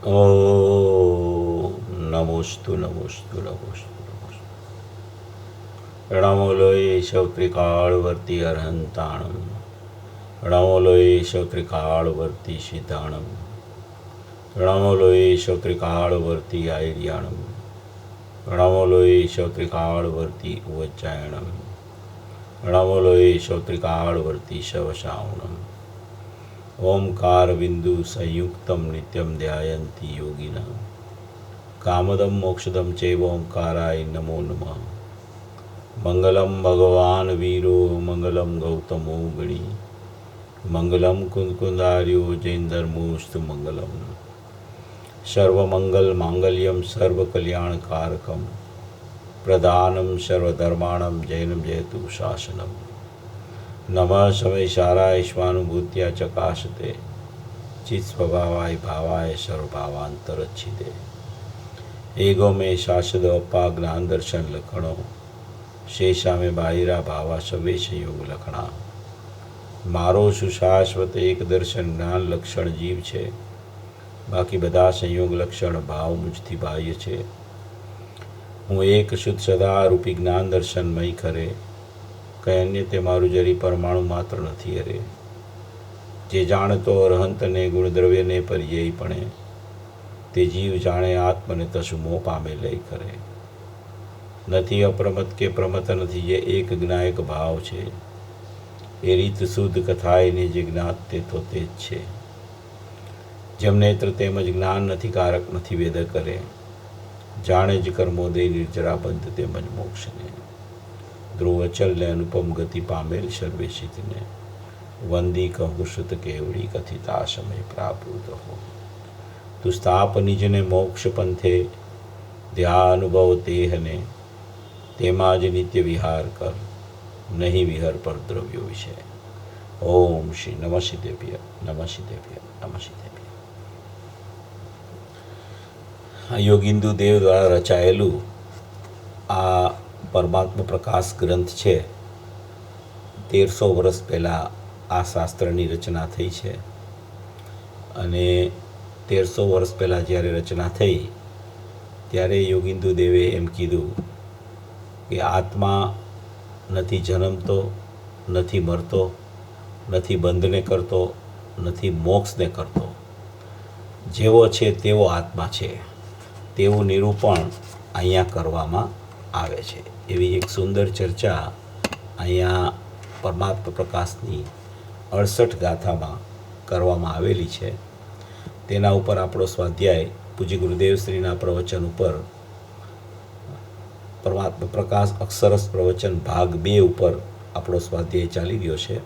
ॐ नमोस्तु नमोस्तु नमोस्तु नमोस्तु। प्रणामो लोये शौत्रिकाळवर्ती अर्हन्ताणं। प्रणामो लोये शौत्रिकाळवर्ती सिद्धाणं। प्रणामो लोये शौत्रिकाळवर्ती आयर्याणं। प्रणामो लोये शौत्रिकाळवर्ती उवच्चायणं। प्रणामो लोये शौत्रिकाळवर्ती शवशावणम्। ओंकार बिंदु संयुक्तं नित्यं ध्यायन्ति योगिनः। कामदं मोक्षदं चैव ओंकाराय नमो नमः। मंगलम भगवान वीरो मंगलम गौतमो गणी। मंगलम कुंदकुंदार्यो जैनधर्मोस्तु मंगलम। सर्वमंगल मांगल्यम सर्वकल्याणकारकम। प्रधानम सर्वधर्माणं जैनम जयतु शासनम। नमः समयसाराय स्वानुभूत्या चकाशते। चित्स्वभावाय भावाय सर्वभावांतरच्छिदे। एगो में शाश्वत अप्पा ज्ञान दर्शन लखणो। शेषा में बाहिरा भावा सवे संयोग लखणा। मारो सुशाश्वत एक दर्शन ज्ञान लक्षण जीव छे। बाकी बधा संयोग लक्षण भाव मुझथी बाह्य छे। हूँ एक शुद्ध सदा रूपी ज्ञान दर्शन मई करे। कई अन्य ते मारू जरी परमाणु मात्र नहीं हरे। जे जाणतो अरहंत ने गुणद्रव्य ने पर्यायपणे। ते जीव जाणे आत्म ने तसु मोह पामे लय करे। नहीं अप्रमत के प्रमत नहीं जे एक ज्ञायक भाव छे। ए रीत शुद्ध कथाए ने जे ज्ञात ते तो तेज छे। जम नेत्र तेमज ज्ञान नहीं कारक नहीं वेद करे। जाणे ज कर्मोदय निर्जरा बंध तेमज मोक्ष ने। ध्रुवचल ने अनुपम गति पामेल सर्वेशित ने। वंदी कहु श्रुत केवड़ी कथिता समय प्राप्त हो। तु स्थाप निज ने मोक्ष पंथे। ध्यानुभव तेह ने। तेमाज नित्य विहार कर। नहीं विहर पर द्रव्यो विषय। ओम श्री नमः सिद्धेभ्य नमः सिद्धेभ्य नमः सिद्धेभ्य। योगिंदु देव द्वारा रचायेलू आ परमात्मा प्रकाश ग्रंथ है। 1300 वर्ष पहला आ शास्त्रनी रचना थई है। अने 1300 वर्ष पहला ज्यारे रचना थई त्यारे योगिंदु देवे एम कीधुं कि आत्मा नहीं जन्मतो, नहीं मरतो, नहीं बंध ने करतो, नहीं मोक्ष ने करतो। जेवो छे तेवो आत्मा छे तेवुं निरूपण अहींया करवामां आवे छे। एवी एक सुंदर चर्चा अहींया परमात्मा प्रकाशनी 68 गाथा में करवामां आवेली छे। तेना उपर आपणो स्वाध्याय पूज्य गुरुदेव श्रीना प्रवचन उपर परमात्मा प्रकाश अक्षरस प्रवचन भाग 2 उपर आपणो स्वाध्याय चाली रह्यो छे।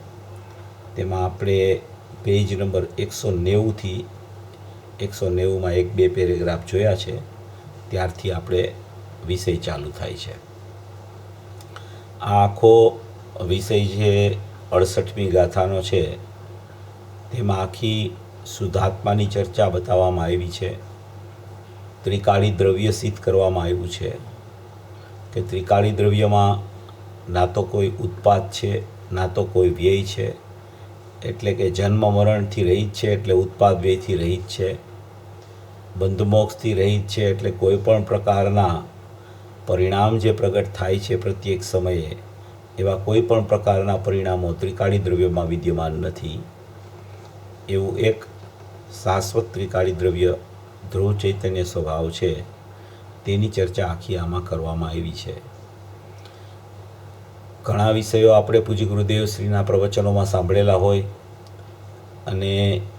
तेमां आपणे पेज नंबर 190 थी 190 में 1-2 पेरेग्राफ जोया छे। त्यारथी आपणे विषय चालू थाय छे। आखो विषय जे 68मी गाथानो छे तेमां आखी शुद्धात्मानी चर्चा बताववामां आवी छे। त्रिकाળી द्रव्य सिद्ध करवामां आव्युं छे कि त्रिकाળી द्रव्यमां ना तो कोई उत्पाद छे ना तो कोई व्यय छे। एटले के जन्म मरणथी रहित छे एटले उत्पाद व्ययथी रहित छे। बंधमोक्षथी रहित छे एटले कोईपण प्रकारना परिणाम जे प्रगट थाय छे प्रत्येक समये एवा कोईपण प्रकारना परिणामों त्रिकाળી द्रव्यमां विद्यमान नथी। एवुं एक शाश्वत त्रिकाળી द्रव्य ध्रुव चैतन्य स्वभाव छे तेनी चर्चा आखी आमां करवामां आवी छे। घणा विषयो आपणे पूज्य गुरुदेव श्रीना प्रवचनोमां सांभळेला होय अने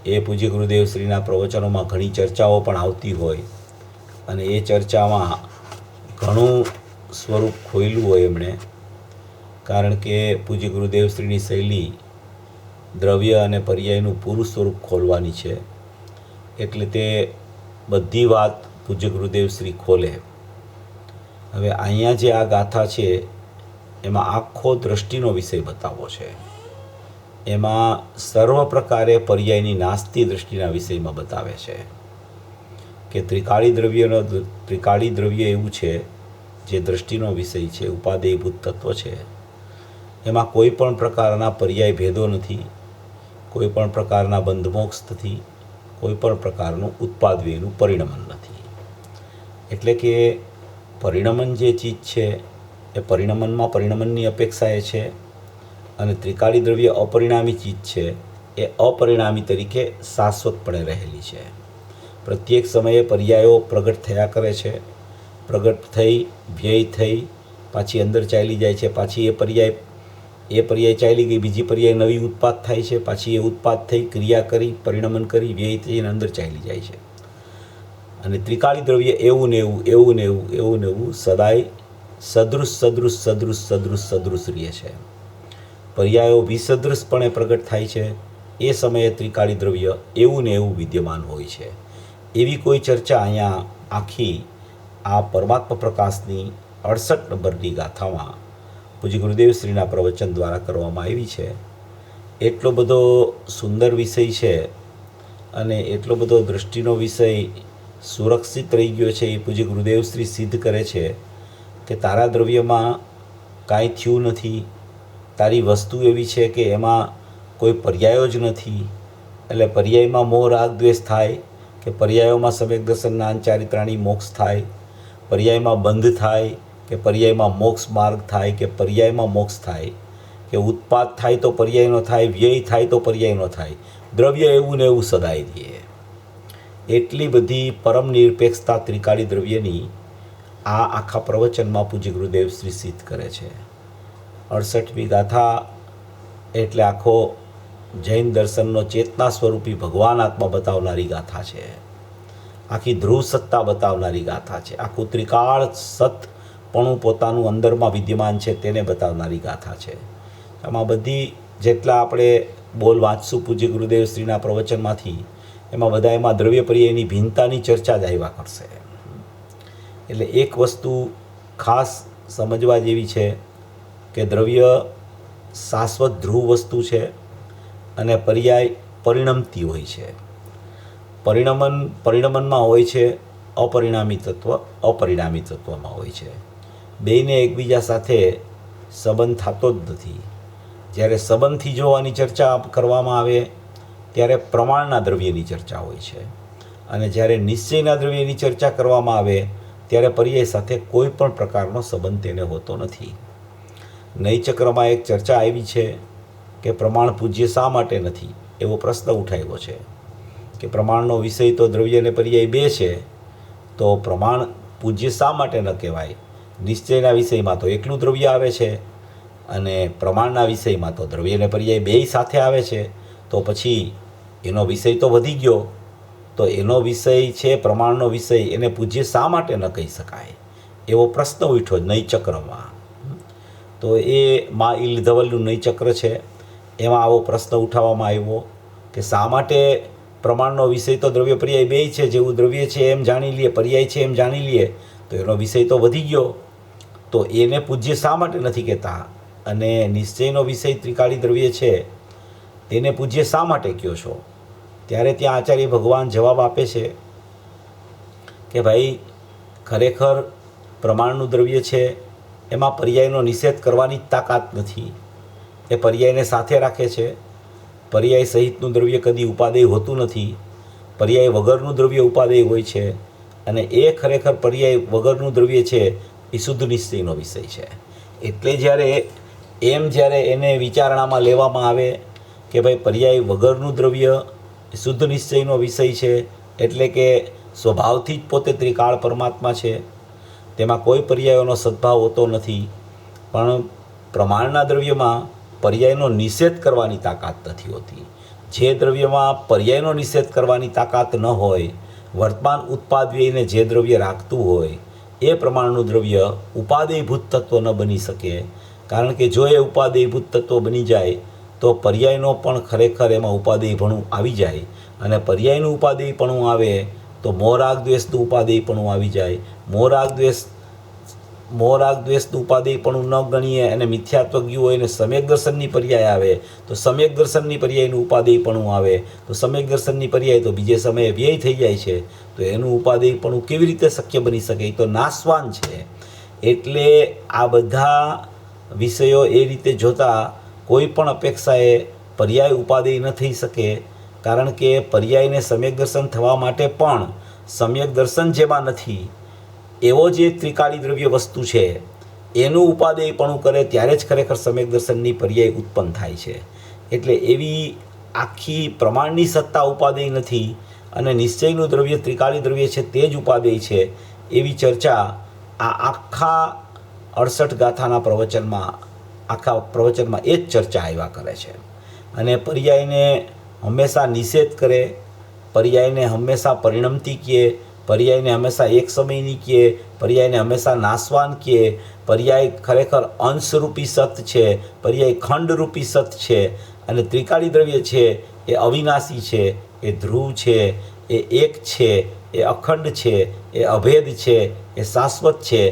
ए पूज्य गुरुदेव श्रीना प्रवचनोमां घणी चर्चाओ पण आवती होय अने ए चर्चामां घणुं स्वरूप खोयलुं होय एमणे। कारण के पूज्य गुरुदेव श्रीनी शैली द्रव्य अने पर्यायनुं पूरुं स्वरूप खोलवानी छे। एटले ते बधी वात पूज्य गुरुदेव श्री खोले। हवे अहींया जे आ गाथा छे एमां आखो दृष्टिनो विषय बतावो छे। एमां सर्व प्रकारे पर्यायनी नास्ती दृष्टिना विषयमां बतावे छे कि त्रिकाળી द्रव्य एवुं छे जे दृष्टिनो विषय छे। उपादेयभूत तत्व छे। एमां कोईपण प्रकारना पर्याय भेदो नथी। कोईपण प्रकारना बंधमोक्ष नथी। કોઈ પણ પ્રકારનું ઉત્પાદ વ્યયનું પરિણમન નથી. એટલે કે પરિણમન જે ચીજ છે એ પરિણમનમાં પરિણમનની અપેક્ષા એ છે, અને ત્રિકાળી દ્રવ્ય અપરિણામી ચીજ છે એ અપરિણામી તરીકે શાશ્વતપણે રહેલી છે. પ્રત્યેક સમયે પર્યાયો પ્રગટ થયા કરે છે. પ્રગટ થઈ, વ્યય થઈ, પાછી અંદર ચાલી જાય છે. પાછી એ પર્યાય ચાલી ગઈ, બીજી પર્યાય નવી ઉત્પાદ થાય છે. પાછી એ ઉત્પાદ થઈ, ક્રિયા કરી, પરિણમન કરી, વ્યય થઈ અને અંદર ચાલી જાય છે. અને ત્રિકાળી દ્રવ્ય એવું ને એવું સદાય સદૃશ રહે છે. પર્યાયો વિસદૃશપણે પ્રગટ થાય છે. એ સમયે ત્રિકાળી દ્રવ્ય એવું ને એવું વિદ્યમાન હોય છે. એવી કોઈ ચર્ચા અહીંયા આખી આ પરમાત્મા પ્રકાશની 68 નંબરની ગાથામાં પૂજ્ય ગુરુદેવશ્રીના પ્રવચન દ્વારા કરવામાં આવી છે. એટલો બધો સુંદર વિષય છે અને એટલો બધો દૃષ્ટિનો વિષય સુરક્ષિત રહી ગયો છે. એ પૂજ્ય ગુરુદેવશ્રી સિદ્ધ કરે છે કે તારા દ્રવ્યમાં કાંઈ થયું નથી, તારી વસ્તુ એવી છે કે એમાં કોઈ પર્યાયો જ નથી. એટલે પર્યાયમાં મોહ રાગ દ્વેષ થાય કે પર્યાયોમાં સમ્યક દર્શન જ્ઞાન ચારિત્રાણી મોક્ષ થાય, પર્યાયમાં બંધ થાય કે પર્યાયમાં મોક્ષ માર્ગ થાય, કે પર્યાયમાં મોક્ષ થાય, કે ઉત્પાદ થાય તો પર્યાયનો થાય, વ્યય થાય તો પર્યાયનો થાય. દ્રવ્ય એવું ને એવું સદાય રહે. એટલી બધી પરમ નિરપેક્ષતા ત્રિકાળી દ્રવ્યની આ આખા પ્રવચનમાં પૂજ્ય ગુરુદેવ શ્રી સિદ્ધ કરે છે. 68મી ગાથા એટલે આખો જૈન દર્શનનો ચેતના સ્વરૂપી ભગવાન આત્મા બતાવનારી ગાથા છે. આખી ધ્રુવ સત્તા બતાવનારી ગાથા છે. આખું ત્રિકાળ સતપણું પોતાનું અંદરમાં વિદ્યમાન છે તેને બતાવનારી ગાથા છે. આમાં બધી જેટલા આપણે બોલ વાંચશું પૂજ્ય ગુરુદેવ શ્રીના પ્રવચનમાંથી, એમાં દ્રવ્ય પર્યાયની ભિન્નતાની ચર્ચા જ આવ્યા કરશે. એટલે એક વસ્તુ ખાસ સમજવા જેવી છે કે દ્રવ્ય શાશ્વત ધ્રુવ વસ્તુ છે અને પર્યાય પરિણમતી હોય છે. પરિણમનમાં હોય છે અપરિણામી તત્વ, અપરિણામી તત્વમાં હોય છે. બેયને એકબીજા સાથે સંબંધ થતો જ નથી. જ્યારે સંબંધથી જોવાની ચર્ચા કરવામાં આવે ત્યારે પ્રમાણના દ્રવ્યની ચર્ચા હોય છે, અને જ્યારે નિશ્ચયના દ્રવ્યની ચર્ચા કરવામાં આવે ત્યારે પર્યાય સાથે કોઈ પણ પ્રકારનો સંબંધ તેને હોતો નથી. નૈચક્રમાં એક ચર્ચા આવી છે કે પ્રમાણ પૂજ્ય શા માટે નથી, એવો પ્રશ્ન ઉઠાવ્યો છે કે પ્રમાણનો વિષય તો દ્રવ્ય અને પર્યાય બે છે, તો પ્રમાણ પૂજ્ય શા માટે ન કહેવાય? નિશ્ચયના વિષયમાં તો એકલું દ્રવ્ય આવે છે અને પ્રમાણના વિષયમાં તો દ્રવ્ય અને પર્યાય બેય સાથે આવે છે, તો પછી એનો વિષય તો વધી ગયો. તો એનો વિષય છે પ્રમાણનો વિષય, એને પૂજ્ય શા માટે ન કહી શકાય? એવો પ્રશ્ન ઉઠ્યો નૈચક્રમાં. તો એ મા ઇલધવલનું નૈચક્ર છે, એમાં આવો પ્રશ્ન ઉઠાવવામાં આવ્યો કે શા માટે પ્રમાણનો વિષય તો દ્રવ્ય પર્યાય બેય છે, જેવું દ્રવ્ય છે એમ જાણી લઈએ, પર્યાય છે એમ જાણી લઈએ, તો એનો વિષય તો વધી ગયો, તો એને પૂજ્ય શા માટે નથી કહેતા? અને નિશ્ચયનો વિષય ત્રિકાળી દ્રવ્ય છે તેને પૂજ્ય શા માટે કહો છો? ત્યારે ત્યાં આચાર્ય ભગવાન જવાબ આપે છે કે ભાઈ, ખરેખર પ્રમાણનું દ્રવ્ય છે એમાં પર્યાયનો નિષેધ કરવાની તાકાત નથી. એ પર્યાયને સાથે રાખે છે. પર્યાય સહિતનું દ્રવ્ય કદી ઉપાદેય હોતું નથી. પર્યાય વગરનું દ્રવ્ય ઉપાદેય હોય છે, અને એ ખરેખર પર્યાય વગરનું દ્રવ્ય છે એ શુદ્ધ નિશ્ચયનો વિષય છે. એટલે જ્યારે એને વિચારણામાં લેવામાં આવે કે ભાઈ પર્યાય વગરનું દ્રવ્ય શુદ્ધ નિશ્ચયનો વિષય છે, એટલે કે સ્વભાવથી જ પોતે ત્રિકાળ પરમાત્મા છે, તેમાં કોઈ પર્યાયોનો સદભાવ હોતો નથી. પણ પ્રમાણના દ્રવ્યમાં પર્યાયનો નિષેધ કરવાની તાકાત નથી હોતી. જે દ્રવ્યમાં પર્યાયનો નિષેધ કરવાની તાકાત ન હોય, વર્તમાન ઉત્પાદ વ્યયને જે દ્રવ્ય રાખતું હોય, એ પ્રમાણનું દ્રવ્ય ઉપાદેયભૂત તત્વ ન બની શકે. કારણ કે જો એ ઉપાદેયભૂત તત્વ બની જાય તો પર્યાયનો પણ ખરેખર એમાં ઉપાદેયપણું આવી જાય, અને પર્યાયનું ઉપાદેયપણું આવે તો મોહરાગ દ્વેષનું ઉપાદેયપણું આવી જાય. મોહરાગ દ્વેષનું ઉપાદેયપણું ન ગણીએ અને મિથ્યાત્વ ગયું હોય ને સમ્યક દર્શનની પર્યાય આવે તો સમ્યક દર્શનની પર્યાયનું ઉપાદેયપણું આવે, તો સમ્યક દર્શનની પર્યાય તો બીજે સમયે વ્યય થઈ જાય છે, તો એનું ઉપાદેયપણું કેવી રીતે શક્ય બની શકે? એ તો નાશવાન છે. એટલે આ બધા વિષયો એ રીતે જોતાં કોઈ પણ અપેક્ષાએ પર્યાય ઉપાદેય ન થઈ શકે કારણ કે પર્યાયને સમ્યક દર્શન થવા માટે પણ સમ્યક દર્શન જેમાં નથી એવો જે ત્રિકાળી દ્રવ્ય વસ્તુ છે એનું ઉપાદેયપણું કરે ત્યારે જ ખરેખર સમ્યક દર્શનની પર્યાય ઉત્પન્ન થાય છે. એટલે એવી આખી પ્રમાણની સત્તા ઉપાદેય નથી અને નિશ્ચયનું દ્રવ્ય ત્રિકાળી દ્રવ્ય છે તે જ ઉપાદેય છે એવી ચર્ચા આ આખા 68 ગાથાના પ્રવચનમાં એ જ ચર્ચા આવ્યા કરે છે. અને પર્યાયને હંમેશા નિષેધ કરે, પર્યાયને હંમેશા પરિણમતી કહે, પર્યાયને હંમેશા એક સમયની કહે, પર્યાયને હંમેશા નાશવાન કહે, પર્યાય ખરેખર અંશરૂપી સત છે, પર્યાય ખંડરૂપી સત છે. અને ત્રિકાળી દ્રવ્ય છે એ અવિનાશી છે, એ ધ્રુવ છે, એ એક છે, એ અખંડ છે, એ અભેદ છે, એ શાશ્વત છે.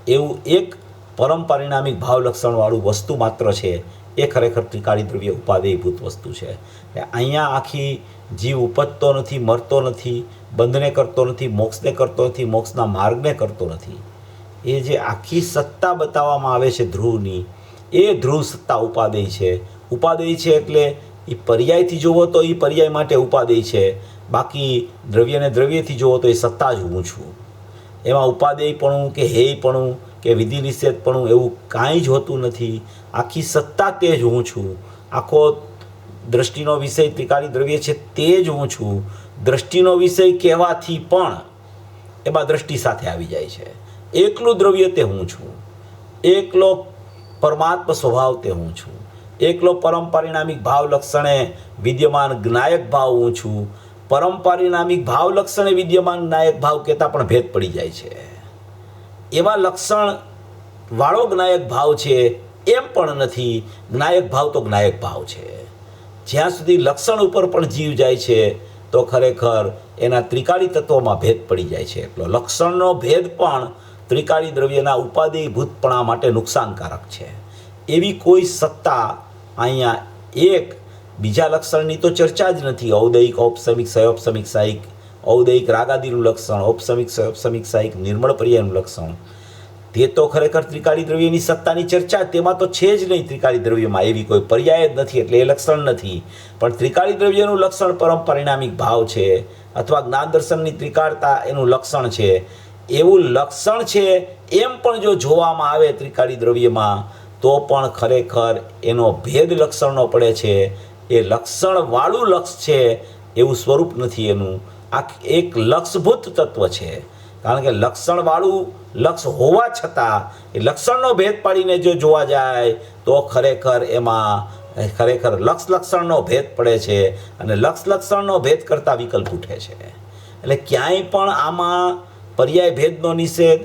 એવું એક પરમ પરિણામિક ભાવ લક્ષણવાળું વસ્તુ માત્ર છે એ ખરેખર ત્રિકાળી દ્રવ્ય ઉપાદેયભૂત વસ્તુ છે. અહીંયા આખી જીવ ઉપજતો નથી, મરતો નથી, બંધને કરતો નથી, મોક્ષને કરતો નથી, મોક્ષના માર્ગને કરતો નથી. એ જે આખી સત્તા બતાવવામાં આવે છે ધ્રુવની, એ ધ્રુવ સત્તા ઉપાદેય છે. ઉપાદેય છે એટલે એ પર્યાયથી જોવો તો એ પર્યાય માટે ઉપાદેય છે, બાકી દ્રવ્યને દ્રવ્યથી જોવો તો એ સત્તા જ હું છું. એમાં ઉપાદેયપણું કે હેયપણું કે વિધિ નિષેધપણું એવું કાંઈ જ હોતું નથી. આખી સત્તા તે જ હું છું. આખો દ્રષ્ટિનો વિષય ત્રિકાળી દ્રવ્ય છે તે જ હું છું. દ્રષ્ટિનો વિષય કહેવાથી પણ એમાં દ્રષ્ટિ સાથે આવી જાય છે. એકલું દ્રવ્ય તે હું છું, એકલો પરમાત્મા સ્વભાવ તે હું છું, એકલો પરમ પરિણામિક ભાવ લક્ષણે વિદ્યમાન જ્ઞાયક ભાવ હું છું. પરમ પરિણામિક ભાવ લક્ષણે વિદ્યમાન જ્ઞાયક ભાવ કહેતા પણ ભેદ પડી જાય છે. એવા લક્ષણ વાળો જ્ઞાયક ભાવ છે એમ પણ નથી. જ્ઞાયક ભાવ તો જ્ઞાયક ભાવ છે. જ્યાં સુધી લક્ષણ ઉપર પણ જીવ જાય છે તો ખરેખર એના ત્રિકાળી તત્વોમાં ભેદ પડી જાય છે. એટલો લક્ષણનો ભેદ પણ ત્રિકાળી દ્રવ્યના ઉપાદેયભૂતપણા માટે નુકસાનકારક છે. એવી કોઈ સત્તા અહીંયા એક બીજા લક્ષણની તો ચર્ચા જ નથી. ઔદયિક, ઔપસમિક, સયોપસમિક, સાહિક. ઔદયિક રાગાદિનું લક્ષણ, ઔપસમિક, સયોપસમિક, સાહિક નિર્મળ પર્યાયનું લક્ષણ, તે તો ખરેખર ત્રિકાળી દ્રવ્યની સત્તાની ચર્ચા તેમાં તો છે જ નહીં. ત્રિકાળી દ્રવ્યમાં એવી કોઈ પર્યાય જ નથી એટલે એ લક્ષણ નથી. પણ ત્રિકાળી દ્રવ્યનું લક્ષણ પરમ પરિણામિક ભાવ છે અથવા જ્ઞાન દર્શનની ત્રિકાળતા એનું લક્ષણ છે. એવું લક્ષણ છે એમ પણ જો જોવામાં આવે ત્રિકાળી દ્રવ્યમાં તો પણ ખરેખર એનો ભેદ લક્ષણનો પડે છે. એ લક્ષણવાળું લક્ષ છે એવું સ્વરૂપ નથી એનું. આ એક લક્ષભૂત તત્વ છે. કારણ કે લક્ષણવાળું લક્ષ હોવા છતાં એ લક્ષણનો ભેદ પાડીને જો જોવા જાય તો ખરેખર એમાં ખરેખર લક્ષણનો ભેદ પડે છે અને લક્ષણનો ભેદ કરતાં વિકલ્પ ઉઠે છે. એટલે ક્યાંય પણ આમાં પર્યાય ભેદનો નિષેધ,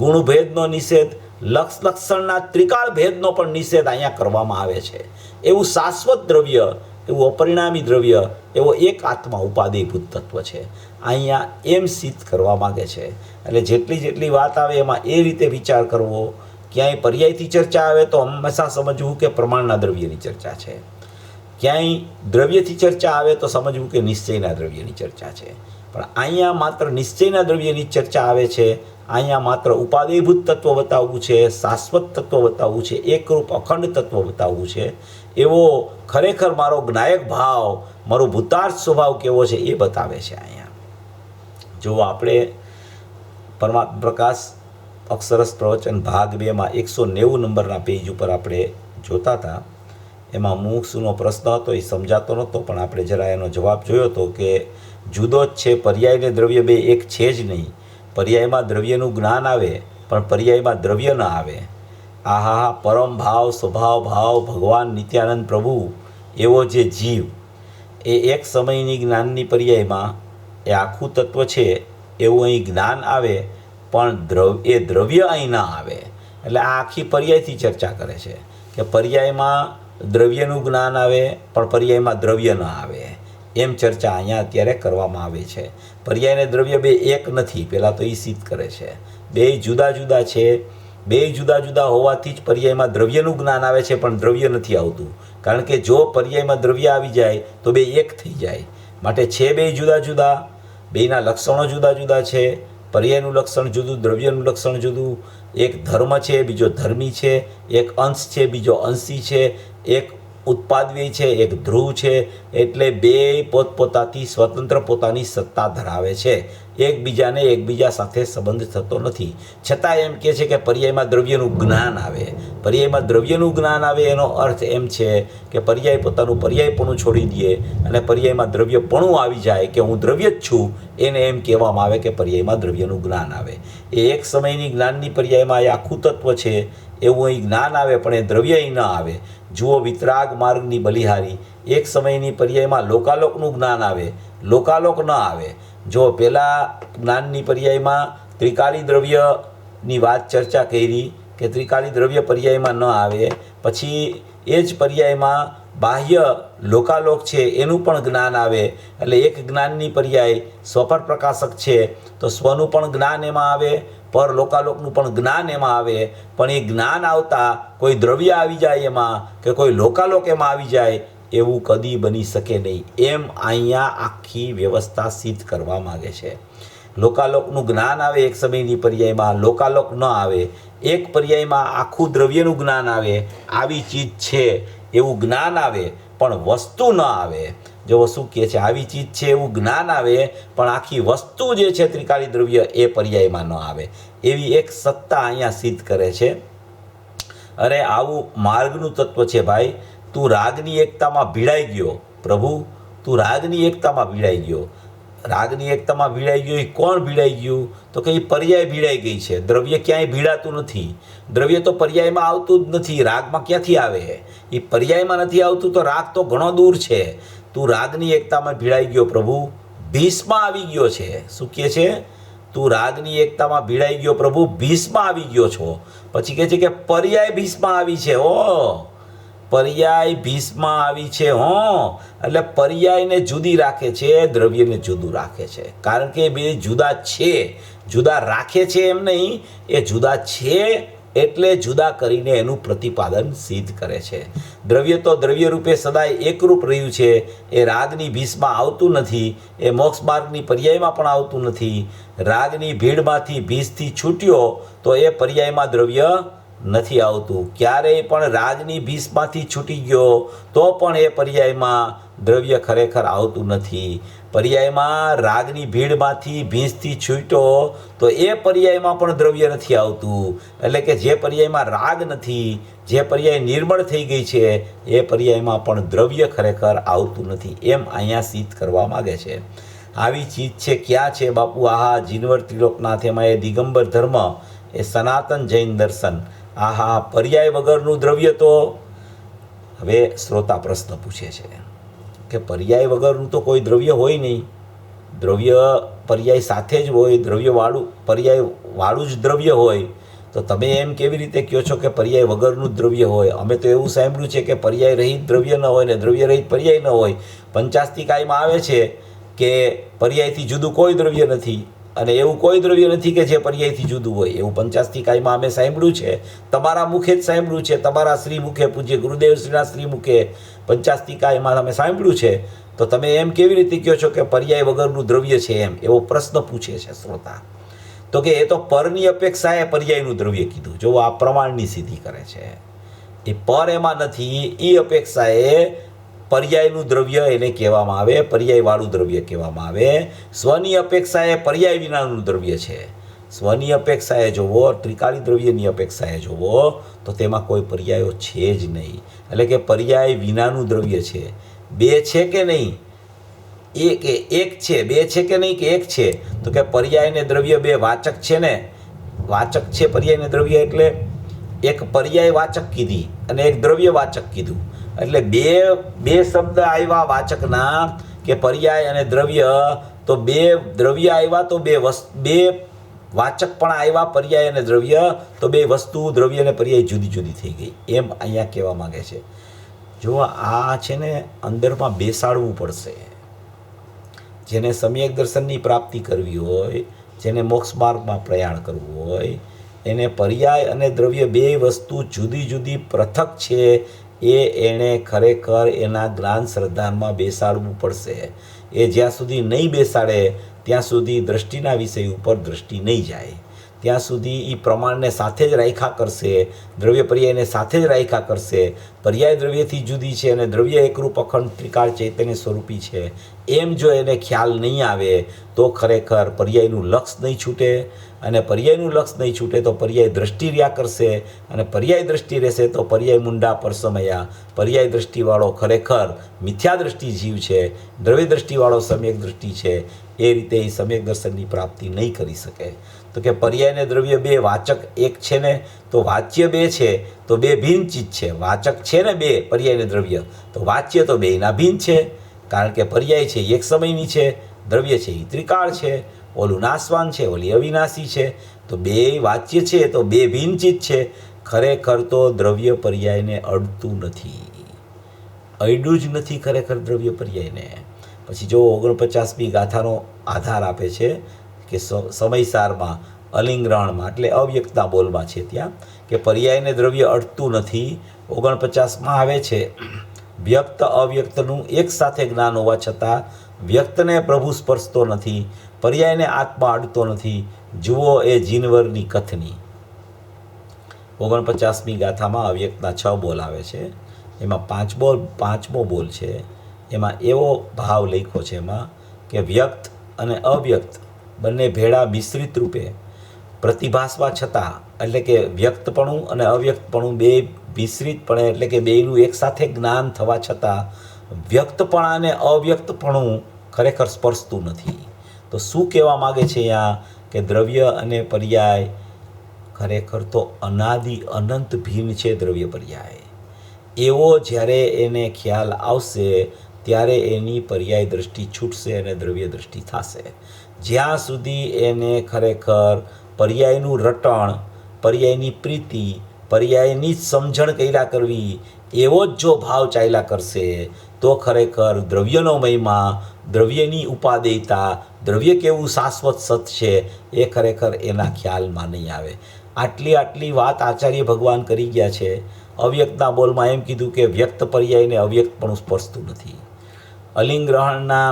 ગુણ ભેદનો નિષેધ, લક્ષણના ત્રિકાળ ભેદનો પણ નિષેધ અહીંયા કરવામાં આવે છે. એવું શાશ્વત દ્રવ્ય, એવું અપરિણામી દ્રવ્ય, એવો એક આત્મા ઉપાદેયભૂત તત્વ છે. અહીંયા એમ સિદ્ધ કરવા માગે છે. એટલે જેટલી વાત આવે એમાં એ રીતે વિચાર કરવો. ક્યાંય પર્યાયથી ચર્ચા આવે તો હંમેશા સમજવું કે પ્રમાણના દ્રવ્યની ચર્ચા છે. ક્યાંય દ્રવ્યથી ચર્ચા આવે તો સમજવું કે નિશ્ચયના દ્રવ્યની ચર્ચા છે. પણ અહીંયા માત્ર નિશ્ચયના દ્રવ્યની ચર્ચા આવે છે. અહીંયા માત્ર ઉપાદેયભૂત તત્વ બતાવવું છે, શાશ્વત તત્વ બતાવવું છે, એકરૂપ અખંડ તત્વ બતાવવું છે. એવો ખરેખર મારો જ્ઞાયક ભાવ, મારો ભૂતાર્થ સ્વભાવ કેવો છે એ બતાવે છે. અહીંયા જો આપણે પરમાત્મા પ્રકાશ અક્ષરસ પ્રવચન ભાગ 2માં 190 નંબરના પેજ ઉપર આપણે જોતા હતા. એમાં મુમુક્ષુનો પ્રશ્ન હતો, એ સમજાતો નહોતો પણ આપણે જરા એનો જવાબ જોયો હતો કે જુદો જ છે. પર્યાય ને દ્રવ્ય બે એક છે જ નહીં. પર્યાયમાં દ્રવ્યનું જ્ઞાન આવે પણ પર્યાયમાં દ્રવ્ય ન આવે. આહા, પરમ ભાવ, સ્વભાવ ભાવ, ભગવાન નિત્યાનંદ પ્રભુ એવો જે જીવ એ એક સમયની જ્ઞાનની પર્યાયમાં એ આખું તત્વ છે એવું અહીં જ્ઞાન આવે પણ એ દ્રવ્ય અહીં ના આવે. એટલે આ આખી પર્યાયથી ચર્ચા કરે છે કે પર્યાયમાં દ્રવ્યનું જ્ઞાન આવે પણ પર્યાયમાં દ્રવ્ય ન આવે. એમ ચર્ચા અહીંયા અત્યારે કરવામાં આવે છે. પર્યાય અને દ્રવ્ય બે એક નથી, પહેલાં તો એ સિદ્ધ કરે છે. બે જુદા જુદા છે. બે જુદા જુદા હોવાથી જ પર્યાયમાં દ્રવ્યનું જ્ઞાન આવે છે પણ દ્રવ્ય નથી આવતું. કારણ કે જો પર્યાયમાં દ્રવ્ય આવી જાય તો બે એક થઈ જાય. માટે છે બે જુદા જુદા, બેના લક્ષણો જુદા જુદા છે. પર્યાયનું લક્ષણ જુદું, દ્રવ્યનું લક્ષણ જુદું. એક ધર્મ છે, બીજો ધર્મી છે. એક અંશ છે, બીજો અંશી છે. એક ઉત્પાદ વ્યય છે, એક ધ્રુવ છે, એટલે બે પોતપોતાથી સ્વતંત્ર પોતાની સત્તા ધરાવે છે, એકબીજા સાથે સંબંધ થતો નથી. છતાં એમ કહે છે કે પર્યાયમાં દ્રવ્યનું જ્ઞાન આવે. પર્યાયમાં દ્રવ્યનું જ્ઞાન આવે એનો અર્થ એમ છે કે પર્યાય પોતાનું પર્યાયપણું છોડી દે અને પર્યાયમાં દ્રવ્યપણું આવી જાય કે હું દ્રવ્ય જ છું, એને એમ કહેવામાં આવે કે પર્યાયમાં દ્રવ્યનું જ્ઞાન આવે. એ એક સમયની જ્ઞાનની પર્યાયમાં એ આખું તત્વ છે એવું અહીં જ્ઞાન આવે, પણ એ દ્રવ્ય અહીં ન આવે. જુઓ વિતરાગ માર્ગની બલિહારી, એક સમયની પર્યાયમાં લોકાલોકનું જ્ઞાન આવે, લોકાલોક ન આવે. જો પહેલાં જ્ઞાનની પર્યાયમાં ત્રિકાળી દ્રવ્યની વાત ચર્ચા કરી કે ત્રિકાળી દ્રવ્ય પર્યાયમાં ન આવે, પછી એ જ પર્યાયમાં બાહ્ય લોકાલોક છે એનું પણ જ્ઞાન આવે. એટલે એક જ્ઞાનની પર્યાય સ્વપર પ્રકાશક છે તો સ્વનું પણ જ્ઞાન એમાં આવે, પર લોકાલોકનું પણ જ્ઞાન એમાં આવે. પણ એ જ્ઞાન આવતા કોઈ દ્રવ્ય આવી જાય એમાં કે કોઈ લોકાલોક એમાં આવી જાય એવું કદી બની શકે નહીં. એમ અહીંયા આખી વ્યવસ્થા સિદ્ધ કરવા માગે છે. લોકાલોકનું જ્ઞાન આવે એક સમયની પર્યાયમાં, લોકાલોક ન આવે. એક પર્યાયમાં આખું દ્રવ્યનું જ્ઞાન આવે, આવી ચીજ છે એવું જ્ઞાન આવે, પણ વસ્તુ ન આવે. જો વસ્તુ કહે છે આવી ચીજ છે એવું જ્ઞાન આવે, પણ આખી વસ્તુ જે છે ત્રિકાળી દ્રવ્ય એ પર્યાયમાં ન આવે. એવી એક સત્તા અહીંયા સિદ્ધ કરે છે. અરે આવું માર્ગનું તત્વ છે ભાઈ. તું રાગની એકતામાં ભીડાઈ ગયો પ્રભુ, તું રાગની એકતામાં ભીડાઈ ગયો. રાગની એકતામાં ભીડાઈ ગયો, એ કોણ ભીડાઈ ગયું? તો કે એ પર્યાય ભીડાઈ ગઈ છે. દ્રવ્ય ક્યાંય ભીડાતું નથી. દ્રવ્ય તો પર્યાયમાં આવતું જ નથી. રાગમાં ક્યાંથી આવે? એ પર્યાયમાં નથી આવતું તો રાગ તો ઘણો દૂર છે. તું રાગની એકતામાં ભીડાઈ ગયો પ્રભુ, ભીષમાં આવી ગયો છે. શું કહે છે? તું રાગની એકતામાં ભીડાઈ ગયો પ્રભુ, ભીષમાં આવી ગયો છો. પછી કહે છે કે પર્યાય ભીષમાં આવી છે. ઓ પર્યાય ભીષમાં આવી છે. એટલે પર્યાયને જુદી રાખે છે, દ્રવ્યને જુદું રાખે છે. કારણ કે બે જુદા છે. જુદા રાખે છે એમ નહીં, એ જુદા છે એટલે જુદા કરીને એનું પ્રતિપાદન સિદ્ધ કરે છે. દ્રવ્ય તો દ્રવ્ય રૂપે સદાય એકરૂપ રહ્યું છે. એ રાગની ભીષમાં આવતું નથી, એ મોક્ષ માર્ગની પર્યાયમાં પણ આવતું નથી. રાગની ભીડમાંથી ભીષથી છૂટ્યો તો એ પર્યાયમાં દ્રવ્ય નથી આવતું. ક્યારેય પણ રાગની ભીષમાંથી છૂટી ગયો તો પણ એ પર્યાયમાં દ્રવ્ય ખરેખર આવતું નથી. પર્યાયમાં રાગની ભીડમાંથી ભીષથી છૂટ્યો તો એ પર્યાયમાં પણ દ્રવ્ય નથી આવતું. એટલે કે જે પર્યાયમાં રાગ નથી, જે પર્યાય નિર્મળ થઈ ગઈ છે, એ પર્યાયમાં પણ દ્રવ્ય ખરેખર આવતું નથી. એમ અહીંયા સિદ્ધ કરવા માગે છે. આવી ચીજ છે ક્યાં છે બાપુ? આહા જીનવર ત્રિલોકનાથ, એમાં એ દિગંબર ધર્મ, એ સનાતન જૈન દર્શન. આહા પર્યાય વગરનું દ્રવ્ય તો. હવે શ્રોતા પ્રશ્ન પૂછે છે કે પર્યાય વગરનું તો કોઈ દ્રવ્ય હોય નહીં. દ્રવ્ય પર્યાય સાથે જ હોય, દ્રવ્યવાળું પર્યાયવાળું જ દ્રવ્ય હોય. તો તમે એમ કેવી રીતે કહો છો કે પર્યાય વગરનું જ દ્રવ્ય હોય? અમે તો એવું સાંભળ્યું છે કે પર્યાય રહિત દ્રવ્ય ન હોય ને દ્રવ્ય રહિત પર્યાય ન હોય. પંચાસ્તિકાયમાં આવે છે કે પર્યાયથી જુદું કોઈ દ્રવ્ય નથી અને એવું કોઈ દ્રવ્ય નથી કે જે પર્યાયથી જુદું હોય. એવું પંચાસ્તિકાયમાં અમે સાંભળ્યું છે, તમારા મુખે જ સાંભળ્યું છે, તમારા શ્રી મુખે, પૂજ્ય ગુરુદેવ શ્રીના શ્રી મુખે પંચાસ્તિકાયમાં અમે સાંભળ્યું છે. તો તમે એમ કેવી રીતે કહો છો કે પર્યાય વગરનું દ્રવ્ય છે? એમ એવો પ્રશ્ન પૂછે છે શ્રોતા. તો કે એ તો પરની અપેક્ષાએ પર્યાયનું દ્રવ્ય કીધું. જો આ પ્રમાણની સિદ્ધિ કરે છે. એ પર એમાં નથી, એ અપેક્ષાએ પર્યાયનું દ્રવ્ય એને કહેવામાં આવે, પર્યાયવાળું દ્રવ્ય કહેવામાં આવે. સ્વની અપેક્ષાએ પર્યાય વિનાનું દ્રવ્ય છે. સ્વની અપેક્ષાએ જોવો, ત્રિકાળી દ્રવ્યની અપેક્ષાએ જોવો તો તેમાં કોઈ પર્યાયો છે જ નહીં. એટલે કે પર્યાય વિનાનું દ્રવ્ય છે. બે છે કે નહીં? એક છે. બે છે કે નહીં કે એક છે? તો કે પર્યાય ને દ્રવ્ય બે વાચક છે ને. વાચક છે પર્યાય ને દ્રવ્ય, એટલે એક પર્યાય વાચક કીધી અને એક દ્રવ્ય વાચક કીધું. એટલે બે શબ્દ આવ્યા વાચકના કે પર્યાય અને દ્રવ્ય. તો બે દ્રવ્ય આવ્યા તો બે વાચક પણ આવ્યા, પર્યાય અને દ્રવ્ય. તો બે વસ્તુ દ્રવ્ય અને પર્યાય જુદી જુદી થઈ ગઈ. એમ અહીંયા કહેવા માગે છે. જો આ છે ને અંદરમાં બેસાડવું પડશે. જેને સમ્યક દર્શનની પ્રાપ્તિ કરવી હોય, જેને મોક્ષ માર્ગમાં પ્રયાણ કરવું હોય, એને પર્યાય અને દ્રવ્ય બે વસ્તુ જુદી જુદી પૃથક છે એણે ખરેખર એના જ્ઞાન શ્રદ્ધામાં બેસાડવું પડશે. એ જ્યાં સુધી નહીં બેસાડે ત્યાં સુધી દ્રષ્ટિના વિષય ઉપર દ્રષ્ટિ નહીં જાય. ત્યાં સુધી એ પ્રમાણને સાથે જ રાખ્યા કરશે, દ્રવ્ય પર્યાયને સાથે જ રાખ્યા કરશે. પર્યાય દ્રવ્યથી જુદી છે અને દ્રવ્ય એકરૂપ અખંડ ત્રિકાળ ચૈતન્ય સ્વરૂપી છે, એમ જો એને ખ્યાલ નહીં આવે તો ખરેખર પર્યાયનું લક્ષ નહીં છૂટે, અને પર્યાયનું લક્ષ નહીં છૂટે તો પર્યાય દ્રષ્ટિ રહ્યા કરશે, અને પર્યાય દ્રષ્ટિ રહેશે તો પર્યાય મુંડા પરસમયા, પર્યાય દ્રષ્ટિવાળો ખરેખર મિથ્યા દ્રષ્ટિ જીવ છે, દ્રવ્ય દ્રષ્ટિવાળો સમ્યક દ્રષ્ટિ છે, એ રીતે એ સમ્યક દર્શનની પ્રાપ્તિ નહીં કરી શકે. તો કે પર્યાય ને દ્રવ્ય બે, વાચક એક છે ને તો વાચ્ય બે છે, તો બે ભિન્ન ચીજ છે. વાચક છે ને બે, પર્યાય ને દ્રવ્ય, તો વાચ્ય તો બેયના ભિન્ન છે, કારણ કે પર્યાય છે એક સમયની છે, દ્રવ્ય છે એ ત્રિકાળ છે, ઓલું નાશવાન છે, ઓલી અવિનાશી છે, તો બે વાચ્ય છે તો બે ભિન્ન ચીજ છે. ખરેખર તો દ્રવ્ય પર્યાયને અડતું નથી, અડ્યું જ નથી ખરેખર દ્રવ્ય પર્યાયને. પછી જો 49મી ગાથાનો આધાર આપે છે કે સમયસારમાં અલિંગ્રહણમાં એટલે અવ્યક્તના બોલમાં છે ત્યાં કે પર્યાયને દ્રવ્ય અડતું નથી. 49માં આવે છે વ્યક્ત અવ્યક્તનું એક સાથે જ્ઞાન હોવા છતાં વ્યક્તને પ્રભુ સ્પર્શતો નથી, પર્યાયને આત્મા અડતો નથી, જુઓ એ જીનવરની કથની. 49મી ગાથામાં અવ્યક્તના 6 બોલ આવે છે, એમાં પાંચમો બોલ છે, એમાં એવો ભાવ લખ્યો છે એમાં કે વ્યક્ત અને અવ્યક્ત બંને ભેળા મિશ્રિત રૂપે પ્રતિભાસવા છતાં, એટલે કે વ્યક્તપણું અને અવ્યક્તપણું બે મિશ્રિતપણે એટલે કે બેયનું એકસાથે જ્ઞાન થવા છતાં વ્યક્તપણા અને અવ્યક્તપણું ખરેખર સ્પર્શતું નથી. તો શું કહેવા માગે છે અહીંયા કે દ્રવ્ય અને પર્યાય ખરેખર તો અનાદિ અનંત ભિન્ન છે. દ્રવ્ય પર્યાય એવો જ્યારે એને ખ્યાલ આવશે ત્યારે એની પર્યાય દૃષ્ટિ છૂટશે અને દ્રવ્ય દૃષ્ટિ થશે. જ્યાં સુધી એને ખરેખર પર્યાયનું રટણ, પર્યાયની પ્રીતિ, પર્યાયની જ સમજણ કર્યા કરવી એવો જ જો ભાવ ચાલ્યા કરશે તો ખરેખર દ્રવ્યનો મહિમા, દ્રવ્યની ઉપાદેયતા, દ્રવ્ય કેવું શાશ્વત સત છે એ ખરેખર એના ખ્યાલમાં નહીં આવે. આટલી વાત આચાર્ય ભગવાન કરી ગયા છે. અવ્યક્તના બોલમાં એમ કીધું કે વ્યક્ત પર્યાયને અવ્યક્તપણું સ્પર્શતું નથી. અલિંગ્રહણના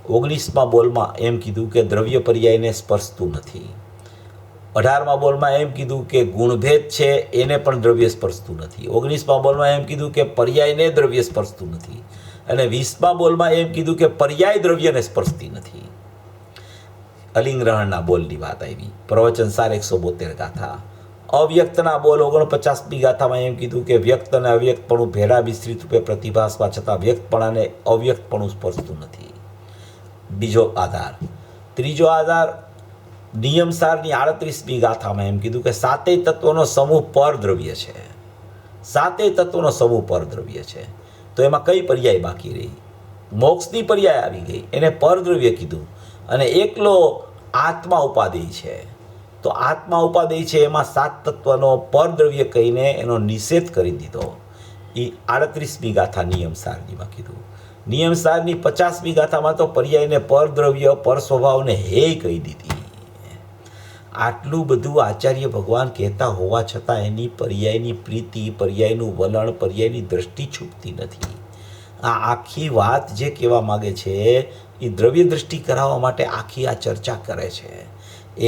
19મા બોલમાં એમ કીધું કે દ્રવ્ય પર્યાયને સ્પર્શતું નથી. 18મા બોલમાં એમ કીધું કે ગુણભેદ છે એને પણ દ્રવ્ય સ્પર્શતું નથી. 19મા બોલમાં એમ કીધું કે પર્યાયને દ્રવ્ય સ્પર્શતું નથી. અને 20મા બોલમાં એમ કીધું કે પર્યાય દ્રવ્યને સ્પર્શતી નથી. અલિંગ્રહણના બોલની વાત આવી. પ્રવચનસાર 172 ગાથા. અવ્યક્તના બોલ 49મી ગાથામાં એમ કીધું કે વ્યક્ત અને અવ્યક્તપણું ભેળા મિશ્રિત રૂપે પ્રતિભાસવા છતાં વ્યક્તપણાને અવ્યક્તપણું સ્પર્શતું નથી. બીજો આધાર. ત્રીજો આધાર નિયમસારની 38મી ગાથામાં એમ કીધું કે સાતેય તત્વોનો સમૂહ પર દ્રવ્ય છે. સાતેય તત્વોનો સમૂહ પર દ્રવ્ય છે. તો એમાં કઈ પર્યાય બાકી રહી? મોક્ષની પર્યાય આવી ગઈ, એને પર દ્રવ્ય કીધું. અને એકલો આત્મા ઉપાદેય છે. તો આત્મા ઉપાદેય છે એમાં 7 તત્વનો પર દ્રવ્ય કહીને એનો નિષેધ કરી દીધો. એ 38મી ગાથા નિયમસારનીમાં કીધું. નિયમસારની 50મી ગાથામાં તો પર્યાયને પર દ્રવ્ય, પર સ્વભાવને હેય કહી દીધી. આટલું બધું આચાર્ય ભગવાન કહેતા હોવા છતાં એની પર્યાયની પ્રીતિ, પર્યાયનું વલણ, પર્યાયની દ્રષ્ટિ છૂટતી નથી. આ આખી વાત જે કહેવા માગે છે એ દ્રવ્ય દૃષ્ટિ કરાવવા માટે આખી આ ચર્ચા કરે છે.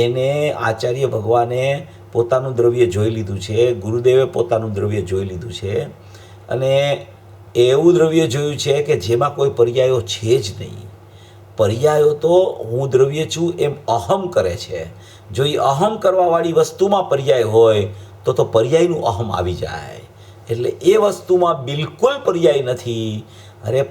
એને આચાર્ય ભગવાને પોતાનું દ્રવ્ય જોઈ લીધું છે, ગુરુદેવે પોતાનું દ્રવ્ય જોઈ લીધું છે, અને એવું દ્રવ્ય જોયું છે કે જેમાં કોઈ પર્યાયો છે જ નહીં. પર્યાયો તો હું દ્રવ્ય છું એમ અહમ કરે છે. જો એ અહમ કરવાવાળી વસ્તુમાં પર્યાય હોય તો પર્યાયનું અહમ આવી જાય. એટલે એ વસ્તુમાં બિલકુલ પર્યાય નથી. અરે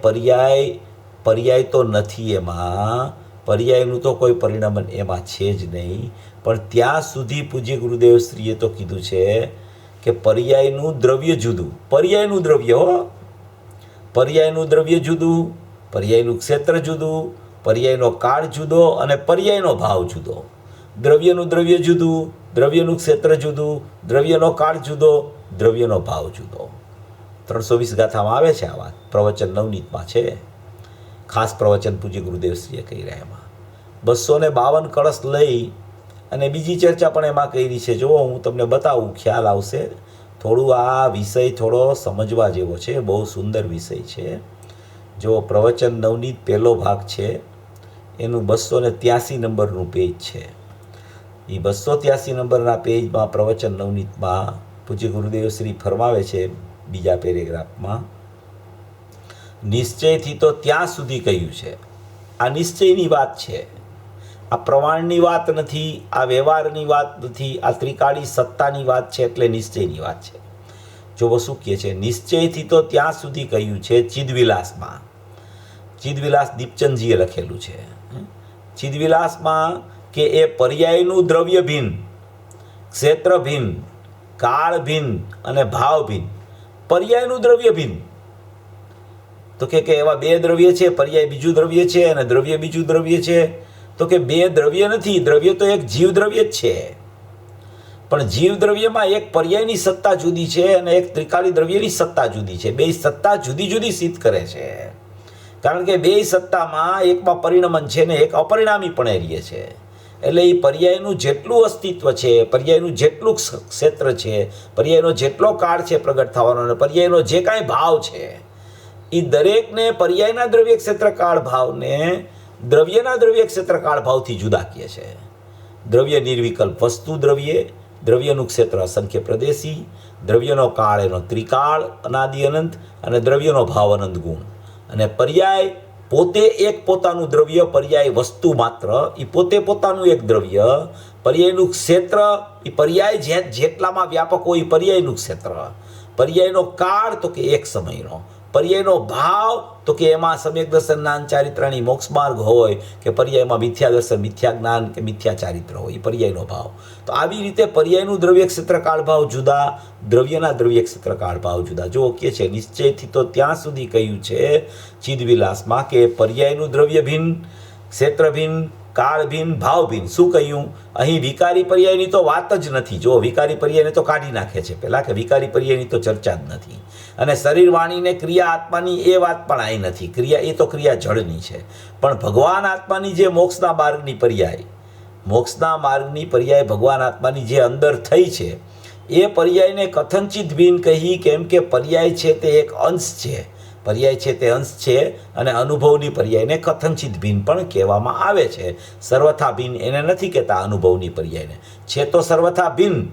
પર્યાય તો નથી, એમાં પર્યાયનું તો કોઈ પરિણામ એમાં છે જ નહીં. પણ ત્યાં સુધી પૂજ્ય ગુરુદેવ શ્રીએ તો કીધું છે કે પર્યાયનું દ્રવ્ય જુદું, પર્યાયનું દ્રવ્ય પર્યાયનું દ્રવ્ય જુદું, પર્યાયનું ક્ષેત્ર જુદું, પર્યાયનો કાળ જુદો અને પર્યાયનો ભાવ જુદો. દ્રવ્યનું દ્રવ્ય જુદું, દ્રવ્યનું ક્ષેત્ર જુદું, દ્રવ્યનો કાળ જુદો, દ્રવ્યનો ભાવ જુદો. 320 ગાથામાં આવે છે આ વાત. પ્રવચન નવનીતમાં છે, ખાસ પ્રવચન પૂજ્ય ગુરુદેવશ્રીએ કહી રહ્યા. એમાં 252 કળશ લઈ અને બીજી ચર્ચા પણ એમાં કરી છે. જો હું તમને બતાવું, ખ્યાલ આવશે. થોડું આ વિષય થોડો સમજવા જેવો છે, બહુ સુંદર વિષય છે. જો પ્રવચન નવનીત પહેલો ભાગ છે, એનું 283 નંબરનું પેજ છે. એ 283 નંબરના પેજમાં પ્રવચન નવનીતમાં પૂજ્ય ગુરુદેવ શ્રી ફરમાવે છે બીજા પેરેગ્રાફમાં નિશ્ચયથી તો ત્યાં સુધી કહ્યું છે. આ નિશ્ચયની વાત છે, આ પ્રમાણની વાત નથી, આ વ્યવહારની વાત નથી, આ ત્રિકાળી સત્તાની વાત છે, એટલે નિશ્ચયની વાત છે. જો શું કહે છે, નિશ્ચયથી તો ત્યાં સુધી કહ્યું છે ચિદવિલાસમાં. ચિદવિલાસ દીપચંદજીએ લખેલું છે. ચિદવિલાસમાં કે એ પર્યાયનું દ્રવ્ય ભિન્ન, ક્ષેત્ર ભિન્ન, કાળ ભિન્ન અને ભાવ ભિન્ન. પર્યાયનું દ્રવ્ય ભિન્ન તો કે એવા બે દ્રવ્ય છે, પર્યાય બીજું દ્રવ્ય છે અને દ્રવ્ય બીજું દ્રવ્ય છે. તો કે બે દ્રવ્ય નથી, દ્રવ્ય તો એક જીવ દ્રવ્ય જ છે, પણ જીવ દ્રવ્યમાં એક પર્યાયની સત્તા જુદી છે અને એક ત્રિકાળી દ્રવ્યની સત્તા જુદી છે. બે સત્તા જુદી જુદી સિદ્ધ કરે છે, કારણ કે બે સત્તામાં એકમાં પરિણમન છે ને એક અપરિણામી પણ રહીએ છે. એટલે એ પર્યાયનું જેટલું અસ્તિત્વ છે, પર્યાયનું જેટલું ક્ષેત્ર છે, પર્યાયનો જેટલો કાળ છે પ્રગટ થવાનો, અને પર્યાયનો જે કાંઈ ભાવ છે, એ દરેકને પર્યાયના દ્રવ્ય ક્ષેત્ર કાળ ભાવને દ્રવ્યના દ્રવ્ય ક્ષેત્ર કાળ ભાવથી જુદા કહે છે. દ્રવ્ય નિર્વિકલ્પ વસ્તુ દ્રવ્ય, દ્રવ્યનું ક્ષેત્ર અસંખ્ય પ્રદેશી, દ્રવ્યનો કાળ એનો ત્રિકાળ અનાદિ અનંત, અને દ્રવ્યનો ભાવ અનંત ગુણ. અને પર્યાય પોતે એક પોતાનું દ્રવ્ય, પર્યાય વસ્તુ માત્ર, એ પોતે પોતાનું એક દ્રવ્ય. પર્યાયનું ક્ષેત્ર એ પર્યાય જેટલામાં વ્યાપક હોય એ પર્યાયનું ક્ષેત્ર. પર્યાયનો કાળ તો કે એક સમયનો. પર્યાયનો ભાવ તો કે એમાં સમ્યક દર્શન જ્ઞાન ચારિત્રાની મોક્ષ માર્ગ હોય કે પર્યાયમાં મિથ્યા દર્શન, મિથ્યા જ્ઞાન કે મિથ્યા ચારિત્ર હોય, એ પર્યાયનો ભાવ. તો આવી રીતે પર્યાયનું દ્રવ્ય ક્ષેત્ર કાળ ભાવ જુદા, દ્રવ્યના દ્રવ્ય ક્ષેત્ર કાળ ભાવ જુદા. જો કે છે નિશ્ચયથી તો ત્યાં સુધી કહ્યું છે ચિદવિલાસમાં કે પર્યાયનું દ્રવ્ય ભિન્ન, ક્ષેત્ર ભિન્ન, કાળ ભિન્ન, ભાવ ભિન્ન. શું કહ્યું અહીં? વિકારી પર્યાયની તો વાત જ નથી. જો વિકારી પર્યાયને તો કાઢી નાખે છે પહેલાં, કે વિકારી પર્યાયની તો ચર્ચા જ નથી. અને શરીર વાણીને ક્રિયા આત્માની એ વાત પણ આવી નથી. ક્રિયા એ તો ક્રિયા જળની છે, પણ ભગવાન આત્માની જે મોક્ષના માર્ગની પર્યાય, મોક્ષના માર્ગની પર્યાય ભગવાન આત્માની જે અંદર થઈ છે, એ પર્યાયને કથનચિત ભિન્ન કહી. કેમ કે પર્યાય છે તે એક અંશ છે, પર્યાય છે તે અંશ છે, અને અનુભવની પર્યાયને કથનચિત ભિન્ન પણ કહેવામાં આવે છે. સર્વથા ભિન્ન એને નથી કહેતા અનુભવની પર્યાયને, છે તો સર્વથા ભિન્ન,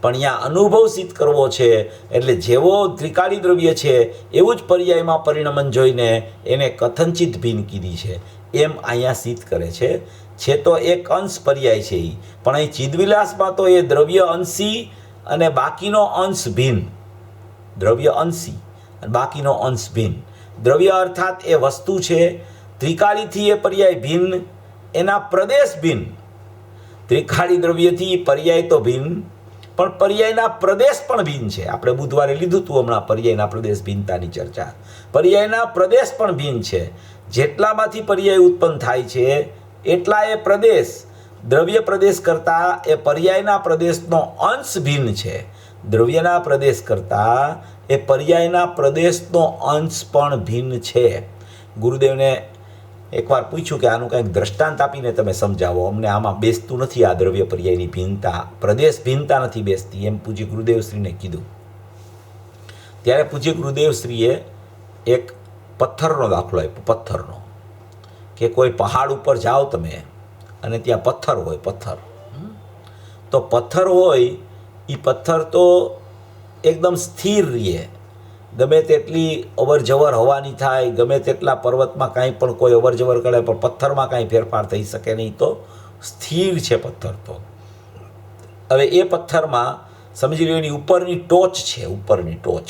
પણ અહીંયા અનુભવ સિદ્ધ કરવો છે. એટલે જેવો ત્રિકાળી દ્રવ્ય છે એવું જ પર્યાયમાં પરિણમન જોઈને એને કથનચિત ભિન્ન કીધી છે, એમ અહીંયા સિદ્ધ કરે છે. છે તો એક અંશ પર્યાય છે એ, પણ અહીં ચિદવિલાસમાં તો એ દ્રવ્ય અંશી અને બાકીનો અંશ ભિન્ન. દ્રવ્ય અંશી અને બાકીનો અંશ ભિન્ન. દ્રવ્ય અર્થાત એ વસ્તુ છે, ત્રિકાળીથી એ પર્યાય ભિન્ન, એના પ્રદેશ ભિન્ન. ત્રિકાળી દ્રવ્યથી પર્યાય તો ભિન્ન, પણ પર્યાયના પ્રદેશ પણ ભિન્ન છે. આપણે બુધવારે લીધું હતું હમણાં પર્યાયના પ્રદેશ ભિન્નતાની ચર્ચા. પર્યાયના પ્રદેશ પણ ભિન્ન છે. જેટલામાંથી પર્યાય ઉત્પન્ન થાય છે એટલા એ પ્રદેશ, દ્રવ્ય પ્રદેશ કરતાં એ પર્યાયના પ્રદેશનો અંશ ભિન્ન છે. દ્રવ્યના પ્રદેશ કરતાં એ પર્યાયના પ્રદેશનો અંશ પણ ભિન્ન છે. ગુરુદેવને એકવાર પૂછ્યું કે આનું કંઈક દ્રષ્ટાંત આપીને તમે સમજાવો, અમને આમાં બેસતું નથી, આ દ્રવ્ય પર્યાયની ભિન્નતા, પ્રદેશ ભિન્નતા નથી બેસતી, એમ પૂજ્ય ગુરુદેવશ્રીને કીધું. ત્યારે પૂજ્ય ગુરુદેવશ્રીએ એક પથ્થરનો દાખલો આપ્યો. પથ્થરનો કે કોઈ પહાડ ઉપર જાઓ તમે અને ત્યાં પથ્થર હોય, પથ્થર તો પથ્થર હોય એ પથ્થર તો એકદમ સ્થિર રહે. ગમે તેટલી અવર જવર હવાની થાય, ગમે તેટલા પર્વતમાં કાંઈ પણ કોઈ અવર જવર કરે, પણ પથ્થરમાં કાંઈ ફેરફાર થઈ શકે નહીં, તો સ્થિર છે પથ્થર. તો હવે એ પથ્થરમાં સમજી લો એની ઉપરની ટોચ છે, ઉપરની ટોચ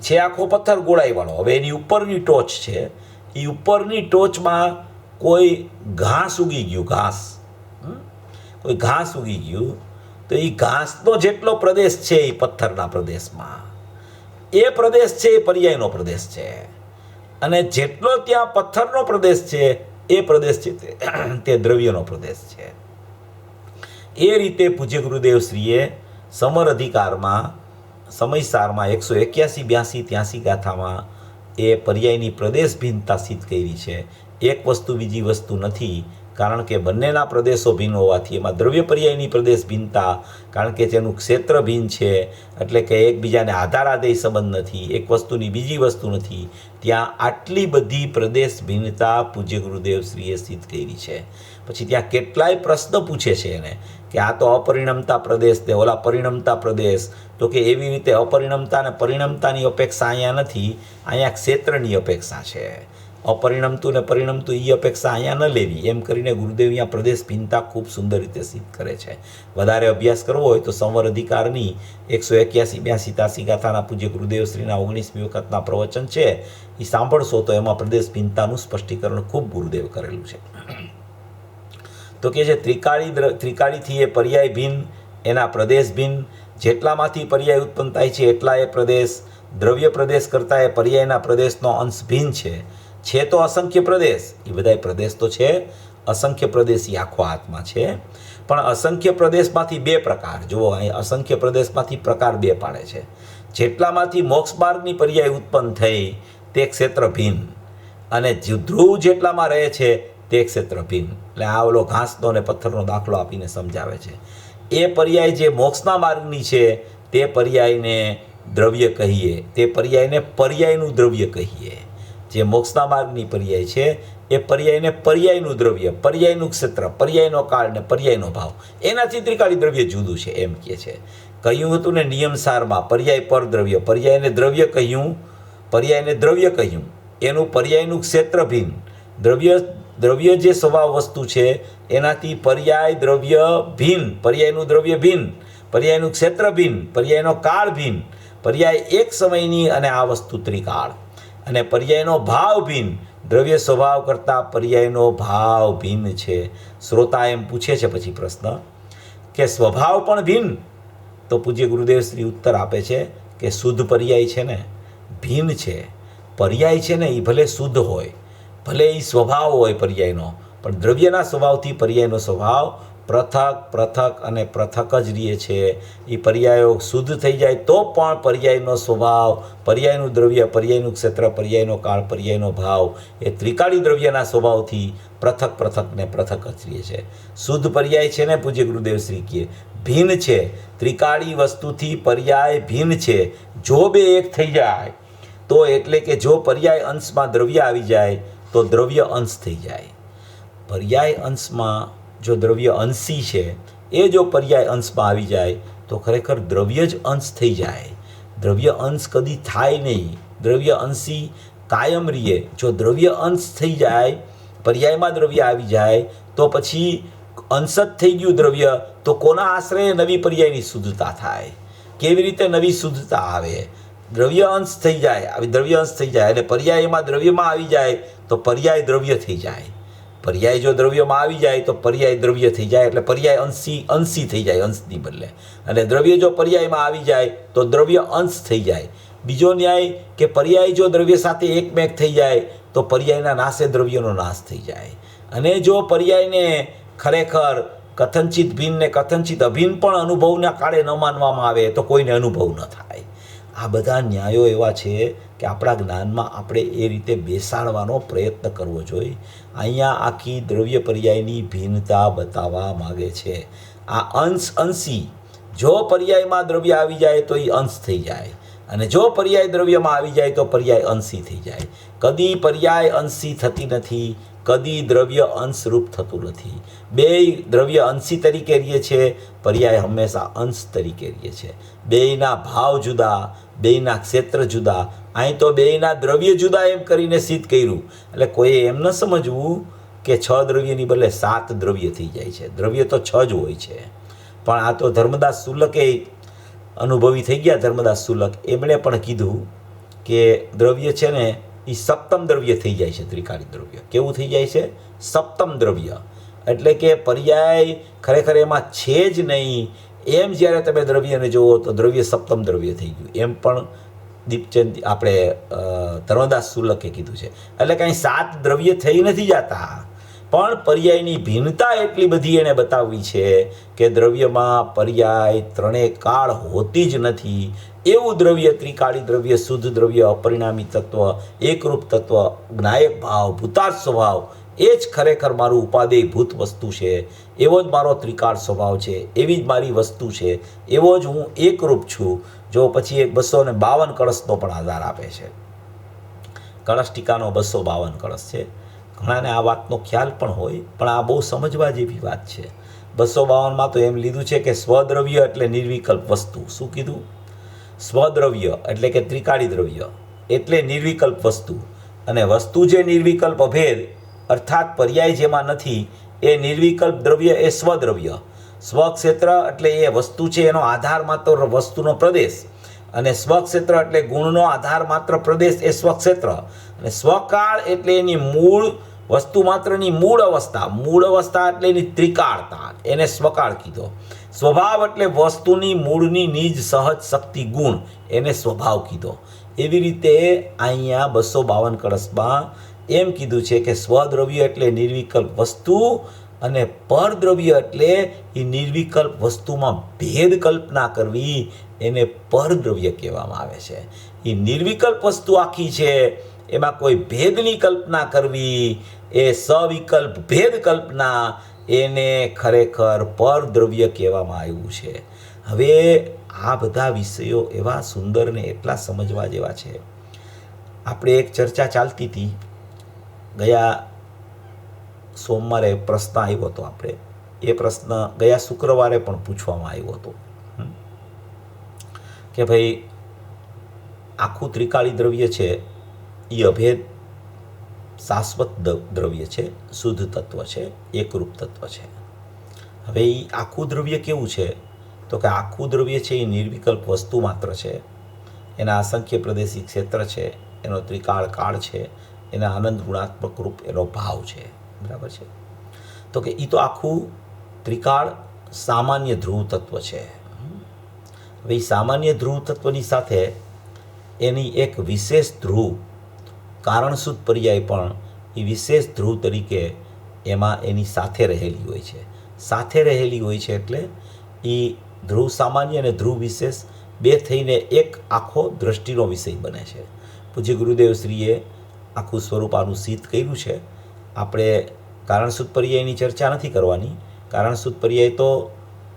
છે આખો પથ્થર ગોળાઈવાળો. હવે એની ઉપરની ટોચ છે, એ ઉપરની ટોચમાં કોઈ ઘાસ ઉગી ગયું, કોઈ ઘાસ ઉગી ગયું, તો એ ઘાસનો જેટલો પ્રદેશ છે એ પથ્થરના પ્રદેશમાં, એ પ્રદેશ છે એ પર્યાયનો પ્રદેશ છે. અને જેટલો ત્યાં પથ્થરનો પ્રદેશ છે એ પ્રદેશ છે તે દ્રવ્યનો પ્રદેશ છે. એ રીતે પૂજ્ય ગુરુદેવશ્રીએ સમર અધિકારમાં સમયસારમાં 181, 82, 83 ગાથામાં એ પર્યાયની પ્રદેશ ભિન્નતા સિદ્ધ કરી છે. એક વસ્તુ બીજી વસ્તુ નથી, કારણ કે બંનેના પ્રદેશો ભિન્ન હોવાથી એમાં દ્રવ્ય પર્યાયની પ્રદેશ ભિન્નતા, કારણ કે તેનું ક્ષેત્ર ભિન્ન છે, એટલે કે એકબીજાને આધારાદેય સંબંધ નથી, એક વસ્તુની બીજી વસ્તુ નથી, ત્યાં આટલી બધી પ્રદેશ ભિન્નતા પૂજ્ય ગુરુદેવ શ્રીએ સિદ્ધ કરી છે. પછી ત્યાં કેટલાય પ્રશ્ન પૂછે છે એને કે આ તો અપરિણમતા પ્રદેશ ને ઓલા પરિણમતા પ્રદેશ, તો કે એવી રીતે અપરિણમતા અને પરિણમતાની અપેક્ષા અહીંયા નથી, અહીંયા ક્ષેત્રની અપેક્ષા છે. અપરિણમતું ને પરિણમતું એ અપેક્ષા અહીંયા ન લેવી, એમ કરીને ગુરુદેવ અહીંયા પ્રદેશ ભિન્નતા ખૂબ સુંદર રીતે સિદ્ધ કરે છે. વધારે અભ્યાસ કરવો હોય તો સંવર અધિકારની 181, 82, 83 ગાથાના પૂજ્ય ગુરુદેવ શ્રીના 19મી વખતના પ્રવચન છે એ સાંભળશો તો એમાં પ્રદેશ ભિન્નતાનું સ્પષ્ટીકરણ ખૂબ ગુરુદેવ કરેલું છે. તો કે જે ત્રિકાળીથી એ પર્યાય ભિન્ન, એના પ્રદેશ ભિન્ન, જેટલામાંથી પર્યાય ઉત્પન્ન થાય છે એટલા એ પ્રદેશ, દ્રવ્ય પ્રદેશ કરતાં એ પર્યાયના પ્રદેશનો અંશ ભિન્ન છે તો અસંખ્ય પ્રદેશ, એ બધાય પ્રદેશ તો છે, અસંખ્ય પ્રદેશ એ આખો આત્મા છે. પણ અસંખ્ય પ્રદેશમાંથી બે પ્રકાર, જુઓ અહીં અસંખ્ય પ્રદેશમાંથી પ્રકાર બે પાડે છે. જેટલામાંથી મોક્ષ માર્ગની પર્યાય ઉત્પન્ન થઈ તે ક્ષેત્ર ભિન્ન, અને ધ્રુવ જેટલામાં રહે છે તે ક્ષેત્ર ભિન્ન. એટલે આ ઓલો ઘાસનો અને પથ્થરનો દાખલો આપીને સમજાવે છે. એ પર્યાય જે મોક્ષના માર્ગની છે તે પર્યાયને દ્રવ્ય કહીએ, તે પર્યાયને પર્યાયનું દ્રવ્ય કહીએ. જે મોક્ષના માર્ગની પર્યાય છે એ પર્યાયને પર્યાયનું દ્રવ્ય, પર્યાયનું ક્ષેત્ર, પર્યાયનો કાળ ને પર્યાયનો ભાવ, એનાથી ત્રિકાળી દ્રવ્ય જુદું છે એમ કહે છે. કહ્યું હતું ને નિયમસારમાં, પર્યાય પર દ્રવ્ય, પર્યાયને દ્રવ્ય કહ્યું, પર્યાયને દ્રવ્ય કહ્યું, એનું પર્યાયનું ક્ષેત્ર ભિન્ન. દ્રવ્ય જે સ્વભાવ વસ્તુ છે એનાથી પર્યાય દ્રવ્ય ભિન્ન, પર્યાયનું દ્રવ્ય ભિન્ન, પર્યાયનું ક્ષેત્ર ભિન્ન, પર્યાયનો કાળ ભિન્ન, પર્યાય એક સમયની અને આ વસ્તુ ત્રિકાળ, અને પર્યાયનો ભાવ ભિન્ન. દ્રવ્ય સ્વભાવ કરતાં પર્યાયનો ભાવ ભિન્ન છે. શ્રોતા એમ પૂછે છે પછી પ્રશ્ન કે સ્વભાવ પણ ભિન્ન? તો પૂજ્ય ગુરુદેવ શ્રી ઉત્તર આપે છે કે શુદ્ધ પર્યાય છે ને ભિન્ન છે. પર્યાય છે ને એ ભલે શુદ્ધ હોય, ભલે એ સ્વભાવ હોય પર્યાયનો, પણ દ્રવ્યના સ્વભાવથી પર્યાયનો સ્વભાવ પૃથક અને પૃથક જ રહે છે. એ પર્યાયો શુદ્ધ થઈ જાય તો પણ પર્યાયનો સ્વભાવ, પર્યાયનું દ્રવ્ય, પર્યાયનું ક્ષેત્ર, પર્યાયનો કાળ, પર્યાયનો ભાવ એ ત્રિકાળી દ્રવ્યના સ્વભાવથી પૃથક ને પૃથક જ રહે છે. શુદ્ધ પર્યાય છે ને પૂજ્ય ગુરુદેવ શ્રી કહે ભિન્ન છે. ત્રિકાળી વસ્તુથી પર્યાય ભિન્ન છે. જો બે એક થઈ જાય તો, એટલે કે જો પર્યાય અંશમાં દ્રવ્ય આવી જાય તો દ્રવ્ય અંશ થઈ જાય. પર્યાય અંશમાં જો દ્રવ્ય અંશી છે એ જો પર્યાય અંશમાં આવી જાય તો ખરેખર દ્રવ્ય જ અંશ થઈ જાય. દ્રવ્ય અંશ કદી થાય નહીં, દ્રવ્ય અંશી કાયમ રહીએ. જો દ્રવ્ય અંશ થઈ જાય, પર્યાયમાં દ્રવ્ય આવી જાય તો પછી અંશ જ થઈ ગયું દ્રવ્ય, તો કોના આશ્રયે નવી પર્યાયની શુદ્ધતા થાય? કેવી રીતે નવી શુદ્ધતા આવે? દ્રવ્ય અંશ થઈ જાય, આવી દ્રવ્ય અંશ થઈ જાય અને પર્યાયમાં દ્રવ્યમાં આવી જાય તો પર્યાય દ્રવ્ય થઈ જાય. પર્યાય જો દ્રવ્યમાં આવી જાય તો પર્યાય દ્રવ્ય થઈ જાય, એટલે પર્યાય અંશી થઈ જાય અંશની બદલે. અને દ્રવ્ય જો પર્યાયમાં આવી જાય તો દ્રવ્ય અંશ થઈ જાય. બીજો ન્યાય કે પર્યાય જો દ્રવ્ય સાથે એકમેક થઈ જાય તો પર્યાયના નાશે દ્રવ્યનો નાશ થઈ જાય. અને જો પર્યાયને ખરેખર કથનચિત ભિન્ન ને કથનચિત અભિન્ન પણ અનુભવના કાળે ન માનવામાં આવે તો કોઈને અનુભવ ન થાય. આ બધા ન્યાયો એવા છે કે આપણા જ્ઞાનમાં આપણે એ રીતે બેસાડવાનો પ્રયત્ન કરવો જોઈએ. અહીંયા આખી દ્રવ્ય પર્યાયની ભિન્નતા બતાવવા માગે છે. આ અંશી, જો પર્યાયમાં દ્રવ્ય આવી જાય તો એ અંશ થઈ જાય, અને જો પર્યાય દ્રવ્યમાં આવી જાય તો પર્યાય અંશી થઈ જાય. કદી પર્યાય અંશી થતી નથી, કદી દ્રવ્ય અંશરૂપ થતું નથી. બે દ્રવ્ય અંશી તરીકે રહીએ છે, પર્યાય હંમેશા અંશ તરીકે રહીએ છે. બેયના ભાવ જુદા, બેયના ક્ષેત્ર જુદા. અહીં તો બેયના દ્રવ્ય જુદા એમ કરીને સિદ્ધ કર્યું. એટલે કોઈએ એમ ન સમજવું કે 6 દ્રવ્યની બદલે 7 દ્રવ્ય થઈ જાય છે. દ્રવ્ય તો 6 જ હોય છે. પણ આ તો ધર્મદાસ સુલકે અનુભવી થઈ ગયા. ધર્મદાસ સુલક એમણે પણ કીધું કે દ્રવ્ય છે ને એ સપ્તમ દ્રવ્ય થઈ જાય છે. ત્રિકાળી દ્રવ્ય કેવું થઈ જાય છે? સપ્તમ દ્રવ્ય. એટલે કે પર્યાય ખરેખર એમાં છે જ નહીં એમ જ્યારે તમે દ્રવ્યને જુઓ તો દ્રવ્ય સપ્તમ દ્રવ્ય થઈ ગયું. એમ પણ દીપચંદ આપણે ધર્મદાસ સુલકે કીધું છે. એટલે કાંઈ 7 દ્રવ્ય થઈ નથી જતા, પણ પર્યાયની ભિન્નતા એટલી બધી એણે બતાવવી છે કે દ્રવ્યમાં પર્યાય ત્રણેય કાળ હોતી જ નથી. એવું દ્રવ્ય, ત્રિકાળી દ્રવ્ય, શુદ્ધ દ્રવ્ય, અપરિણામી તત્વ, એકરૂપ તત્વ, જ્ઞાયક ભાવ, ભૂતાર્થ સ્વભાવ, એ જ ખરેખર મારું ઉપાદેયભૂત વસ્તુ છે, એવો જ મારો ત્રિકાળ સ્વભાવ છે, એવી જ મારી વસ્તુ છે, એવો જ હું એકરૂપ છું. જો પછી એક 252 કળશનો પણ આધાર આપે છે. કળશ ટીકાનો 252 કળશ છે. ઘણાને આ વાતનો ખ્યાલ પણ હોય, પણ આ બહુ સમજવા જેવી વાત છે. 252માં તો એમ લીધું છે કે સ્વદ્રવ્ય એટલે નિર્વિકલ્પ વસ્તુ. શું કીધું? સ્વદ્રવ્ય એટલે કે ત્રિકાળી દ્રવ્ય એટલે નિર્વિકલ્પ વસ્તુ, અને વસ્તુ જે નિર્વિકલ્પ અભેદ અર્થાત પર્યાય જેમાં નથી એ નિર્વિકલ્પ દ્રવ્ય એ સ્વદ્રવ્ય. સ્વક્ષેત્ર એટલે એ વસ્તુ છે, એનો આધાર માત્ર વસ્તુનો પ્રદેશ, અને સ્વક્ષેત્ર એટલે ગુણનો આધાર માત્ર પ્રદેશ એ સ્વક્ષેત્ર, અને સ્વકાળ એટલે એની મૂળ વસ્તુ માત્રની મૂળ અવસ્થા એટલે એની ત્રિકાળતા, એને સ્વકાળ કીધો. સ્વભાવ એટલે વસ્તુની મૂળની નિજ સહજ શક્તિ ગુણ, એને સ્વભાવ કીધો. એવી રીતે અહીંયા 252 કળશમાં એમ કીધું છે કે સ્વદ્રવ્ય એટલે નિર્વિકલ્પ વસ્તુ, અને પરદ્રવ્ય એટલે એ નિર્વિકલ્પ વસ્તુમાં ભેદ કલ્પના કરવી, એને પરદ્રવ્ય કહેવામાં આવે છે. એ નિર્વિકલ્પ વસ્તુ આખી છે, એમાં કોઈ ભેદની કલ્પના કરવી, એ સવિકલ્પ ભેદ કલ્પના, એને ખરેખર પરદ્રવ્ય કહેવામાં આવ્યું છે. હવે આ બધા વિષયો એવા સુંદર ને એટલા સમજવા જેવા છે. આપણે એક ચર્ચા ચાલતી હતી, ગયા સોમવારે પ્રશ્ન આવ્યો હતો, આપણે એ પ્રશ્ન ગયા શુક્રવારે પણ પૂછવામાં આવ્યો હતો કે ભાઈ આખું ત્રિકાળી દ્રવ્ય છે એ અભેદ શાશ્વત દ્રવ્ય છે, શુદ્ધ તત્વ છે, એકરૂપ તત્વ છે. હવે એ આખું દ્રવ્ય કેવું છે? તો કે આખું દ્રવ્ય છે એ નિર્વિકલ્પ વસ્તુ માત્ર છે, એના અસંખ્ય પ્રદેશી ક્ષેત્ર છે, એનો ત્રિકાળ કાળ છે, એના આનંદ ગુણાત્મક રૂપ એનો ભાવ છે. બરાબર છે? તો કે એ તો આખું ત્રિકાળ સામાન્ય ધ્રુવ તત્વ છે. હવે એ સામાન્ય ધ્રુવ તત્વની સાથે એની એક વિશેષ ધ્રુવ કારણસૂત પર્યાય પણ એ વિશેષ ધ્રુવ તરીકે એમાં એની સાથે રહેલી હોય છે. સાથે રહેલી હોય છે એટલે એ ધ્રુવ સામાન્ય અને ધ્રુવ વિશેષ બે થઈને એક આખો દ્રષ્ટિનો વિષય બને છે. પૂજ્ય ગુરુદેવશ્રીએ આખું સ્વરૂપ આનું સિદ્ધ કર્યું છે. આપણે કારણસૂત પર્યાયની ચર્ચા નથી કરવાની. કારણસૂત પર્યાય તો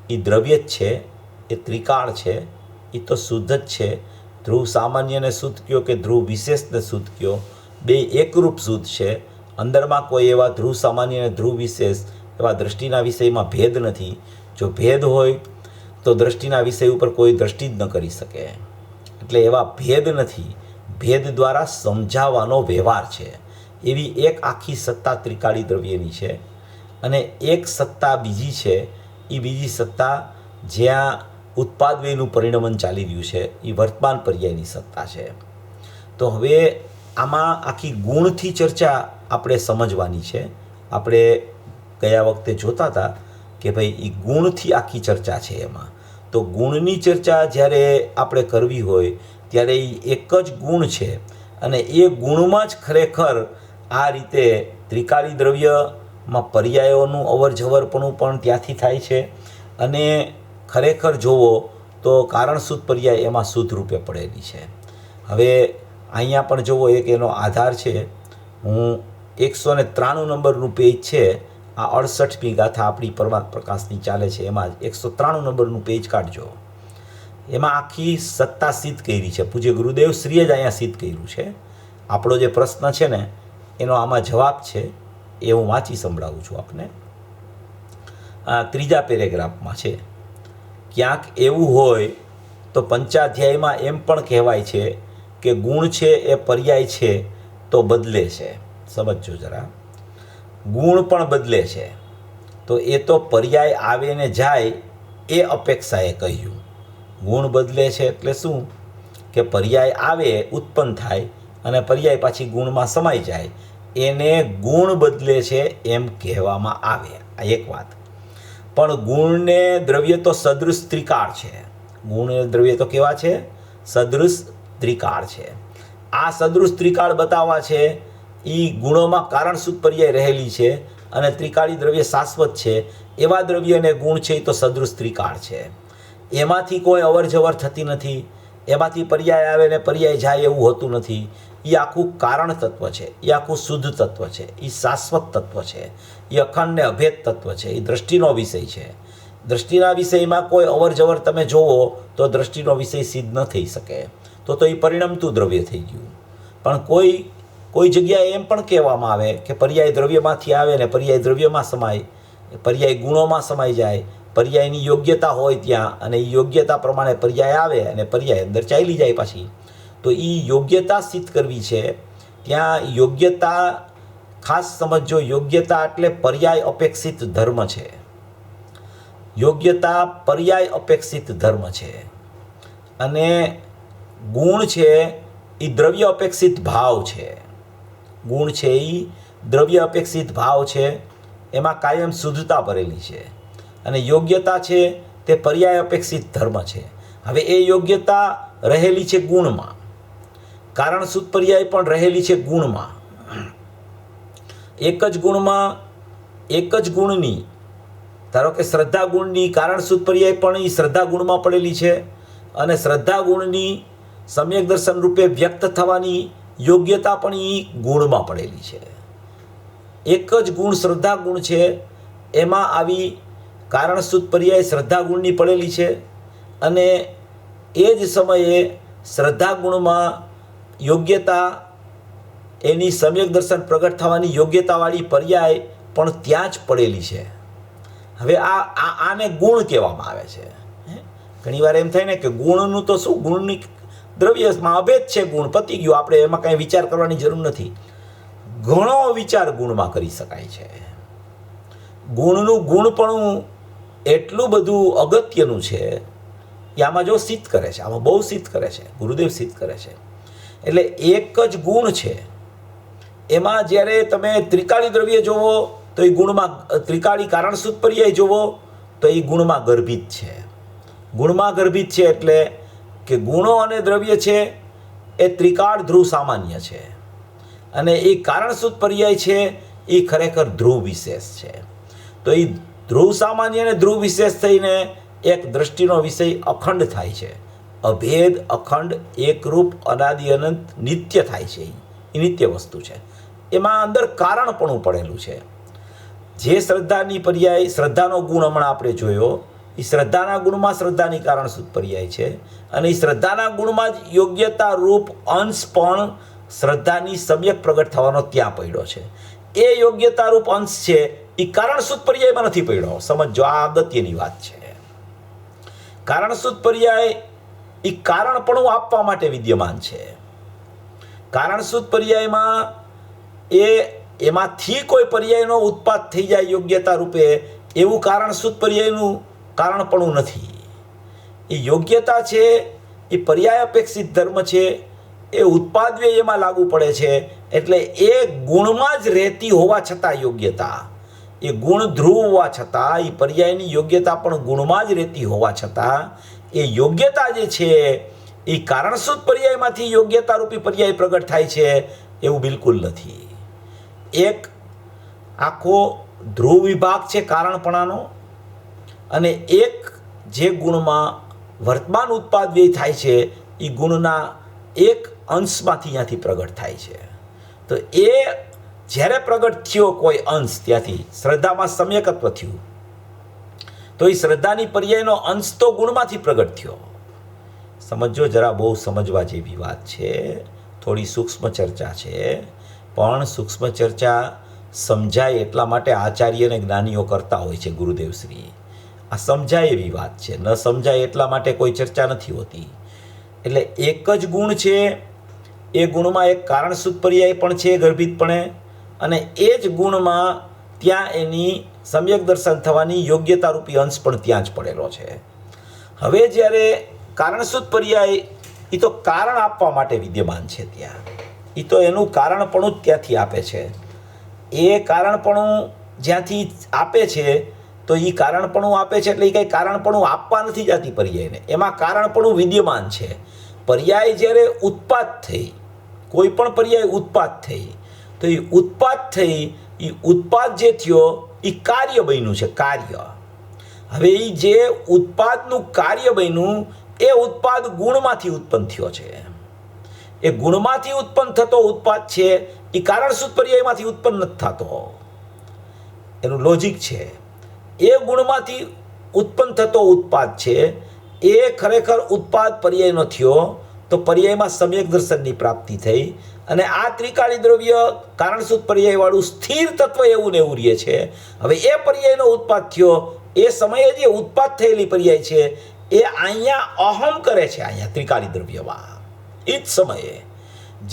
એ દ્રવ્ય જ છે, એ ત્રિકાળ છે, એ તો શુદ્ધ જ છે. ધ્રુવ સામાન્યને શુદ્ધ કયો કે ધ્રુવ વિશેષને શુદ્ધ કયો, બે એકરૂપ શુદ્ધ છે. અંદરમાં કોઈ એવા ધ્રુવ સામાન્ય અને ધ્રુવ વિશેષ એવા દ્રષ્ટિના વિષયમાં ભેદ નથી. જો ભેદ હોય તો દ્રષ્ટિના વિષય ઉપર કોઈ દ્રષ્ટિ જ ન કરી શકે. એટલે એવા ભેદ નથી, ભેદ દ્વારા સમજાવવાનો વ્યવહાર છે. એવી એક આખી સત્તા ત્રિકાળી દ્રવ્યની છે, અને એક સત્તા બીજી છે. એ બીજી સત્તા જ્યાં ઉત્પાદવયનું પરિણમન ચાલી રહ્યું છે, એ વર્તમાન પર્યાયની સત્તા છે. તો હવે આમાં આખી ગુણથી ચર્ચા આપણે સમજવાની છે. આપણે ગયા વખતે જોતા હતા કે ભાઈ એ ગુણથી આખી ચર્ચા છે. એમાં તો ગુણની ચર્ચા જ્યારે આપણે કરવી હોય ત્યારે એ એક જ ગુણ છે, અને એ ગુણમાં જ ખરેખર આ રીતે ત્રિકાળી દ્રવ્યમાં પર્યાયોનું અવરજવરપણું પણ ત્યાંથી થાય છે. અને ખરેખર જોવો તો કારણસૂત પર્યાય એમાં શુદ્ધ રૂપે પડેલી છે. હવે અહીંયા પણ જોવો એક એનો આધાર છે. હું 193 નંબરનું પેજ છે, આ 68મી ગાથા આપણી પરમાત્મ પ્રકાશની ચાલે છે, એમાં જ 193 નંબરનું પેજ કાઢજો. એમાં આખી સત્તા સિદ્ધ કરી છે. પૂજ્ય ગુરુદેવ શ્રીએ જ અહીંયા સિદ્ધ કર્યું છે. આપણો જે પ્રશ્ન છે ને એનો આમાં જવાબ છે, એ હું વાંચી સંભળાવું છું આપને. આ ત્રીજા પેરેગ્રાફમાં છે. ક્યાંક એવું હોય તો પંચાધ્યાયમાં એમ પણ કહેવાય છે કે ગુણ છે એ પર્યાય છે તો બદલે છે. સમજજો જરા, ગુણ પણ બદલે છે. તો એ તો પર્યાય આવે ને જાય એ અપેક્ષાએ કહ્યું. ગુણ બદલે છે એટલે શું કે પર્યાય આવે, ઉત્પન્ન થાય, અને પર્યાય પાછી ગુણમાં સમાઈ જાય, એને ગુણ બદલે છે એમ કહેવામાં આવે. આ એક વાત. પણ ગુણને દ્રવ્ય તો સદૃશ ત્રિકાળ છે. ગુણ દ્રવ્ય તો કેવા છે? સદૃશ ત્રિકાળ છે. આ સદૃશ ત્રિકાળ બતાવવા છે એ ગુણોમાં કારણસૂત પર્યાય રહેલી છે, અને ત્રિકાળી દ્રવ્ય શાશ્વત છે. એવા દ્રવ્ય અને ગુણ છે એ તો સદૃશ ત્રિકાળ છે. એમાંથી કોઈ અવરજવર થતી નથી, એમાંથી પર્યાય આવે ને પર્યાય જાય એવું હોતું નથી. એ આખું કારણ તત્વ છે, એ આખું શુદ્ધ તત્વ છે, એ શાશ્વત તત્વ છે, એ અખંડ ને અભેદ તત્વ છે, એ દ્રષ્ટિનો વિષય છે. દ્રષ્ટિના વિષયમાં કોઈ અવર જવર તમે જોવો તો દ્રષ્ટિનો વિષય સિદ્ધ ન થઈ શકે, તો એ પરિણમતું દ્રવ્ય થઈ ગયું. પણ કોઈ જગ્યાએ એમ પણ કહેવામાં આવે કે પર્યાય દ્રવ્યમાંથી આવે ને પર્યાય દ્રવ્યમાં સમાય, પર્યાય ગુણોમાં સમાઈ જાય, પર્યાયની યોગ્યતા હોય ત્યાં, અને એ યોગ્યતા પ્રમાણે પર્યાય આવે અને પર્યાય અંદર ચાલી જાય પાછી. તો એ યોગ્યતા સિદ્ધ કરવી છે. ત્યાં યોગ્યતા ખાસ સમજો, યોગ્યતા એટલે પર્યાય અપેક્ષિત ધર્મ છે. યોગ્યતા પર્યાય અપેક્ષિત ધર્મ છે. અને ગુણ છે એ દ્રવ્ય અપેક્ષિત ભાવ છે. ગુણ છે એ દ્રવ્ય અપેક્ષિત ભાવ છે, એમાં કાયમ શુદ્ધતા ભરેલી છે. અને યોગ્યતા છે તે પર્યાય અપેક્ષિત ધર્મ છે. હવે એ યોગ્યતા રહેલી છે ગુણમાં, કારણ શુદ્ધ પર્યાય પણ રહેલી છે ગુણમાં. એક જ ગુણમાં, એક જ ગુણની, ધારો કે શ્રદ્ધા ગુણની કારણ શુદ્ધ પર્યાય પણ એ શ્રદ્ધા ગુણમાં પડેલી છે, અને શ્રદ્ધા ગુણની સમ્યક દર્શન રૂપે વ્યક્ત થવાની યોગ્યતા પણ એ ગુણમાં પડેલી છે. એક જ ગુણ શ્રદ્ધા ગુણ છે, એમાં આવી કારણ શુદ્ધ પર્યાય શ્રદ્ધા ગુણની પડેલી છે. અને એ જ સમયે શ્રદ્ધા ગુણમાં યોગ્યતા, એની સમ્યક દર્શન પ્રગટ થવાની યોગ્યતાવાળી પર્યાય પણ ત્યાં જ પડેલી છે. હવે આને ગુણ કહેવામાં આવે છે. ઘણીવાર એમ થાય ને કે ગુણનું તો શું, ગુણની દ્રવ્યમાં અભેદ છે, ગુણ પતી ગયું, આપણે એમાં કાંઈ વિચાર કરવાની જરૂર નથી. ઘણો વિચાર ગુણમાં કરી શકાય છે. ગુણનું ગુણપણું એટલું બધું અગત્યનું છે કે આમાં જો સિદ્ધ કરે છે, આમાં બહુ સિદ્ધ કરે છે, ગુરુદેવ સિદ્ધ કરે છે. એટલે એક જ ગુણ છે, એમાં જ્યારે તમે ત્રિકાળી દ્રવ્ય જોવો તો એ ગુણમાં, ત્રિકાળી કારણ શુદ્ધ પર્યાય જોવો તો એ ગુણમાં ગર્ભિત છે. ગુણમાં ગર્ભિત છે એટલે કે ગુણો અને દ્રવ્ય છે એ ત્રિકાળ ધ્રુવ સામાન્ય છે, અને એ કારણ શુદ્ધ પર્યાય છે એ ખરેખર ધ્રુવ વિશેષ છે. તો એ ધ્રુવ સામાન્ય અને ધ્રુવ વિશેષ થઈને એક દ્રષ્ટિનો વિષય અખંડ થાય છે. અભેદ, અખંડ, એકરૂપ, અનાદિ અનંત, નિત્ય થાય છે. એ નિત્ય વસ્તુ છે. એમાં અંદર કારણપણું પડેલું છે. જે શ્રદ્ધાની પર્યાય, શ્રદ્ધાનો ગુણ હમણાં આપણે જોયો, એ શ્રદ્ધાના ગુણમાં શ્રદ્ધાની કારણ શુદ્ધ પર્યાય છે, અને એ શ્રદ્ધાના ગુણમાં જ યોગ્યતા રૂપ અંશ પણ શ્રદ્ધાની સમ્યક પ્રગટ થવાનો ત્યાં પડ્યો છે. એ યોગ્યતા રૂપ અંશ છે એ કારણ શુદ્ધ પર્યાયમાં નથી પડ્યો. સમજો, આ અગત્યની વાત છે. કારણ શુદ્ધ પર્યાય એ કારણપણું આપવા માટે વિદ્યમાન છે. કારણ શુદ્ધ પર્યાયમાં એમાંથી કોઈ પર્યાયનો ઉત્પાદ થઈ જાય યોગ્યતા રૂપે, એવું કારણ શુદ્ધ પર્યાયનું કારણપણું નથી. એ યોગ્યતા છે એ પર્યાય અપેક્ષિત ધર્મ છે, એ ઉત્પાદવ્ય એમાં લાગુ પડે છે. એટલે એ ગુણમાં જ રહેતી હોવા છતાં યોગ્યતા, એ ગુણ ધ્રુવ હોવા છતાં, એ પર્યાયની યોગ્યતા પણ ગુણમાં જ રહેતી હોવા છતાં, એ યોગ્યતા જે છે એ કારણ શુદ્ધ પર્યાયમાંથી યોગ્યતા રૂપી પર્યાય પ્રગટ થાય છે એવું બિલકુલ નથી. એક આખો ધ્રુવ વિભાગ છે કારણપણાનો, અને એક જે ગુણમાં વર્તમાન ઉત્પાદ વ્યય થાય છે એ ગુણના એક અંશમાંથી ત્યાંથી પ્રગટ થાય છે. તો એ જ્યારે પ્રગટ થયો કોઈ અંશ ત્યાંથી, શ્રદ્ધામાં સમ્યકત્વ થયું, તો એ શ્રદ્ધાની પર્યાયનો અંશ તો ગુણમાંથી પ્રગટ થયો. સમજો જરા, બહુ સમજવા જેવી વાત છે. થોડી સૂક્ષ્મ ચર્ચા છે, પણ સૂક્ષ્મ ચર્ચા સમજાય એટલા માટે આચાર્ય અને જ્ઞાનીઓ કરતા હોય છે, ગુરુદેવશ્રી. આ સમજાય એવી વાત છે, ન સમજાય એટલા માટે કોઈ ચર્ચા નથી હોતી. એટલે એક જ ગુણ છે, એ ગુણમાં એક કારણ શુદ્ધ પર્યાય પણ છે ગર્ભિતપણે, અને એ જ ગુણમાં ત્યાં એની સમ્યક દર્શન થવાની યોગ્યતા રૂપી અંશ પણ ત્યાં જ પડેલો છે. હવે જ્યારે કારણ શુદ્ધ પર્યાય એ તો કારણ આપવા માટે વિદ્યમાન છે ત્યાં, એ તો એનું કારણપણું જ ત્યાંથી આપે છે. એ કારણપણું જ્યાંથી આપે છે, તો એ કારણપણું આપે છે એટલે એ કંઈ કારણપણું આપવા નથી જતી પર્યાયને, એમાં કારણપણું વિદ્યમાન છે. પર્યાય જ્યારે ઉત્પાદ થઈ, કોઈ પણ પર્યાય ઉત્પાદ થઈ, તો એ ઉત્પાદ થઈ, એ ઉત્પાદ જે થયો એ કાર્ય બન્યું છે, કાર્ય. હવે એ જે ઉત્પાદનું કાર્ય બન્યું એ ઉત્પાદ ગુણમાંથી ઉત્પન્ન થયો છે. એ ગુણમાંથી ઉત્પન્ન થતો ઉત્પાદ છે એ કારણસૂત્ર પર્યાયમાંથી ઉત્પન્ન નથી થતો. એનું લોજિક છે. એ ગુણમાંથી ઉત્પન્ન થતો ઉત્પાદ છે એ ખરેખર ઉત્પાદ પર્યાયનો થયો તો પર્યાયમાં સમ્યક દર્શનની પ્રાપ્તિ થઈ અને આ ત્રિકાળી દ્રવ્ય કારણસૂત્ર પર્યાયવાળું સ્થિર તત્વ એવું ને એવું રહે છે. હવે એ પર્યાયનો ઉત્પાદ થયો એ સમયે જે ઉત્પાદ થયેલી પર્યાય છે એ અહીંયા અહમ કરે છે. અહીંયા ત્રિકાળી દ્રવ્યમાં એ જ સમયે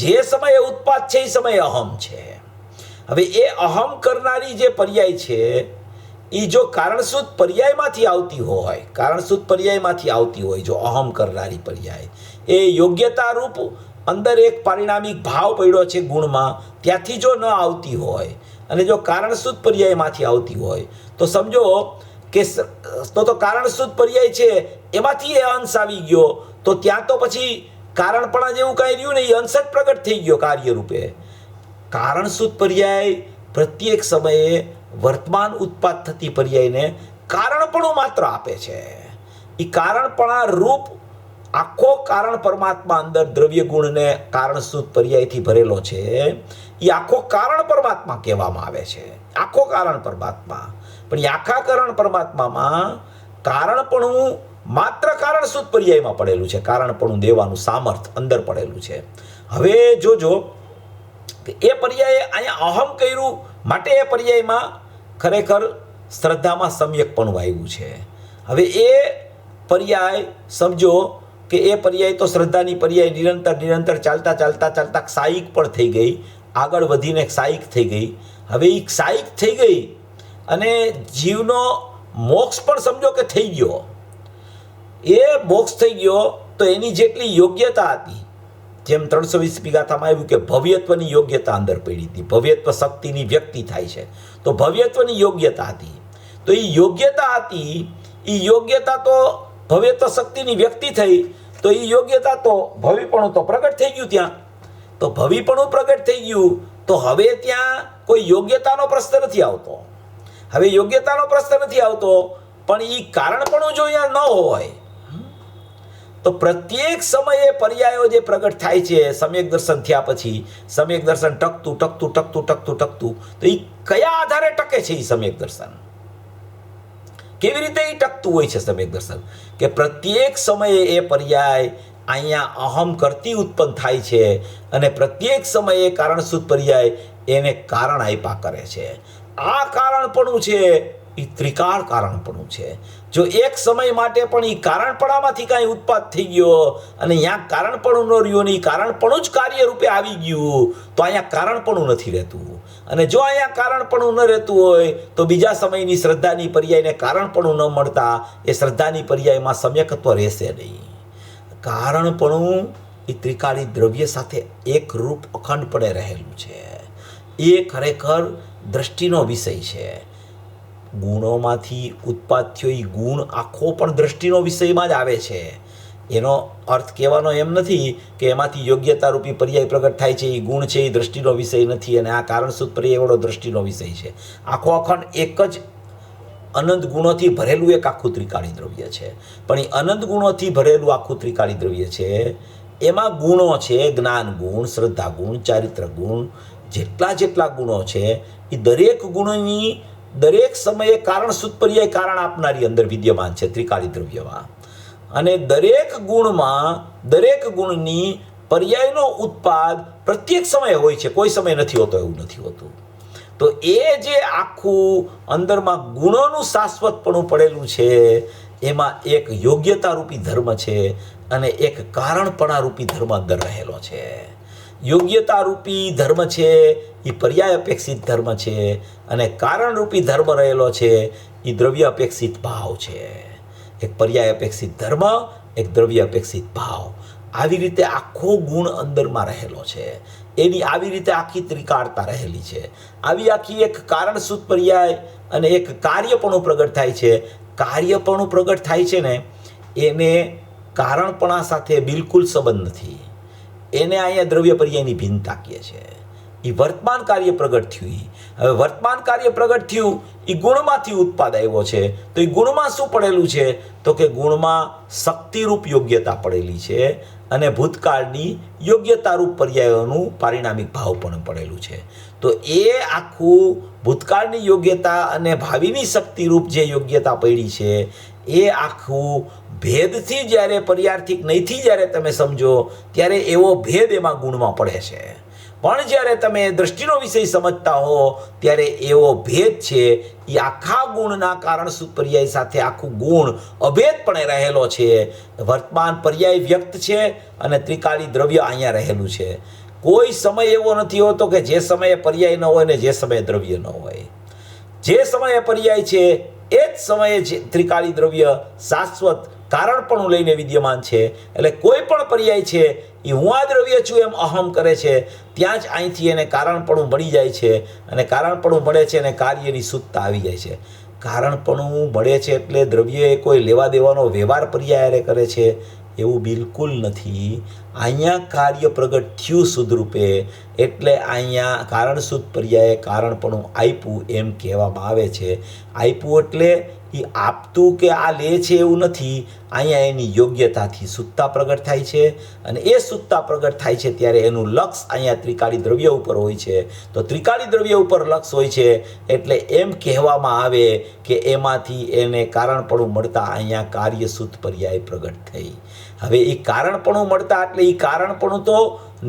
જે સમયે ઉત્પાદ છે એ સમયે અહમ છે. હવે એ અહમ કરનારી જે પર્યાય છે એ જો કારણસૂત્ર પર્યાયમાંથી આવતી હોય, કારણસૂત્ર પર્યાયમાંથી આવતી હોય જો અહમ કરનારી પર્યાય એ યોગ્યતા રૂપ અંદર એક પારિણામિક ભાવ પડ્યો છે ગુણમાં, ત્યાંથી જો ન આવતી હોય અને જો કારણસૂત્ર પર્યાયમાંથી આવતી હોય તો સમજો કે તો કારણસૂત્ર પર્યાય છે એમાંથી એ અંશ આવી ગયો તો ત્યાં તો પછી કારણપણા જેવું કાંઈ રહ્યું ને એ અંશ જ પ્રગટ થઈ ગયો કાર્ય રૂપે. કારણસૂત્ર પર્યાય પ્રત્યેક સમયે વર્તમાન ઉત્પાદ થતી પર્યાયને કારણપણું માત્ર આપે છે. એ કારણપણા રૂપ આખો કારણ પરમાત્મા અંદર દ્રવ્ય ગુણને કારણસૂત્ર પર્યાયથી ભરેલો છે એ આખો કારણ પરમાત્મા કહેવામાં આવે છે. આખો કારણ પરમાત્મા. પણ એ આખા કારણ પરમાત્મામાં કારણપણું માત્ર કારણસૂત્ર પર્યાયમાં પડેલું છે. કારણપણું દેવાનું સામર્થ્ય અંદર પડેલું છે. હવે જોજો કે એ પર્યાયે અહીંયા અહમ કર્યું માટે એ પર્યાયમાં ખરેખર શ્રદ્ધામાં સમ્યકપણું આવ્યું છે. હવે એ પર્યાય સમજો કે એ પર્યાય તો શ્રદ્ધાની પર્યાય નિરંતર ચાલતા ક્ષાયિક પણ થઈ ગઈ, આગળ વધીને ક્ષાયિક થઈ ગઈ. હવે એ ક્ષાયિક થઈ ગઈ અને જીવનો મોક્ષ પણ સમજો કે થઈ ગયો. એ મોક્ષ થઈ ગયો તો એની જેટલી યોગ્યતા હતી, જેમ 320 ગાથામાં આવ્યું કે ભવ્યત્વની યોગ્યતા અંદર પડી હતી. ભવ્યત્વ શક્તિની વ્યક્તિ થાય છે તો ભવ્યત્વની યોગ્યતા હતી. તો એ યોગ્યતા હતી, એ યોગ્યતા તો ભવ્યત્વ શક્તિની વ્યક્તિ થઈ તો એ યોગ્યતા તો ભવિપણું તો પ્રગટ થઈ ગયું ત્યાં. તો ભવિપણું પ્રગટ થઈ ગયું તો હવે ત્યાં કોઈ યોગ્યતાનો પ્રશ્ન નથી આવતો. હવે યોગ્યતાનો પ્રશ્ન નથી આવતો પણ એ કારણપણું જો અહીંયા ન હોય તો પ્રત્યેક સમયે પર્યાયો જે પ્રગટ થાય છે સમ્યક દર્શન થયા પછી, સમ્યક દર્શન ટકતું તો એ કયા આધારે ટકે છે એ સમ્યક દર્શન? કેવી રીતે એ ટકતું હોય છે સમ્યક દર્શન? કે પ્રત્યેક સમયે એ પર્યાય અહીંયા અહમ કરતી ઉત્પન્ન થાય છે અને પ્રત્યેક સમયે કારણસૂત્ર પર્યાય એને કારણ આપ્યા કરે છે. આ કારણપણું છે એ ત્રિકાળ કારણપણું છે. જો એક સમય માટે પણ એ કારણપણામાંથી કાંઈ ઉત્પાદ થઈ ગયો અને અહીંયા કારણપણું ન રહ્યું ને એ કારણપણું જ કાર્ય રૂપે આવી ગયું તો અહીંયા કારણપણું નથી રહેતું. અને જો અહીંયા કારણપણું ન રહેતું હોય તો બીજા સમયની શ્રદ્ધાની પર્યાયને કારણપણું ન મળતા એ શ્રદ્ધાની પર્યાયમાં સમ્યકત્વ રહેશે નહીં. કારણપણું એ ત્રિકાળી દ્રવ્ય સાથે એક રૂપ અખંડપણે રહેલું છે. એ ખરેખર દ્રષ્ટિનો વિષય છે. ગુણોમાંથી ઉત્પાદ થયો એ ગુણ આખો પણ દ્રષ્ટિનો વિષયમાં જ આવે છે. એનો અર્થ કહેવાનો એમ નથી કે એમાંથી યોગ્યતા રૂપી પર્યાય પ્રગટ થાય છે એ ગુણ છે એ દ્રષ્ટિનો વિષય નથી અને આ કારણસૂત્ર પર્યાયવાળો દ્રષ્ટિનો વિષય છે. આખો અખંડ એક જ અનંત ગુણોથી ભરેલું એક આખું ત્રિકાળી દ્રવ્ય છે. પણ એ અનંત ગુણોથી ભરેલું આખું ત્રિકાળી દ્રવ્ય છે એમાં ગુણો છે, જ્ઞાન ગુણ, શ્રદ્ધા ગુણ, ચારિત્ર ગુણ, જેટલા ગુણો છે એ દરેક ગુણની દરેક સમયે કારણસૂત્ર પર્યાય કારણ આપનારી અંદર વિદ્યમાન છે ત્રિકાળી દ્રવ્યમાં. અને દરેક ગુણની પર્યાયનો ઉત્પાદ પ્રત્યેક સમયે હોય છે, કોઈ સમય નથી હોતો એવું નથી હોતું. તો એ જે આખું અંદરમાં ગુણોનું શાશ્વતપણું પડેલું છે એમાં એક યોગ્યતા રૂપી ધર્મ છે અને એક કારણપણા રૂપી ધર્મ અંદર રહેલો છે. યોગ્યતા રૂપી ધર્મ છે એ પર્યાય અપેક્ષિત ધર્મ છે અને કારણ રૂપી ધર્મ રહેલો છે એ દ્રવ્ય અપેક્ષિત ભાવ છે. એક પર્યાય અપેક્ષિત ધર્મ, એક દ્રવ્ય અપેક્ષિત ભાવ, આવી રીતે આખો ગુણ અંદરમાં રહેલો છે. એની આવી રીતે આખી ત્રિકાળતા રહેલી છે. આવી આખી એક કારણસૂત્ર પર્યાય અને એક કાર્યપણું પ્રગટ થાય છે. કાર્યપણું પ્રગટ થાય છે ને એને કારણપણા સાથે બિલકુલ સંબંધ નથી. એને અહીંયા દ્રવ્ય પર્યાયની ભિન્નતા કહે છે. એ વર્તમાન કાર્ય પ્રગટ થયું. હવે વર્તમાન કાર્ય પ્રગટ થયું એ ગુણમાંથી ઉત્પાદ આવ્યો છે. તો એ ગુણમાં શું પડેલું છે? તો કે ગુણમાં શક્તિરૂપ યોગ્યતા પડેલી છે અને ભૂતકાળની યોગ્યતારૂપ પર્યાયોનું પારિણામિક ભાવ પણ પડેલું છે. તો એ આખું ભૂતકાળની યોગ્યતા અને ભાવિની શક્તિરૂપ જે યોગ્યતા પડી છે એ આખું ભેદથી જ્યારે પર્યાર્થિક નહીંથી જ્યારે તમે સમજો ત્યારે એવો ભેદ એમાં ગુણમાં પડે છે. પણ જ્યારે તમે દ્રષ્ટિનો વિષય સમજતા હો ત્યારે એવો ભેદ છે એ આખા ગુણના કારણસૂત્ર પર્યાય સાથે આખું ગુણ અભેદપણે રહેલો છે. વર્તમાન પર્યાય વ્યક્ત છે અને ત્રિકાળી દ્રવ્ય અહીંયા રહેલું છે. કોઈ સમય એવો નથી હોતો કે જે સમયે પર્યાય ન હોય ને જે સમયે દ્રવ્ય ન હોય. જે સમયે પર્યાય છે એ જ સમયે ત્રિકાળી દ્રવ્ય શાશ્વત કારણપણું લઈને વિદ્યમાન છે. એટલે કોઈ પણ પર્યાય છે એ હું આ દ્રવ્ય છું એમ અહમ કરે છે ત્યાં જ અહીંથી એને કારણપણું મળી જાય છે અને કારણપણું મળે છે અને કાર્યની શુદ્ધતા આવી જાય છે. કારણપણું મળે છે એટલે દ્રવ્ય કોઈ લેવા દેવાનો વ્યવહાર પર્યાય કરે છે એવું બિલકુલ નથી. અહીંયા કાર્ય પ્રગટ થયું શુદ્ધરૂપે એટલે અહીંયા કારણશુદ્ધ પર્યાયે કારણપણું આપ્યું એમ કહેવામાં આવે છે. આપ્યું એટલે એ આપતું કે આ લે છે એવું નથી. અહીંયા એની યોગ્યતાથી શુદ્ધતા પ્રગટ થાય છે અને એ શુદ્ધતા પ્રગટ થાય છે ત્યારે એનું લક્ષ અહીંયા ત્રિકાળી દ્રવ્ય ઉપર હોય છે. તો ત્રિકાળી દ્રવ્ય ઉપર લક્ષ હોય છે એટલે એમ કહેવામાં આવે કે એમાંથી એને કારણપણું મળતા અહીંયા કાર્ય શુદ્ધ પર્યાય પ્રગટ થઈ. હવે એ કારણપણું મળતા એટલે એ કારણપણું તો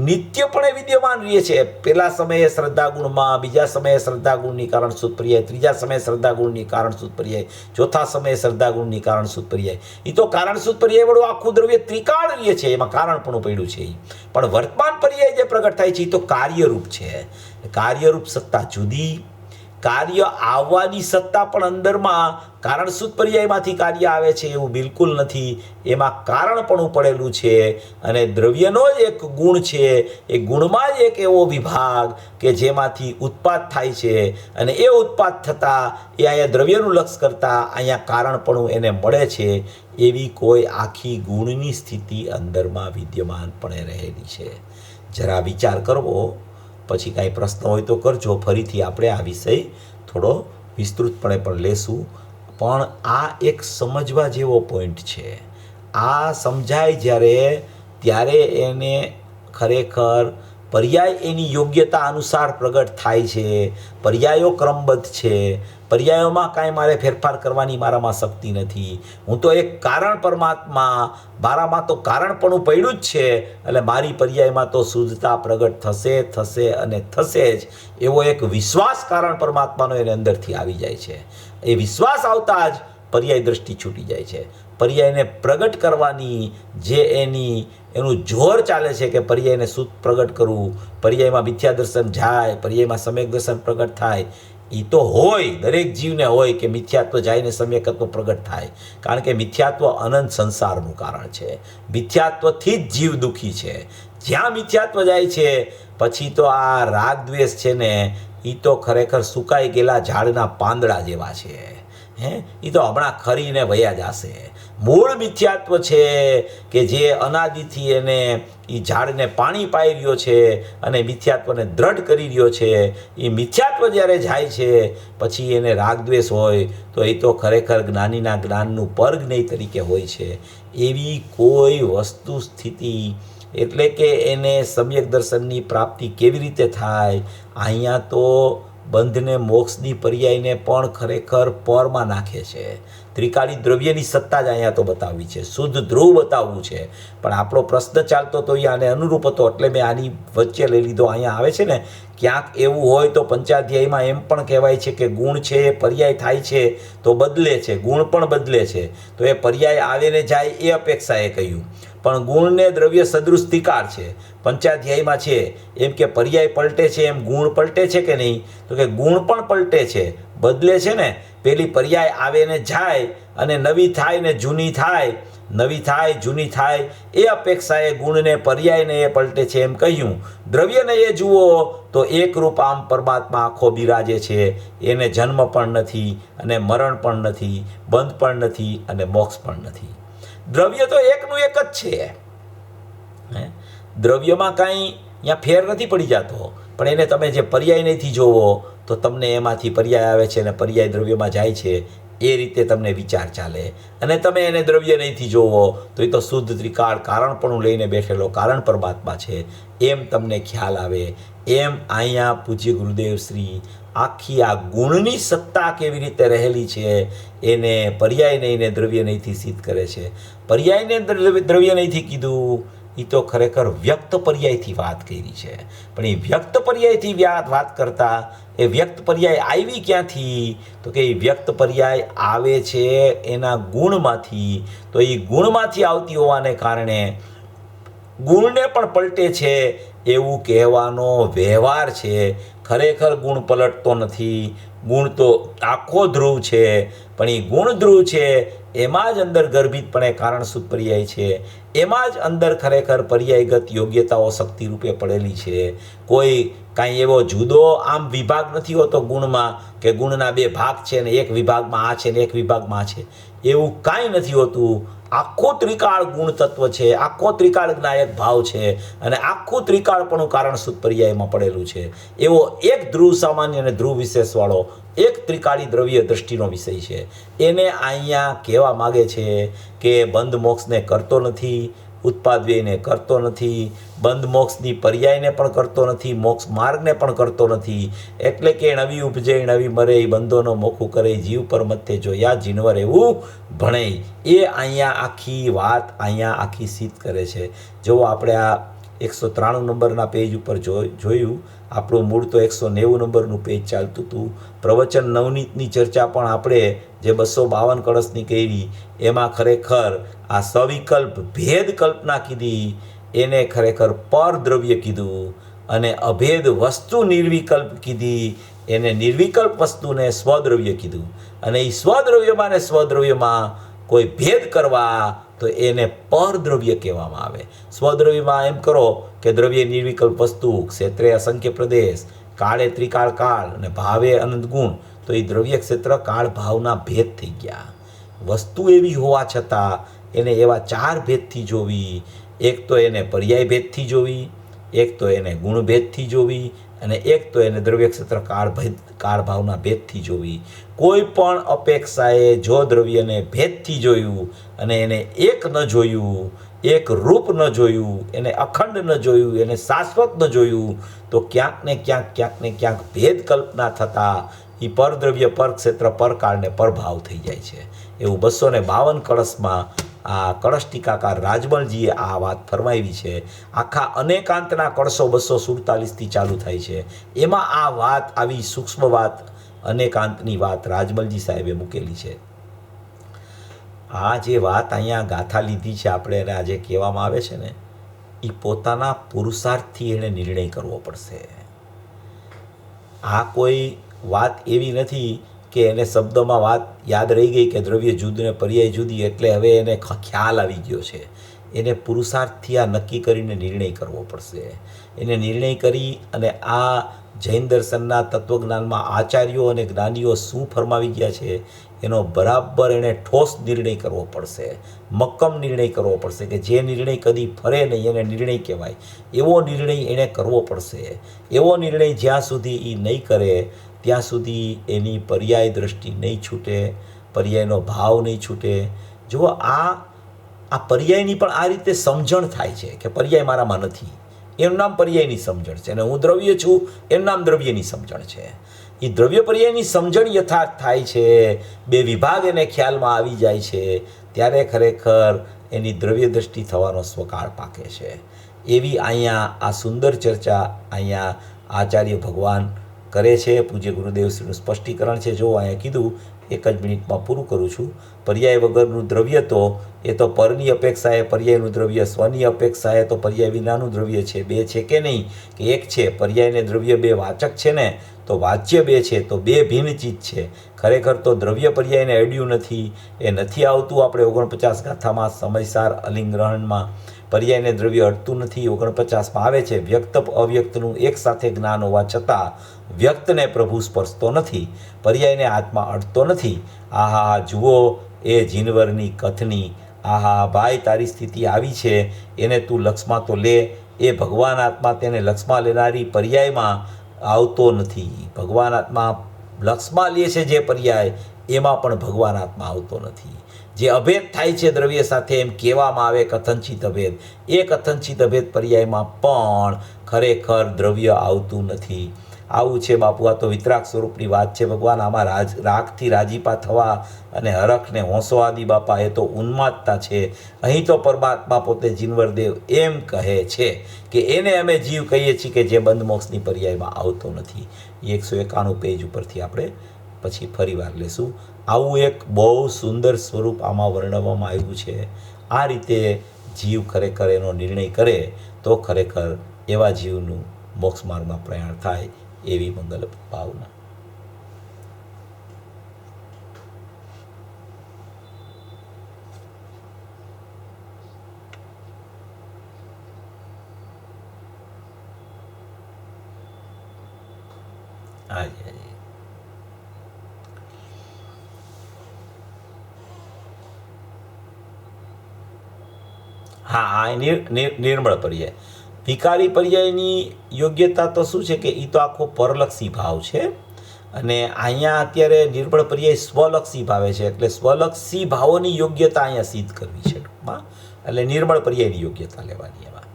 નિત્યપણે વિદ્યમાન રહે છે. પહેલા સમયે શ્રદ્ધાગુણમાં, બીજા સમયે શ્રદ્ધાગુણની કારણશુદ્ધ પર્યાય, ત્રીજા સમયે શ્રદ્ધાગુણની કારણશુદ્ધ પર્યાય, ચોથા સમયે શ્રદ્ધાગુણની કારણશુદ્ધ પર્યાય. એ તો કારણશુદ્ધ પર્યાય વાળું આખું દ્રવ્ય ત્રિકાળ રહે છે, એમાં કારણપણું પડ્યું છે. પણ વર્તમાન પર્યાય જે પ્રગટ થાય છે એ તો કાર્યરૂપ છે. કાર્યરૂપ સત્તા જુદી, કાર્ય આવવાની સત્તા પણ અંદરમાં કારણશુદ્ધ પર્યાયમાંથી કાર્ય આવે છે એવું બિલકુલ નથી. એમાં કારણપણું પડેલું છે અને દ્રવ્યનો જ એક ગુણ છે. એ ગુણમાં જ એક એવો વિભાગ કે જેમાંથી ઉત્પાદ થાય છે અને એ ઉત્પાદ થતાં એ અહીંયા દ્રવ્યનું લક્ષ કરતાં અહીંયા કારણપણું એને મળે છે. એવી કોઈ આખી ગુણની સ્થિતિ અંદરમાં વિદ્યમાનપણે રહેલી છે. જરા વિચાર કરવો. પછી કાંઈ પ્રશ્ન હોય તો કરજો. ફરીથી આપણે આ વિષય થોડો વિસ્તૃતપણે પણ લેશું. પણ આ એક સમજવા જેવો પોઈન્ટ છે. આ સમજાય ત્યારે એને ખરેખર પર્યાય એની યોગ્યતા અનુસાર પ્રગટ થાય છે. પર્યાયો ક્રમબદ્ધ છે. પર્યાયોમાં કાંઈ મારે ફેરફાર કરવાની મારામાં શક્તિ નથી. હું તો એક કારણ પરમાત્મા, મારામાં તો કારણપણું પડ્યું જ છે એટલે મારી પર્યાયમાં તો શુદ્ધતા પ્રગટ થશે અને થશે જ એવો એક વિશ્વાસ કારણ પરમાત્માનો એને અંદરથી આવી જાય છે. એ વિશ્વાસ આવતા જ પર્યાય દ્રષ્ટિ છૂટી જાય છે. પર્યાયને પ્રગટ કરવાની જે એનું જોર ચાલે છે કે પર્યાયને શુદ્ધ પ્રગટ કરવું, પર્યાયમાં મિથ્યા દર્શન જાય, પર્યાયમાં સમ્યક દર્શન પ્રગટ થાય. એ તો હોય, દરેક જીવને હોય કે મિથ્યાત્વ જાય ને સમ્યકત્વ પ્રગટ થાય. કારણ કે મિથ્યાત્વ અનંત સંસારનું કારણ છે. મિથ્યાત્વથી જ જીવ દુઃખી છે. જ્યાં મિથ્યાત્વ જાય છે પછી તો આ રાગ દ્વેષ છે ને એ તો ખરેખર સુકાઈ ગયેલા ઝાડના પાંદડા જેવા છે. એ તો હમણાં ખરીને વયા જશે. મૂળ મિથ્યાત્વ છે કે જે અનાદિથી એને એ ઝાડને પાણી પાઈ રહ્યો છે અને મિથ્યાત્વને દ્રઢ કરી રહ્યો છે. એ મિથ્યાત્વ જ્યારે જાય છે પછી એને રાગદ્વેષ હોય તો એ તો ખરેખર જ્ઞાનીના જ્ઞાનનું પરજ્ઞેય તરીકે હોય છે. એવી કોઈ વસ્તુ સ્થિતિ એટલે કે એને સમ્યક દર્શનની પ્રાપ્તિ કેવી રીતે થાય? અહીંયા તો બંધને મોક્ષની પર્યાયને પણ ખરેખર પરમાં નાખે છે. ત્રિકાળી દ્રવ્યની સત્તા જ અહીંયા તો બતાવવી છે, શુદ્ધ ધ્રુવ બતાવવું છે. પણ આપણો પ્રશ્ન ચાલતો તો એ આને અનુરૂપ હતો એટલે મેં આની વચ્ચે લઈ લીધો. અહીંયા આવે છે ને ક્યાંક એવું હોય તો પંચાધ્યાયમાં એમ પણ કહેવાય છે કે ગુણ છે એ પર્યાય થાય છે તો બદલે છે, ગુણ પણ બદલે છે. તો એ પર્યાય આવે ને જાય એ અપેક્ષાએ કહ્યું. પણ ગુણને દ્રવ્ય સદૃશ ત્રિકાળ છે. પંચાધ્યાયમાં છે એમ કે પર્યાય પલટે છે એમ ગુણ પલટે છે કે નહીં? તો કે ગુણ પણ પલટે છે, બદલે છે ને. પેલી પર્યાય આવે ને જાય અને નવી થાય ને જૂની થાય, નવી થાય જૂની થાય એ અપેક્ષાએ ગુણને પર્યાયને એ પલટે છે એમ કહ્યું. દ્રવ્યને એ જુઓ તો એકરૂપ આમ પરમાત્મા આખો બિરાજે છે. એને જન્મ પણ નથી અને મરણ પણ નથી, બંધ પણ નથી અને મોક્ષ પણ નથી. દ્રવ્ય તો એકનું એક જ છે. દ્રવ્યમાં કાંઈ અહીંયા ફેર નથી પડી જતો. પણ એને તમે જે પર્યાયનેથી જોવો તો તમને એમાંથી પર્યાય આવે છે અને પર્યાય દ્રવ્યમાં જાય છે, એ રીતે તમને વિચાર ચાલે. અને તમે એને દ્રવ્ય નહીંથી જોવો તો એ તો શુદ્ધ ત્રિકાળ કારણપણું લઈને બેઠેલો કારણ પરમાત્મા છે, એમ તમને ખ્યાલ આવે. એમ અહીંયા પૂજ્ય ગુરુદેવ શ્રી આખી આ ગુણની સત્તા કેવી રીતે રહેલી છે એને પર્યાય નહીંને દ્રવ્ય નહીંથી સિદ્ધ કરે છે. પર્યાયને દ્રવ્ય નહીંથી કીધું એ તો ખરેખર વ્યક્ત પર્યાયથી વાત કરી છે. પણ એ વ્યક્ત પર્યાયથી વાત કરતા એ વ્યક્ત પર્યાય આવી ક્યાંથી? તો કે એ વ્યક્ત પર્યાય આવે છે એના ગુણમાંથી. તો એ ગુણમાંથી આવતી હોવાને કારણે ગુણને પણ પલટે છે એવું કહેવાનો વ્યવહાર છે. ખરેખર ગુણ પલટતો નથી. ગુણ તો આખો ધ્રુવ છે, પણ એ ગુણ ધ્રુવ છે એમાં જ અંદર ગર્ભિતપણે કારણ શુદ્ધ પર્યાય છે. એમાં જ અંદર ખરેખર પર્યાયગત યોગ્યતાઓ શક્તિ રૂપે પડેલી છે. કોઈ કાંઈ એવો જુદો આમ વિભાગ નથી હોતો ગુણમાં કે ગુણના બે ભાગ છે ને એક વિભાગમાં આ છે ને એક વિભાગમાં આ છે, એવું કાંઈ નથી હોતું. આખો ત્રિકાળ ગુણ તત્વ છે, આખો ત્રિકાળ જ્ઞાયક ભાવ છે અને આખું ત્રિકાળપણું કારણ શુદ્ધ પર્યાયમાં પડેલું છે. એવો એક ધ્રુવ સામાન્ય અને ધ્રુવ વિશેષવાળો એક ત્રિકાળી દ્રવ્ય દ્રષ્ટિનો વિષય છે. એને અહીંયા કહેવા માગે છે કે બંધ મોક્ષને કરતો નથી, ઉત્પાદ વ્યયને કરતો નથી, બંધ મોક્ષની પર્યાયને પણ કરતો નથી, મોક્ષ માર્ગને પણ કરતો નથી. એટલે કે નવી ઉપજે નવી મરે, બંધોનો મોખું કરે, જીવ પર મથે જોયા જીનવર એવું ભણે. એ અહીંયા આખી વાત અહીંયા આખી સિદ્ધ કરે છે. જો આપણે આ 193 નંબરના પેજ ઉપર જોયું, આપણું મૂળ તો 190 નંબરનું પેજ ચાલતું હતું. પ્રવચન નવનીતની ચર્ચા પણ આપણે જે 252 કળશની કરી એમાં ખરેખર આ સવિકલ્પ ભેદ કલ્પના કીધી, એને ખરેખર પરદ્રવ્ય કીધું. અને અભેદ વસ્તુ નિર્વિકલ્પ કીધી, એને નિર્વિકલ્પ વસ્તુને સ્વદ્રવ્ય કીધું. અને એ સ્વદ્રવ્યમાં ને સ્વદ્રવ્યમાં કોઈ ભેદ કરવા તો એને પરદ્રવ્ય કહેવામાં આવે. સ્વદ્રવ્યમાં એમ કરો કે દ્રવ્ય નિર્વિકલ્પ વસ્તુ, ક્ષેત્રે અસંખ્ય પ્રદેશ, કાળે ત્રિકાળ કાળ અને ભાવે અનંત ગુણ. તો એ દ્રવ્ય ક્ષેત્ર કાળ ભાવના ભેદ થઈ ગયા. વસ્તુ એવી હોવા છતાં એને એવા 4 ભેદથી જોવી. એક તો એને પર્યાય ભેદથી જોવી, એક તો એને ગુણ ભેદથી જોવી અને એક તો એને દ્રવ્ય ક્ષેત્ર કાળ ભાવના ભેદથી જોવી. કોઈ પણ અપેક્ષાએ જો દ્રવ્યને ભેદથી જોયું અને એને એક ન જોયું, એક રૂપ ન જોયું, એને અખંડ ન જોયું, એને શાશ્વત ન જોયું, તો ક્યાંક ને ક્યાંક ભેદ કલ્પના થતાં એ પરદ્રવ્ય પર ક્ષેત્ર પર કાળ ને પરભાવ થઈ જાય છે. એવું 252 કળશમાં આ કળશ ટીકાકાર રાજમલજીએ આ વાત ફરમાવી છે. આખા અનેકાંતના કળશો 247થી ચાલુ થાય છે. એમાં આ વાત આવી સૂક્ષ્મ વાત અનેકાંતની વાત રાજમલજી સાહેબે મૂકેલી છે. આ જે વાત અહીંયા ગાથા લીધી છે આપણે અને આજે કહેવામાં આવે છે ને, એ પોતાના પુરુષાર્થથી એને નિર્ણય કરવો પડશે. આ કોઈ વાત એવી નથી કે એને શબ્દોમાં વાત યાદ રહી ગઈ કે દ્રવ્ય જુદું ને પર્યાય જુદી એટલે હવે એને ખ્યાલ આવી ગયો છે. એને પુરુષાર્થથી આ નક્કી કરીને નિર્ણય કરવો પડશે. એને નિર્ણય કરી અને આ જૈન દર્શનના તત્વજ્ઞાનમાં આચાર્યો અને જ્ઞાનીઓ શું ફરમાવી ગયા છે એનો બરાબર એને ઠોસ નિર્ણય કરવો પડશે, મક્કમ નિર્ણય કરવો પડશે કે જે નિર્ણય કદી ફરે નહીં એને નિર્ણય કહેવાય. એવો નિર્ણય એણે કરવો પડશે. એવો નિર્ણય જ્યાં સુધી એ નહીં કરે ત્યાં સુધી એની પર્યાય દ્રષ્ટિ નહીં છૂટે, પર્યાયનો ભાવ નહીં છૂટે. જો આ પર્યાયની પણ આ રીતે સમજણ થાય છે કે પર્યાય મારામાં નથી, એનું નામ પર્યાયની સમજણ છે. અને હું દ્રવ્ય છું એનું નામ દ્રવ્યની સમજણ છે. એ દ્રવ્ય પર્યાયની સમજણ યથાર્થ થાય છે, બે વિભાગ એને ખ્યાલમાં આવી જાય છે, ત્યારે ખરેખર એની દ્રવ્ય દ્રષ્ટિ થવાનો સ્વકાળ પાકે છે. એવી અહીંયા આ સુંદર ચર્ચા અહીંયા આચાર્ય ભગવાન કરે છે. પૂજ્ય ગુરુદેવશ્રીનું સ્પષ્ટીકરણ છે. જો અહીંયા કીધું, 1 જ મિનિટમાં પૂરું કરું છું. પર્યાય વગરનું દ્રવ્ય તો એ તો પરની અપેક્ષાએ પર્યાયનું દ્રવ્ય, સ્વની અપેક્ષાએ તો પર્યાય વિનાનું દ્રવ્ય છે. બે છે કે નહીં કે એક છે? પર્યાયને દ્રવ્ય બે વાચક છે ને, તો વાચ્ય બે છે, તો બે ભિન્ન ચીજ છે. ખરેખર તો દ્રવ્ય પર્યાયને અડ્યું નથી, એ નથી આવતું. આપણે 49 ગાથામાં સમયસાર અલિંગ્રહણમાં પર્યાયને દ્રવ્ય અડતું નથી. 49માં આવે છે, વ્યક્ત અવ્યક્તનું એક સાથે જ્ઞાન હોવા છતાં વ્યક્તને પ્રભુ સ્પર્શતો નથી, પર્યાયને આત્મા અડતો નથી. આહા જુઓ એ જીનવરની કથની, આહા ભાઈ તારી સ્થિતિ આવી છે, એને તું લક્ષમાં તો લે. એ ભગવાન આત્મા તેને લક્ષમાં લેનારી પર્યાયમાં આવતો નથી. ભગવાન આત્મા લક્ષમાં લે છે જે પર્યાય, એમાં પણ ભગવાન આત્મા આવતો નથી. જે અભેદ થાય છે દ્રવ્ય સાથે એમ કહેવામાં આવે કથનચિત અભેદ, એ કથનચિત અભેદ પર્યાયમાં પણ ખરેખર દ્રવ્ય આવતું નથી. આવું છે બાપુ, આ તો વિતરાગ સ્વરૂપની વાત છે. ભગવાન આમાં રાગથી રાજીપા થવા અને હરખને હોંસો આદિ બાપા એ તો ઉન્માદતા છે. અહીં તો પરમાત્મા પોતે જીનવરદેવ એમ કહે છે કે એને અમે જીવ કહીએ છીએ કે જે બંધ મોક્ષની પર્યાયમાં આવતો નથી. એ 191 પેજ ઉપરથી આપણે પછી ફરી વાર લેશું. આવું એક બહુ સુંદર સ્વરૂપ આમાં વર્ણવવામાં આવ્યું છે. આ રીતે જીવ ખરેખર એનો નિર્ણય કરે તો ખરેખર એવા જીવનું મોક્ષ માર્ગમાં પ્રયાણ થાય, એવી મંગલ ભાવના. હાજી હાજી. હા, નિર્મળ પર્યાય. વિકારી પર્યાયની યોગ્યતા તો શું છે કે એ તો આખો પરલક્ષી ભાવ છે, અને અહીંયા અત્યારે નિર્મળ પર્યાય સ્વલક્ષી ભાવે છે, એટલે સ્વલક્ષી ભાવોની યોગ્યતા અહીંયા સિદ્ધ કરવી છે ટૂંકમાં. એટલે નિર્મળ પર્યાયની યોગ્યતા લેવાની એમાં.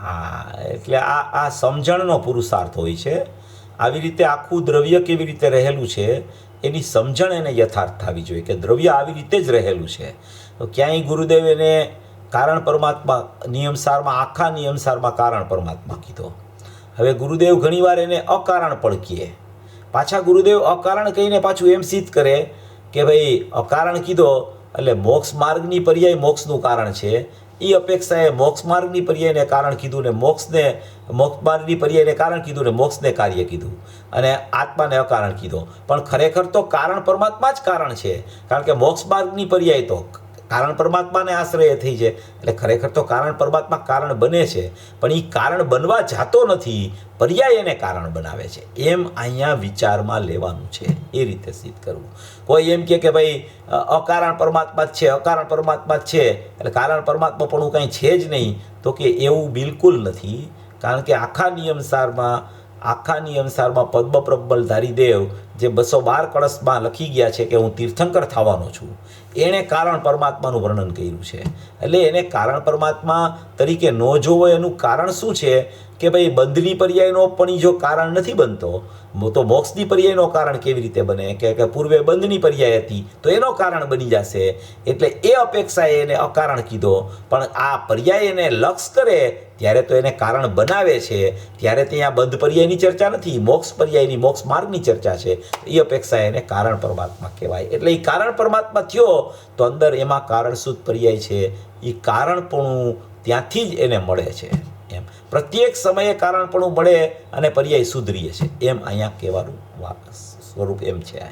હા, એટલે આ સમજણનો પુરુષાર્થ હોય છે. આવી રીતે આખું દ્રવ્ય કેવી રીતે રહેલું છે એની સમજણ એને યથાર્થ થવી જોઈએ કે દ્રવ્ય આવી રીતે જ રહેલું છે. તો ક્યાંય ગુરુદેવ એને કારણ પરમાત્મા નિયમસારમાં, આખા નિયમસારમાં કારણ પરમાત્મા કીધો. હવે ગુરુદેવ ઘણીવાર એને અકારણ પણ કહે. પાછા ગુરુદેવ અકારણ કહીને પાછું એમ સિદ્ધ કરે કે ભાઈ અકારણ કીધો એટલે મોક્ષ માર્ગની પર્યાય મોક્ષનું કારણ છે. એ અપેક્ષાએ મોક્ષ માર્ગની પર્યાયને કારણ કીધું ને મોક્ષ માર્ગની પર્યાયને કારણ કીધું ને મોક્ષને કાર્ય કીધું, અને આત્માને અકારણ કીધો. પણ ખરેખર તો કારણ પરમાત્મા જ કારણ છે, કારણ કે મોક્ષ માર્ગની પર્યાય તો કારણ પરમાત્માને આશ્રય થઈ છે. એટલે ખરેખર તો કારણ પરમાત્મા કારણ બને છે, પણ એ કારણ બનવા જાતો નથી, પર્યાય એને કારણ બનાવે છે. એમ અહીંયા વિચારમાં લેવાનું છે, એ રીતે સિદ્ધ કરવું. કોઈ એમ કે ભાઈ અકારણ પરમાત્મા જ છે, અકારણ પરમાત્મા જ છે, એટલે કારણ પરમાત્મા પણ કંઈ છે જ નહીં, તો કે એવું બિલકુલ નથી. કારણ કે આખા નિયમસારમાં પદ્મ પ્રબલધારી દેવ જે 212 કળશમાં લખી ગયા છે કે હું તીર્થંકર થવાનો છું, એણે કારણ પરમાત્માનું વર્ણન કર્યું છે. એટલે એને કારણ પરમાત્મા તરીકે ન જોવો એનું કારણ શું છે કે ભાઈ બંધની પર્યાયનો પણ જો કારણ નથી બનતો, તો મોક્ષની પર્યાયનો કારણ કેવી રીતે બને કે પૂર્વે બંધની પર્યાય હતી તો એનો કારણ બની જશે. એટલે એ અપેક્ષાએ એને અકારણ કીધો, પણ આ પર્યાય એને લક્ષ કરે ત્યારે તો એને કારણ બનાવે છે. ત્યારે ત્યાં બંધ પર્યાયની ચર્ચા નથી, મોક્ષ પર્યાયની, મોક્ષ માર્ગની ચર્ચા છે. એ અપેક્ષાએ એને કારણ પરમાત્મા કહેવાય. એટલે એ કારણ પરમાત્મા થયો તો અંદર એમાં કારણસૂત પર્યાય છે, એ કારણપણું ત્યાંથી જ એને મળે છે. એમ પ્રત્યેક સમયે કારણપણું મળે અને પર્યાય સુધરીએ છે, એમ અહીંયા કહેવાનું સ્વરૂપ એમ છે.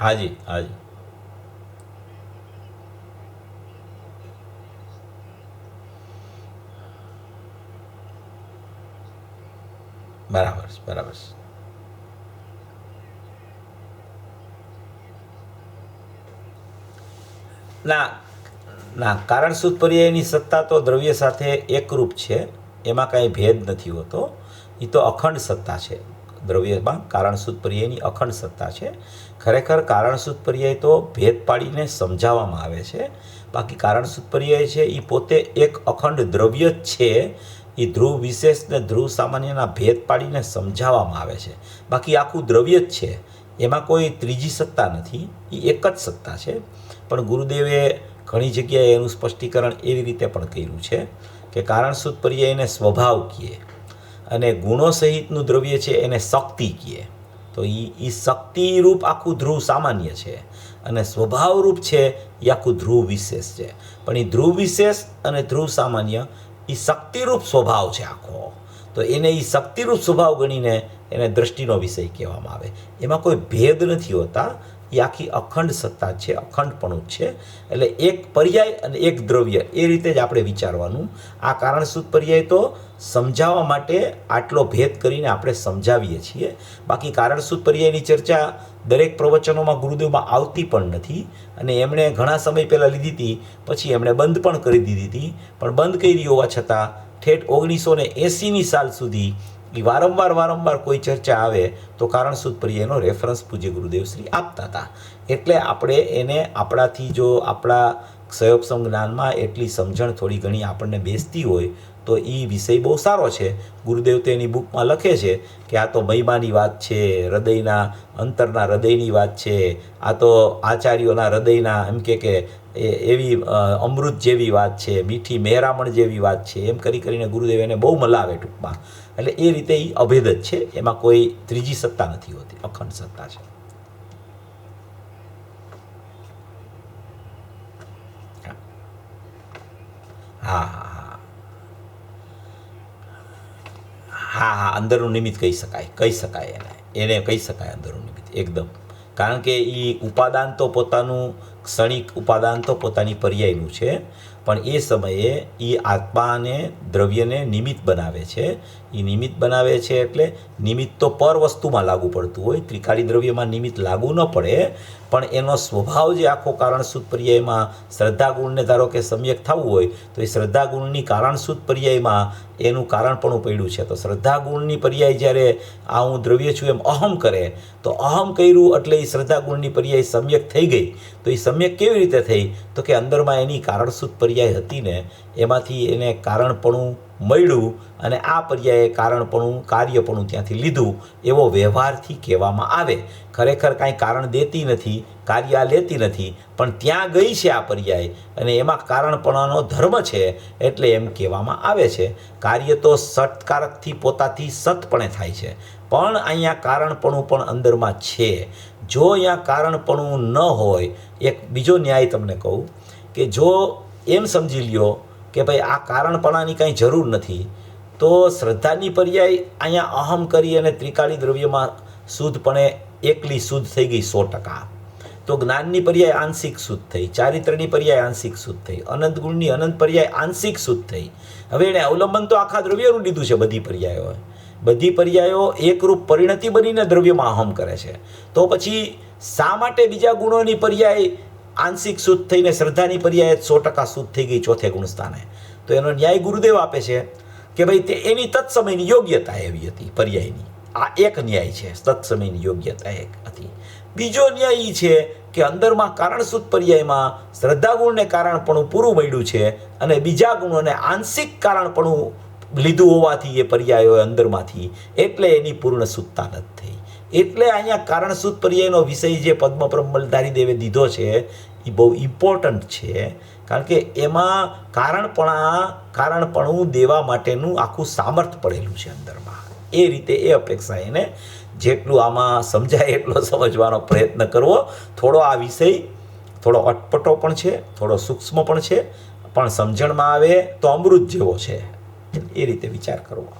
હાજી હાજી. બરાબર છે, બરાબર છે. ના, કારણસૂત પર્યાયની સત્તા તો દ્રવ્ય સાથે એકરૂપ છે, એમાં કાંઈ ભેદ નથી હોતો. એ તો અખંડ સત્તા છે. દ્રવ્યમાં કારણસૂત પર્યાયની અખંડ સત્તા છે. ખરેખર કારણસૂત પર્યાય તો ભેદ પાડીને સમજાવવામાં આવે છે. બાકી કારણસૂત પર્યાય છે એ પોતે એક અખંડ દ્રવ્ય જ છે. એ ધ્રુવ વિશેષ ને ધ્રુવ સામાન્યના ભેદ પાડીને સમજાવવામાં આવે છે. બાકી આખું દ્રવ્ય જ છે, એમાં કોઈ ત્રીજી સત્તા નથી, એ એક જ સત્તા છે. પણ ગુરુદેવે ઘણી જગ્યાએ એનું સ્પષ્ટીકરણ એવી રીતે પણ કર્યું છે કે કારણસૂત પર્યાયને સ્વભાવ કહે અને ગુણો સહિતનું દ્રવ્ય છે એને શક્તિ કહે. તો એ શક્તિરૂપ આખું ધ્રુવ સામાન્ય છે અને સ્વભાવરૂપ છે એ આખું ધ્રુવ વિશેષ છે. પણ એ ધ્રુવ વિશેષ અને ધ્રુવ સામાન્ય એ શક્તિરૂપ સ્વભાવ છે આખો. તો એને એ શક્તિરૂપ સ્વભાવ ગણીને એને દ્રષ્ટિનો વિષય કહેવામાં આવે. એમાં કોઈ ભેદ નથી હોતા, એ આખી અખંડ સત્તા છે, અખંડપણું જ છે. એટલે એક પર્યાય અને એક દ્રવ્ય એ રીતે જ આપણે વિચારવાનું. આ કારણસૂત્ર પર્યાય તો સમજાવવા માટે આટલો ભેદ કરીને આપણે સમજાવીએ છીએ. બાકી કારણસૂત્ર પર્યાયની ચર્ચા દરેક પ્રવચનોમાં ગુરુદેવમાં આવતી પણ નથી, અને એમણે ઘણા સમય પહેલાં લીધી હતી, પછી એમણે બંધ પણ કરી દીધી હતી. પણ બંધ કરી હોવા છતાં ઠેઠ 1980ની સાલ સુધી એ વારંવાર કોઈ ચર્ચા આવે તો કારણસૂત્ર પર્યાયનો રેફરન્સ પૂજ્ય ગુરુદેવ શ્રી આપતા હતા. એટલે આપણે એને આપણાથી જો આપણા સયોપસમ જ્ઞાનમાં એટલી સમજણ થોડી ઘણી આપણને બેસતી હોય તો એ વિષય બહુ સારો છે. ગુરુદેવ તો એની બુકમાં લખે છે કે આ તો મહિમાની વાત છે, હૃદયના અંતરના હૃદયની વાત છે, આ તો આચાર્યોના હૃદયના એમ કે એવી અમૃત જેવી વાત છે, મીઠી મહેરામણ જેવી વાત છે, એમ કરીને ગુરુદેવ એને બહુ મલાવે ટૂંકમાં. એટલે એ રીતે એ અભેદ જ છે, એમાં કોઈ ત્રીજી સત્તા નથી હોતી, અખંડ સત્તા છે. હા હા હા હા હા અંદરનું નિમિત્ત કહી શકાય એને કહી શકાય અંદરનું નિમિત્ત એકદમ. કારણ કે એ ઉપાદાન તો પોતાનું ક્ષણિક ઉપાદાન તો પોતાની પર્યાયનું છે, પણ એ સમયે એ આત્માને દ્રવ્યને નિમિત્ત બનાવે છે. એ નિમિત્ત બનાવે છે એટલે નિમિત્ત તો પર વસ્તુમાં લાગુ પડતું હોય, ત્રિકાળી દ્રવ્યમાં નિમિત્ત લાગુ ન પડે, પણ એનો સ્વભાવ જે આખો કારણસૂત્ર પર્યાયમાં શ્રદ્ધા ગુણને ધારો કે સમ્યક થવું હોય તો એ શ્રદ્ધા ગુણની કારણસૂત્ર પર્યાયમાં એનું કારણપણું પડ્યું છે. તો શ્રદ્ધા ગુણની પર્યાય જ્યારે આ હું દ્રવ્ય છું એમ અહમ કરે તો અહમ કર્યું એટલે એ શ્રદ્ધા ગુણની પર્યાય સમ્યક થઈ ગઈ. તો એ સમ્યક કેવી રીતે થઈ? તો કે અંદરમાં એની કારણસૂત્ર પર્યાય હતી ને એમાંથી એને કારણપણું મળ્યું, અને આ પર્યાયે કારણપણું કાર્યપણું ત્યાંથી લીધું, એવો વ્યવહારથી કહેવામાં આવે. ખરેખર કાંઈ કારણ દેતી નથી, કાર્ય લેતી નથી, પણ ત્યાં ગઈ છે આ પર્યાય અને એમાં કારણપણાનો ધર્મ છે એટલે એમ કહેવામાં આવે છે. કાર્ય તો સત્કારકથી પોતાથી સતપણે થાય છે, પણ અહીંયા કારણપણું પણ અંદરમાં છે. જો અહીંયા કારણપણું ન હોય, એક બીજો ન્યાય તમને કહું કે જો એમ સમજી લ્યો કે ભાઈ આ કારણપણાની કાંઈ જરૂર નથી, તો શ્રદ્ધાની પર્યાય અહીંયા અહમ કરી અને ત્રિકાળી દ્રવ્યમાં શુદ્ધપણે એકલી શુદ્ધ થઈ ગઈ 100%. તો જ્ઞાનની પર્યાય આંશિક શુદ્ધ થઈ, ચારિત્રની પર્યાય આંશિક શુદ્ધ થઈ, અનંત ગુણની અનંત પર્યાય આંશિક શુદ્ધ થઈ. હવે એણે અવલંબન તો આખા દ્રવ્યનું લીધું છે. બધી પર્યાયો એકરૂપ પરિણતિ બનીને દ્રવ્યમાં અહમ કરે છે. તો પછી શા માટે બીજા ગુણોની પર્યાય આંશિક શુદ્ધ થઈને શ્રદ્ધાની પર્યાય 100% શુદ્ધ થઈ ગઈ ચોથે ગુણ સ્થાને? તો એનો ન્યાય ગુરુદેવ આપે છે કે ભાઈ તે એની તત્સમયની યોગ્યતા એવી હતી પર્યાયની. આ એક ન્યાય છે, તત્સમયની યોગ્યતા એક હતી. બીજો ન્યાય એ છે કે અંદરમાં કારણસૂત્ર પર્યાયમાં શ્રદ્ધા ગુણને કારણપણું પૂરું મળ્યું છે અને બીજા ગુણોને આંશિક કારણપણું લીધું હોવાથી એ પર્યાયો અંદરમાંથી, એટલે એની પૂર્ણ શુદ્ધતા નથી થઈ. એટલે અહીંયા કારણસૂત્ર પર્યાયનો વિષય જે પદ્મબ્રહ્મલધારી દેવે દીધો છે એ બહુ ઇમ્પોર્ટન્ટ છે. કારણ કે એમાં કારણપણું દેવા માટેનું આખું સામર્થ્ય પડેલું છે અંદરમાં. એ રીતે એ અપેક્ષા એને જેટલું આમાં સમજાય એટલો સમજવાનો પ્રયત્ન કરવો. થોડો આ વિષય થોડો અટપટો પણ છે, થોડો સૂક્ષ્મ પણ છે, પણ સમજણમાં આવે તો અમૃત જેવો છે. એ રીતે વિચાર કરવો આપણે.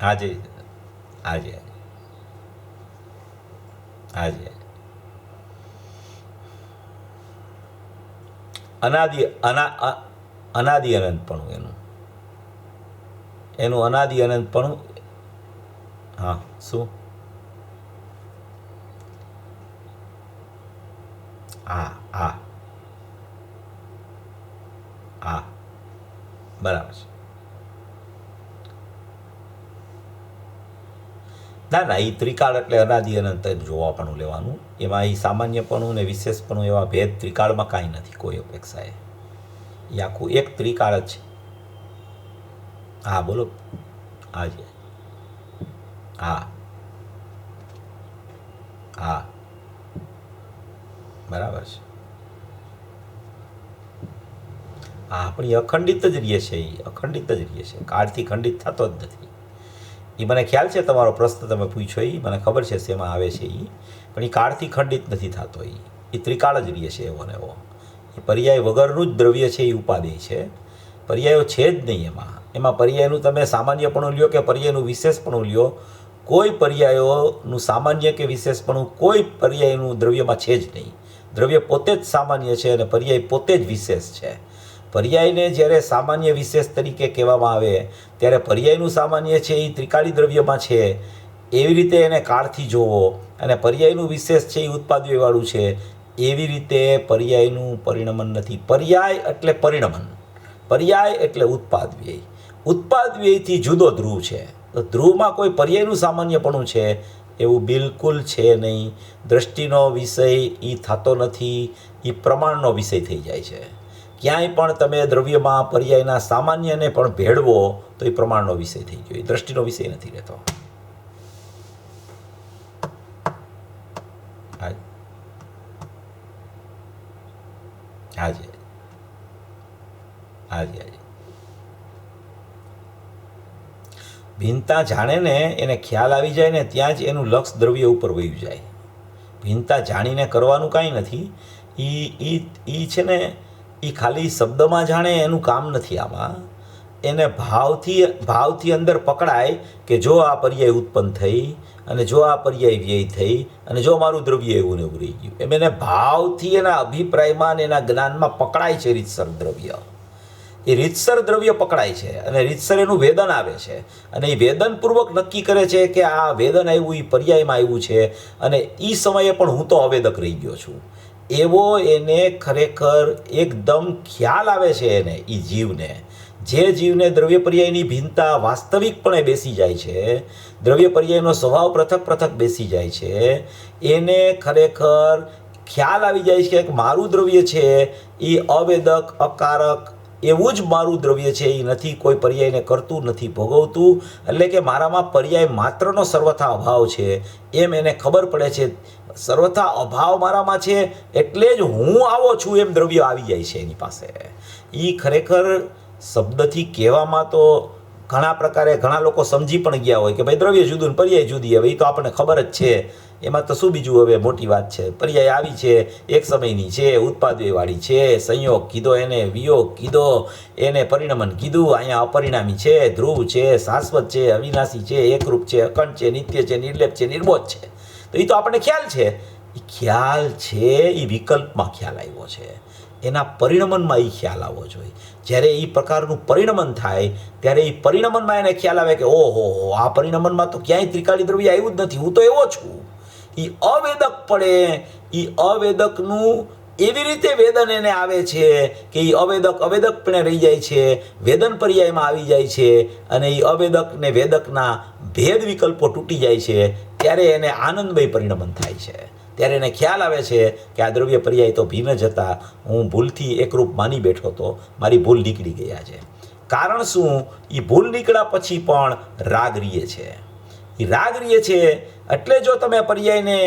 આજે અનાદિ અનંતપણું એનું અનાદિ અનંતપણું. હા, શું? હા બરાબર છે. ના ના, એ ત્રિકાળ એટલે અનાદિ અનંત જોવાપણું લેવાનું. એમાં એ સામાન્યપણું ને વિશેષપણું એવા ભેદ ત્રિકાળમાં કાંઈ નથી કોઈ અપેક્ષાએ. એ આખું એક ત્રિકાળ જ છે. હા બોલો. હાજી. હા હા બરાબર છે. હા, આપણી અખંડિત જ રહીએ છે. એ અખંડિત જ રહીએ છે, કાળથી ખંડિત થતો જ નથી. એ મને ખ્યાલ છે, તમારો પ્રશ્ન તમે પૂછ્યો એ મને ખબર છે શેમાં આવે છે એ, પણ એ કાળથી ખંડિત નથી થતો. એ ત્રિકાળ જ રહીએ છે એવો ને એવો. એ પર્યાય વગરનું જ દ્રવ્ય છે, એ ઉપાદેય છે. પર્યાયો છે જ નહીં એમાં. એમાં પર્યાયનું તમે સામાન્યપણું લ્યો કે પર્યાયનું વિશેષપણું લ્યો, કોઈ પર્યાયોનું સામાન્ય કે વિશેષપણું કોઈ પર્યાયનું દ્રવ્યમાં છે જ નહીં. દ્રવ્ય પોતે જ સામાન્ય છે અને પર્યાય પોતે જ વિશેષ છે. પર્યાયને જ્યારે સામાન્ય વિશેષ તરીકે કહેવામાં આવે ત્યારે પર્યાયનું સામાન્ય છે એ ત્રિકાળી દ્રવ્યમાં છે એવી રીતે એને કાળથી જોવો, અને પર્યાયનું વિશેષ છે એ ઉત્પાદવ્યવાળું છે એવી રીતે પર્યાયનું પરિણમન નથી. પર્યાય એટલે પરિણમન, પર્યાય એટલે ઉત્પાદવ્યય. ઉત્પાદવ્યયથી જુદો ધ્રુવ છે. તો ધ્રુવમાં કોઈ પર્યાયનું સામાન્યપણું છે એવું બિલકુલ છે નહીં. દ્રષ્ટિનો વિષય એ થતો નથી, એ પ્રમાણનો વિષય થઈ જાય છે. ક્યાંય પણ તમે દ્રવ્યમાં પર્યાયના સામાન્યને પણ ભેળવો તો એ પ્રમાણનો વિષય થઈ ગયો, એ દ્રષ્ટિનો વિષય નથી રહેતો. હાજી હાજી હાજી. ભિન્નતા જાણે ને એને ખ્યાલ આવી જાય ને ત્યાં જ એનું લક્ષ દ્રવ્ય ઉપર વયું જાય. ભિન્નતા જાણીને કરવાનું કાંઈ નથી. એ છે ને એ ખાલી શબ્દમાં જાણે એનું કામ નથી આમાં. એને ભાવથી અંદર પકડાય કે જો આ પર્યાય ઉત્પન્ન થઈ અને જો આ પર્યાય વ્યય થઈ અને જો મારું દ્રવ્ય એવું ને એવું રહી ગયું, એમ એને ભાવથી એના અભિપ્રાયમાં અને એના જ્ઞાનમાં પકડાય છે રીતસર દ્રવ્ય. એ રીતસર દ્રવ્ય પકડાય છે અને રીતસર એનું વેદન આવે છે, અને એ વેદનપૂર્વક નક્કી કરે છે કે આ વેદન આવ્યું એ પર્યાયમાં આવ્યું છે અને એ સમયે પણ હું તો અવેદક રહી ગયો છું. એવો એને ખરેખર એકદમ ખ્યાલ આવે છે એને, એ જીવને. જે જીવને દ્રવ્ય પર્યાયની ભિન્નતા વાસ્તવિકપણે બેસી જાય છે, દ્રવ્ય પર્યાયનો સ્વભાવ પૃથક પૃથક બેસી જાય છે, એને ખરેખર ખ્યાલ આવી જાય છે કે મારું દ્રવ્ય છે એ અવેદક અકારક એવું જ મારું દ્રવ્ય છે, એ નથી કોઈ પર્યાયને કરતું નથી ભોગવતું, એટલે કે મારામાં પર્યાય માત્રનો સર્વથા અભાવ છે એમ એને ખબર પડે છે. સર્વથા અભાવ મારામાં છે એટલે જ હું આવો છું એમ દ્રવ્ય આવી જાય છે એની પાસે. એ ખરેખર શબ્દથી કહેવામાં તો ઘણા પ્રકારે ઘણા લોકો સમજી પણ ગયા હોય કે ભાઈ દ્રવ્ય જુદું ને પર્યાય જુદી. હવે એ તો આપણને ખબર જ છે, એમાં તો શું બીજું હવે મોટી વાત છે. પર્યાય આવી છે, એક સમયની છે, ઉત્પાદવાળી છે, સંયોગ કીધો એને, વિયોગ કીધો એને, પરિણમન કીધું, અહીંયા અપરિણામી છે, ધ્રુવ છે, શાશ્વત છે, અવિનાશી છે, એકરૂપ છે, અખંડ છે, નિત્ય છે, નિર્લેપ છે, નિર્બોધ છે. તો એ તો આપણને ખ્યાલ છે. એ ખ્યાલ છે એ વિકલ્પમાં ખ્યાલ આવ્યો છે, એના પરિણમનમાં એ ખ્યાલ આવવો જોઈએ. જ્યારે એ પ્રકારનું પરિણમન થાય ત્યારે એ પરિણમનમાં એને ખ્યાલ આવે કે ઓહો આ પરિણમનમાં તો ક્યાંય ત્રિકાળી દ્રવ્ય આવ્યું જ નથી, હું તો એવો છું. એ અવેદક પડે, એ અવેદકનું એવી રીતે વેદન એને આવે છે કે એ અવેદકપણે રહી જાય છે, વેદન પર્યાયમાં આવી જાય છે, અને એ અવેદક ને વેદકના ભેદ વિકલ્પો તૂટી જાય છે. ત્યારે એને આનંદમય પરિણમન થાય છે. ત્યારે એને ખ્યાલ આવે છે કે આ દ્રવ્ય પર્યાય તો ભિન્ન જ હતા, હું ભૂલથી એકરૂપ માની બેઠો હતો, મારી ભૂલ નીકળી ગયા છે. કારણ શું? એ ભૂલ નીકળ્યા પછી પણ રાગ રીએ છે. એ રાગ રીએ છે એટલે જો તમે પર્યાયને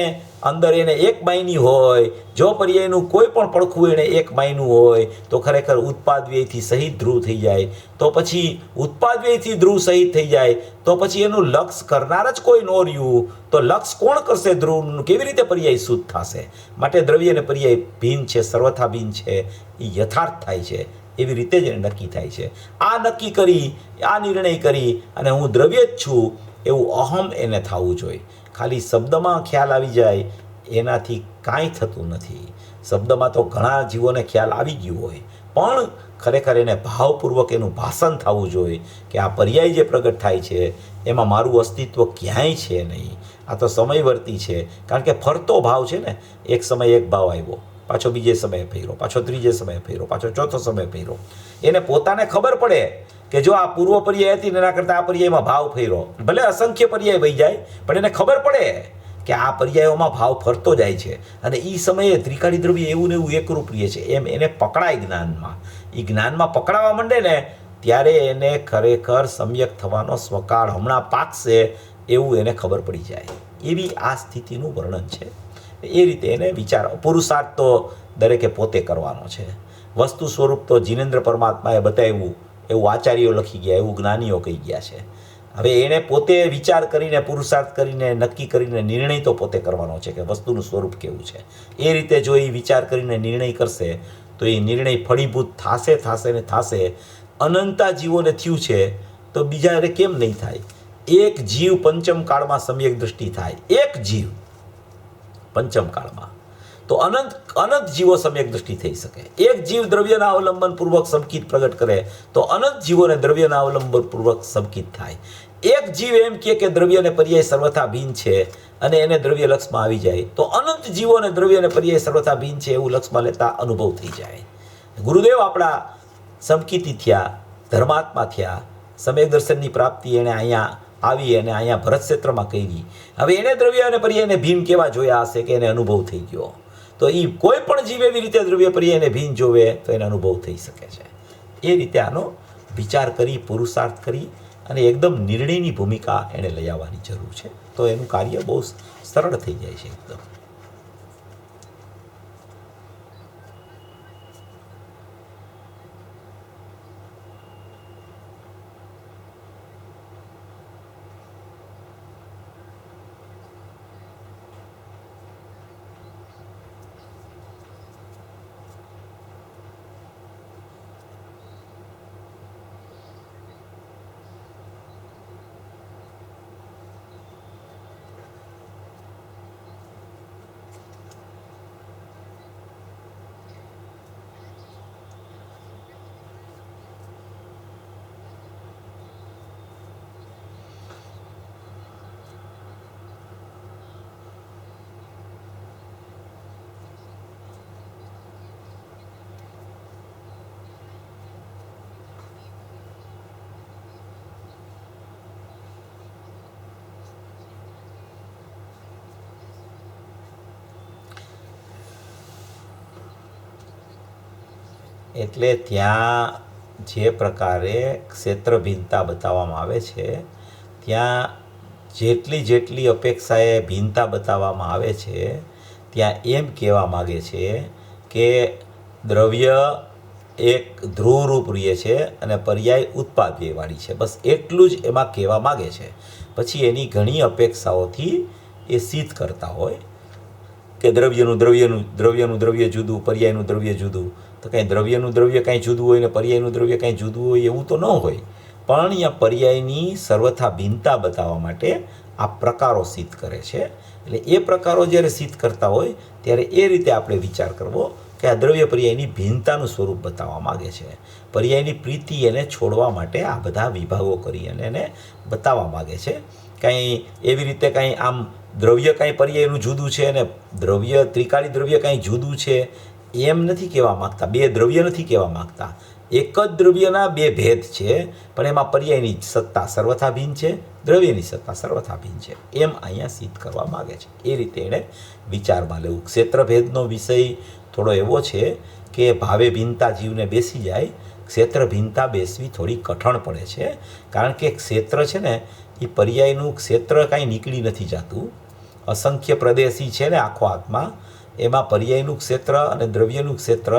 અંદર એને એક માયની હોય, જો પર્યાયનું કોઈ પણ પડખું એને એક માયનું હોય તો ખરેખર ઉત્પાદવ્યયથી સહિત ધ્રુવ થઈ જાય. તો પછી ઉત્પાદવ્યયથી ધ્રુવ સહિત થઈ જાય તો પછી એનું લક્ષ કરનાર જ કોઈ ન રહ્યું, તો લક્ષ કોણ કરશે ધ્રુવનું? કેવી રીતે પર્યાય શુદ્ધ થશે? માટે દ્રવ્ય અને પર્યાય ભિન્ન છે, સર્વથા ભિન્ન છે, એ યથાર્થ થાય છે. એવી રીતે જ એને નક્કી થાય છે. આ નક્કી કરી, આ નિર્ણય કરી અને હું દ્રવ્ય જ છું એવું અહમ એને થવું જોઈએ. ખાલી શબ્દમાં ખ્યાલ આવી જાય એનાથી કાંઈ થતું નથી. શબ્દમાં તો ઘણા જીવોને ખ્યાલ આવી ગયું હોય, પણ ખરેખર એને ભાવપૂર્વક એનું ભાષણ થવું જોઈએ કે આ પર્યાય જે પ્રગટ થાય છે એમાં મારું અસ્તિત્વ ક્યાંય છે નહીં, આ તો સમયવર્તી છે. કારણ કે ફરતો ભાવ છે ને, એક સમય એક ભાવ આવ્યો, પાછો બીજે સમયે ફેર્યો, પાછો ત્રીજે સમયે ફેર્યો, પાછો ચોથો સમય ફેર્યો. એને પોતાને ખબર પડે કે જો આ પૂર્વ પર્યાય હતી ને એના કરતાં આ પર્યાયમાં ભાવ ફેર્યો, ભલે અસંખ્ય પર્યાય વહી જાય પણ એને ખબર પડે કે આ પર્યાયોમાં ભાવ ફરતો જાય છે અને એ સમયે ત્રિકાળી દ્રવ્ય એવું ને એવું એકરૂપ રહે છે, એમ એને પકડાય જ્ઞાનમાં. એ જ્ઞાનમાં પકડાવા માંડે ને ત્યારે એને ખરેખર સમ્યક થવાનો સ્વકાળ હમણાં પાકશે એવું એને ખબર પડી જાય. એવી આ સ્થિતિનું વર્ણન છે. એ રીતે એને વિચાર, પુરુષાર્થ તો દરેકે પોતે કરવાનો છે. વસ્તુ સ્વરૂપ તો જીનેન્દ્ર પરમાત્માએ બતાવ્યું એવું આચાર્યો લખી ગયા, એવું જ્ઞાનીઓ કહી ગયા છે. હવે એણે પોતે વિચાર કરીને, પુરુષાર્થ કરીને, નક્કી કરીને નિર્ણય તો પોતે કરવાનો છે કે વસ્તુનું સ્વરૂપ કેવું છે. એ રીતે જો એ વિચાર કરીને નિર્ણય કરશે તો એ નિર્ણય ફળીભૂત થશે ને થશે. અનંતા જીવોને થયું છે તો બીજાને કેમ નહીં થાય? એક જીવ પંચમ કાળમાં સમ્યક દૃષ્ટિ થાય, એક જીવ પંચમ કાળમાં, તો અનંત જીવો સમ્યક દૃષ્ટિ થઈ શકે. એક જીવ દ્રવ્યના અવલંબન પૂર્વક સંકિત પ્રગટ કરે તો અનંત જીવોને દ્રવ્યના અવલંબન પૂર્વક સંકિત થાય. એક જીવ એમ કે દ્રવ્યને પર્યાય સર્વથા ભિન્ન છે અને એને દ્રવ્ય લક્ષમાં આવી જાય તો અનંત જીવોને દ્રવ્યને પર્યાય સર્વથા ભિન્ન છે એવું લક્ષમાં લેતા અનુભવ થઈ જાય. ગુરુદેવ આપણા સંકિતી થયા, ધર્માત્મા થયા, સમ્યક દર્શનની પ્રાપ્તિ એણે અહીંયા આવી અને અહીંયા ભરત ક્ષેત્રમાં કરી. હવે એને દ્રવ્ય અને પર્યાયને ભિન્ન કેવા જોયા હશે કે એને અનુભવ થઈ ગયો. તો એ કોઈ પણ જીવ એવી રીતે દ્રવ્ય પર્યાયને ભિન્ન જોવે તો એને અનુભવ થઈ શકે છે. એ રીતે આનો વિચાર કરી, પુરુષાર્થ કરી અને એકદમ નિર્ણયની ભૂમિકા એણે લઈ આવવાની જરૂર છે. તો એનું કાર્ય બહુ સરળ થઈ જાય છે એકદમ. એટલે ત્યાં જે પ્રકારે ક્ષેત્ર ભિન્નતા બતાવવામાં આવે છે ત્યાં જેટલી અપેક્ષાએ ભિન્નતા બતાવવામાં આવે છે ત્યાં એમ કહેવા માગે છે કે દ્રવ્ય એક ધ્રુવરૂપ રહે છે અને પર્યાય ઉત્પાદ્યવાળી છે. બસ એટલું જ એમાં કહેવા માગે છે. પછી એની ઘણી અપેક્ષાઓથી એ સિદ્ધ કરતા હોય કે દ્રવ્યનું દ્રવ્ય જુદું, પર્યાયનું દ્રવ્ય જુદું. તો કાંઈ દ્રવ્યનું દ્રવ્ય કાંઈ જુદું હોય ને પર્યાયનું દ્રવ્ય કાંઈ જુદું હોય એવું તો ન હોય. પણ અહીંયા પર્યાયની સર્વથા ભિન્નતા બતાવવા માટે આ પ્રકારો સિદ્ધ કરે છે. એટલે એ પ્રકારો જ્યારે સિદ્ધ કરતા હોય ત્યારે એ રીતે આપણે વિચાર કરવો કે આ દ્રવ્ય પર્યાયની ભિન્નતાનું સ્વરૂપ બતાવવા માગે છે. પર્યાયની પ્રીતિ એને છોડવા માટે આ બધા વિભાગો કરી અને એને બતાવવા માગે છે. કાંઈ એવી રીતે કાંઈ આમ દ્રવ્ય કાંઈ પર્યાયનું જુદું છે અને દ્રવ્ય ત્રિકાળી દ્રવ્ય કાંઈ જુદું છે એમ નથી કહેવા માગતા. બે દ્રવ્ય નથી કહેવા માગતા. એક જ દ્રવ્યના બે ભેદ છે પણ એમાં પર્યાયની સત્તા સર્વથા ભિન્ન છે, દ્રવ્યની સત્તા સર્વથા ભિન્ન છે. એમ અહીંયા સિદ્ધ કરવા માગે છે. એ રીતે એણે વિચારમાં લેવું. ક્ષેત્રભેદનો વિષય થોડો એવો છે કે ભાવે ભિન્નતા જીવને બેસી જાય, ક્ષેત્ર ભિન્નતા બેસવી થોડી કઠણ પડે છે. કારણ કે ક્ષેત્ર છે ને એ પર્યાયનું ક્ષેત્ર કાંઈ નીકળી નથી જતું. અસંખ્ય પ્રદેશી છે ને આખો આત્મા, એમાં પર્યાયનું ક્ષેત્ર અને દ્રવ્યનું ક્ષેત્ર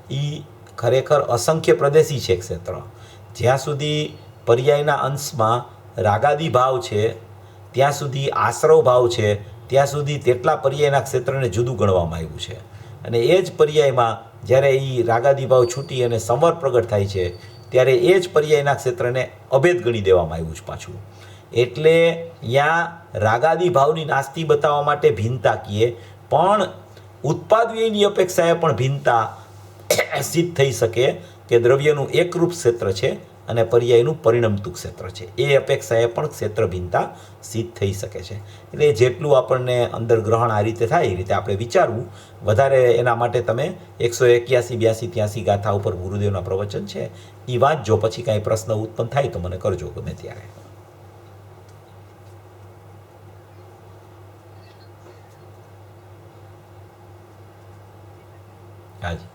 એ ખરેખર અસંખ્ય પ્રદેશી છે ક્ષેત્ર. જ્યાં સુધી પર્યાયના અંશમાં રાગાદી ભાવ છે, ત્યાં સુધી આશ્રવ ભાવ છે, ત્યાં સુધી તેટલા પર્યાયના ક્ષેત્રને જુદું ગણવામાં આવ્યું છે. અને એ જ પર્યાયમાં જ્યારે એ રાગાદી ભાવ છૂટી અને સંવર પ્રગટ થાય છે ત્યારે એ જ પર્યાયના ક્ષેત્રને અભેદ ગણી દેવામાં આવ્યું છે પાછું. એટલે ત્યાં રાગાદી ભાવની નાસ્તી બતાવવા માટે ભિન્નતા કહીએ, પણ ઉત્પાદવ્યયની અપેક્ષાએ પણ ભિન્નતા સિદ્ધ થઈ શકે કે દ્રવ્યનું એકરૂપ ક્ષેત્ર છે અને પર્યાયનું પરિણમતું ક્ષેત્ર છે. એ અપેક્ષાએ પણ ક્ષેત્ર ભિન્નતા સિદ્ધ થઈ શકે છે. એટલે જેટલું આપણને અંદર ગ્રહણ આ રીતે થાય એ રીતે આપણે વિચારવું વધારે. એના માટે તમે 181, 82, 83 ગાથા ઉપર ગુરુદેવના પ્રવચન છે એ વાંચજો. પછી કાંઈ પ્રશ્ન ઉત્પન્ન થાય તો મને કરજો ગમે ત્યારે. હાજી.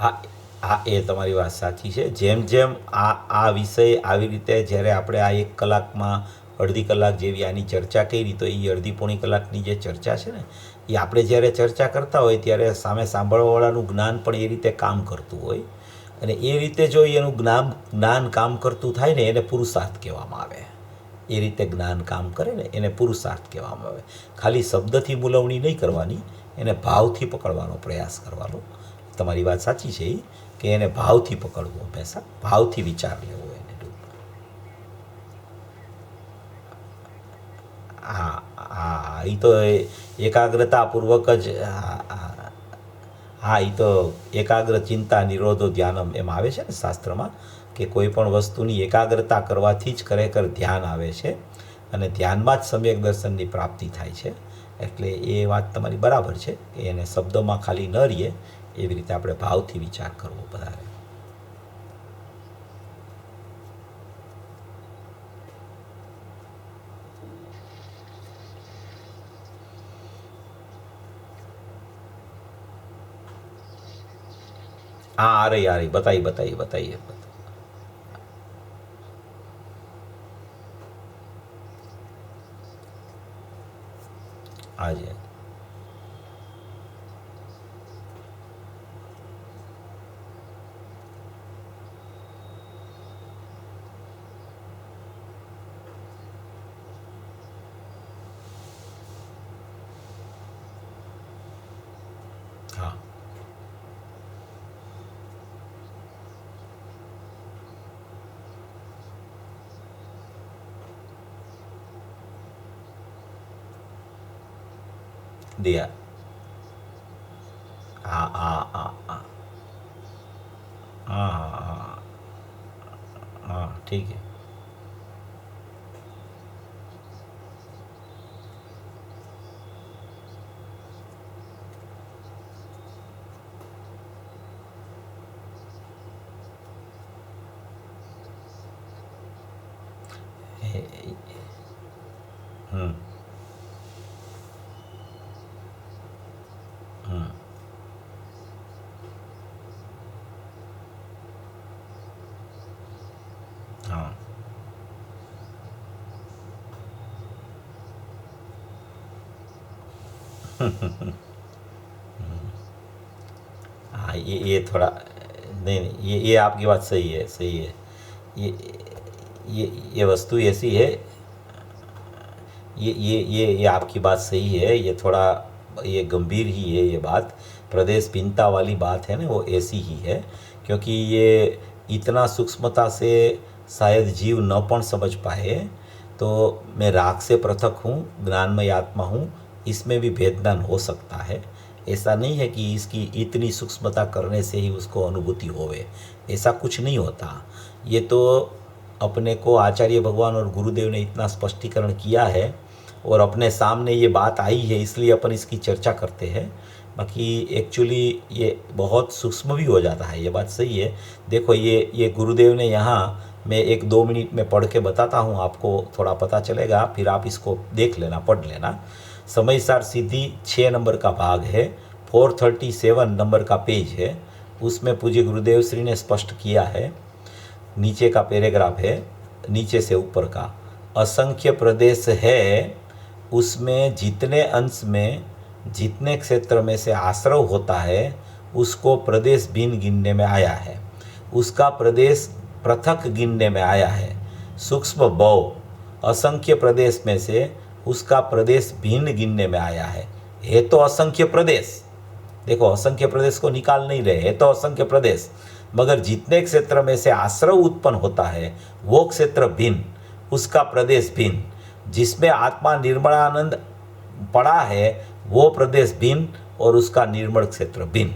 હા હા, એ તમારી વાત સાચી છે. જેમ જેમ આ વિષય આવી રીતે જ્યારે આપણે આ 1 કલાકમાં અડધી કલાક જેવી આની ચર્ચા કરી, તો એ અડધી પોણી કલાકની જે ચર્ચા છે ને, એ આપણે જ્યારે ચર્ચા કરતા હોય ત્યારે સામે સાંભળવાવાળાનું જ્ઞાન પણ એ રીતે કામ કરતું હોય. અને એ રીતે જો એનું જ્ઞાન કામ કરતું થાય ને, એને પુરુષાર્થ કહેવામાં આવે. એ રીતે જ્ઞાન કામ કરે ને એને પુરુષાર્થ કહેવામાં આવે. ખાલી શબ્દથી મૂલવણી નહીં કરવાની, એને ભાવથી પકડવાનો પ્રયાસ કરવાનો. તમારી વાત સાચી છે કે એને ભાવથી પકડવું, હંમેશા ભાવથી વિચાર લેવો એને ટૂંકમાં. હા હા, એ તો એકાગ્રતાપૂર્વક જ. હા, એ તો એકાગ્ર ચિંતા નિરોધો ધ્યાનમ એમ આવે છે ને શાસ્ત્રમાં, કે કોઈ પણ વસ્તુની એકાગ્રતા કરવાથી જ ખરેખર ધ્યાન આવે છે, અને ધ્યાનમાં જ સમ્યક દર્શનની પ્રાપ્તિ થાય છે. એટલે એ વાત તમારી બરાબર છે કે એને શબ્દોમાં ખાલી ન રહીએ, એવી રીતે આપણે ભાવથી વિચાર કરવો વધારે. हाँ, आ रही बताइए. हाँ जी. हाँ दिया. हाँ हाँ हाँ हाँ हाँ हाँ हाँ, ठीक है. हम्म हम्म हाँ हाँ, ये थोड़ा नहीं नहीं, ये आपकी बात सही है. ये ये वस्तु ऐसी है. ये आपकी बात सही है. ये थोड़ा ये गंभीर ही है ये बात. प्रदेश भिन्नता वाली बात है ना, वो ऐसी ही है. क्योंकि ये इतना सूक्ष्मता से शायद जीव न पण समझ पाए. तो मैं राग से पृथक हूँ, ज्ञानमय आत्मा हूँ, इसमें भी भेद ज्ञान हो सकता है. ऐसा नहीं है कि इसकी इतनी सूक्ष्मता करने से ही उसको अनुभूति होवे. ऐसा कुछ नहीं होता. ये तो अपने को आचार्य भगवान और गुरुदेव ने इतना स्पष्टीकरण किया है, और अपने सामने ये बात आई है, इसलिए अपन इसकी चर्चा करते हैं. बाकी एक्चुअली ये बहुत सूक्ष्म भी हो जाता है. ये बात सही है. देखो, ये गुरुदेव ने यहाँ, मैं 1-2 मिनट में पढ़ के बताता हूँ आपको, थोड़ा पता चलेगा, फिर आप इसको देख लेना, पढ़ लेना. समयसार सिद्धि 6 नंबर का भाग है, 437 नंबर का पेज है। उसमें पूज्य गुरुदेव श्री ने स्पष्ट किया है, नीचे का पैराग्राफ है, नीचे से ऊपर का, असंख्य प्रदेश है, उसमें जितने अंश में जितने क्षेत्र में से आश्रव होता है उसको प्रदेश भिन्न गिनने में आया है, उसका प्रदेश पृथक गिनने में आया है। सूक्ष्म बहु असंख्य प्रदेश में से उसका प्रदेश भिन्न गिनने में आया है तो असंख्य प्रदेश, देखो असंख्य प्रदेश को निकाल नहीं रहे, है तो असंख्य प्रदेश, मगर जितने क्षेत्र में से आश्रव उत्पन्न होता है वो क्षेत्र भिन्न, उसका प्रदेश भिन्न, जिसमें आत्मा निर्मलानंद पड़ा है वो प्रदेश भिन्न और उसका निर्मल क्षेत्र भिन्न।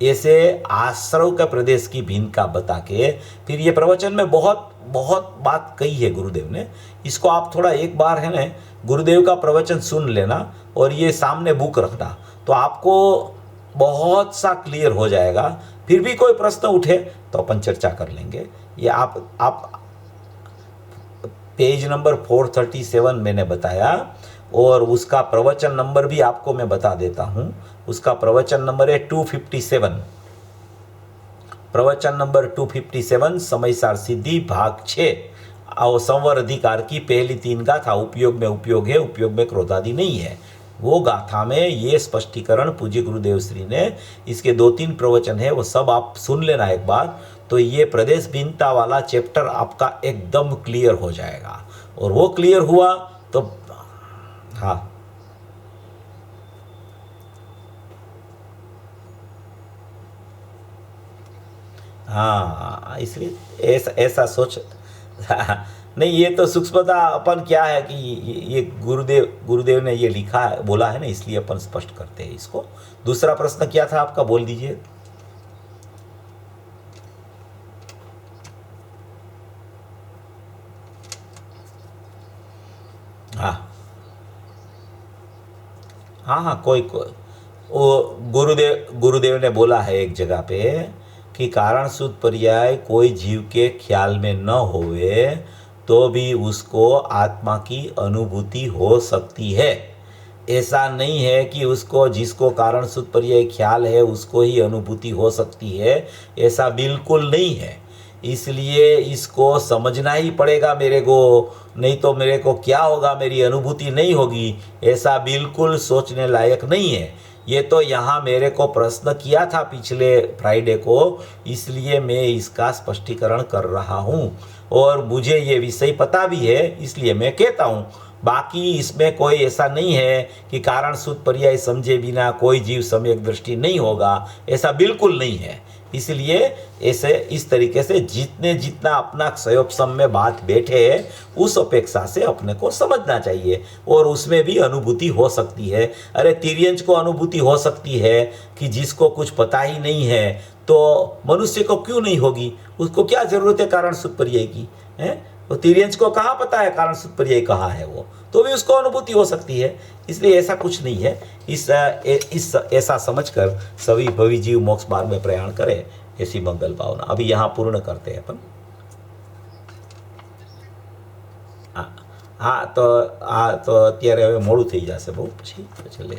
ऐसे आश्रव का प्रदेश की भिन्न का बता के फिर ये प्रवचन में बहुत बहुत बात कही है गुरुदेव ने। इसको आप थोड़ा एक बार है ना गुरुदेव का प्रवचन सुन लेना और ये सामने बुक रखना, तो आपको बहुत सा क्लियर हो जाएगा। फिर भी कोई प्रश्न उठे तो अपन चर्चा कर लेंगे। ये आप पेज नंबर 437 मैंने बताया और उसका प्रवचन नंबर भी आपको मैं बता देता हूँ। उसका प्रवचन नंबर है 257, प्रवचन नंबर 257, समयसार सिद्धि भाग 6 और संवर अधिकार की पहली 3 गाथा, उपयोग में उपयोग है, उपयोग में क्रोधादि नहीं है। वो गाथा में ये स्पष्टीकरण पूज्य गुरुदेव श्री ने, इसके 2-3 प्रवचन है, वो सब आप सुन लेना एक बार, तो ये प्रदेश भिन्नता वाला चैप्टर आपका एकदम क्लियर हो जाएगा। और वो क्लियर हुआ तो हाँ, हाँ, इसलिए ऐसा सोच नहीं, ये तो सूक्ष्मता अपन क्या है कि ये गुरुदेव ने ये लिखा है, बोला है ना, इसलिए अपन स्पष्ट करते हैं इसको। दूसरा प्रश्न क्या था आपका, बोल दीजिए। हाँ हाँ हाँ, कोई वो गुरुदेव ने बोला है एक जगह पे कि कारण शुद्ध पर्याय कोई जीव के ख्याल में न होवे तो भी उसको आत्मा की अनुभूति हो सकती है। ऐसा नहीं है कि उसको, जिसको कारण शुद्ध पर्याय ख्याल है उसको ही अनुभूति हो सकती है, ऐसा बिल्कुल नहीं है। इसलिए इसको समझना ही पड़ेगा मेरे को, नहीं तो मेरे को क्या होगा, मेरी अनुभूति नहीं होगी, ऐसा बिल्कुल सोचने लायक नहीं है। ये तो यहाँ मेरे को प्रश्न किया था पिछले फ्राइडे को, इसलिए मैं इसका स्पष्टीकरण कर रहा हूँ और मुझे ये विषय पता भी है, इसलिए मैं कहता हूँ। बाकी इसमें कोई ऐसा नहीं है कि कारण शुद्ध पर्याय समझे बिना कोई जीव सम्यक दृष्टि नहीं होगा, ऐसा बिल्कुल नहीं है। इसलिए ऐसे इस तरीके से जितना अपना क्षयोपशम में बात बैठे है उस अपेक्षा से अपने को समझना चाहिए और उसमें भी अनुभूति हो सकती है। अरे तिर्यंच को अनुभूति हो सकती है कि जिसको कुछ पता ही नहीं है, तो मनुष्य को क्यों नहीं होगी? उसको क्या जरूरत है कारण शुद्ध पर्याय की, है? वो तिर्यंच को कहाँ पता है कारण शुद्ध पर्याय कहाँ है, वो तो भी उसको अनुभूति हो सकती है। इसलिए ऐसा कुछ नहीं है। इस ऐसा समझकर सभी भवी जीव मोक्ष मार्ग में प्रयाण करें, ऐसी मंगल भावना। अभी यहाँ पूर्ण करते हैं अपन। हाँ तो અત્યારે હવે મોડું થઈ જશે બહુ, પછી લે।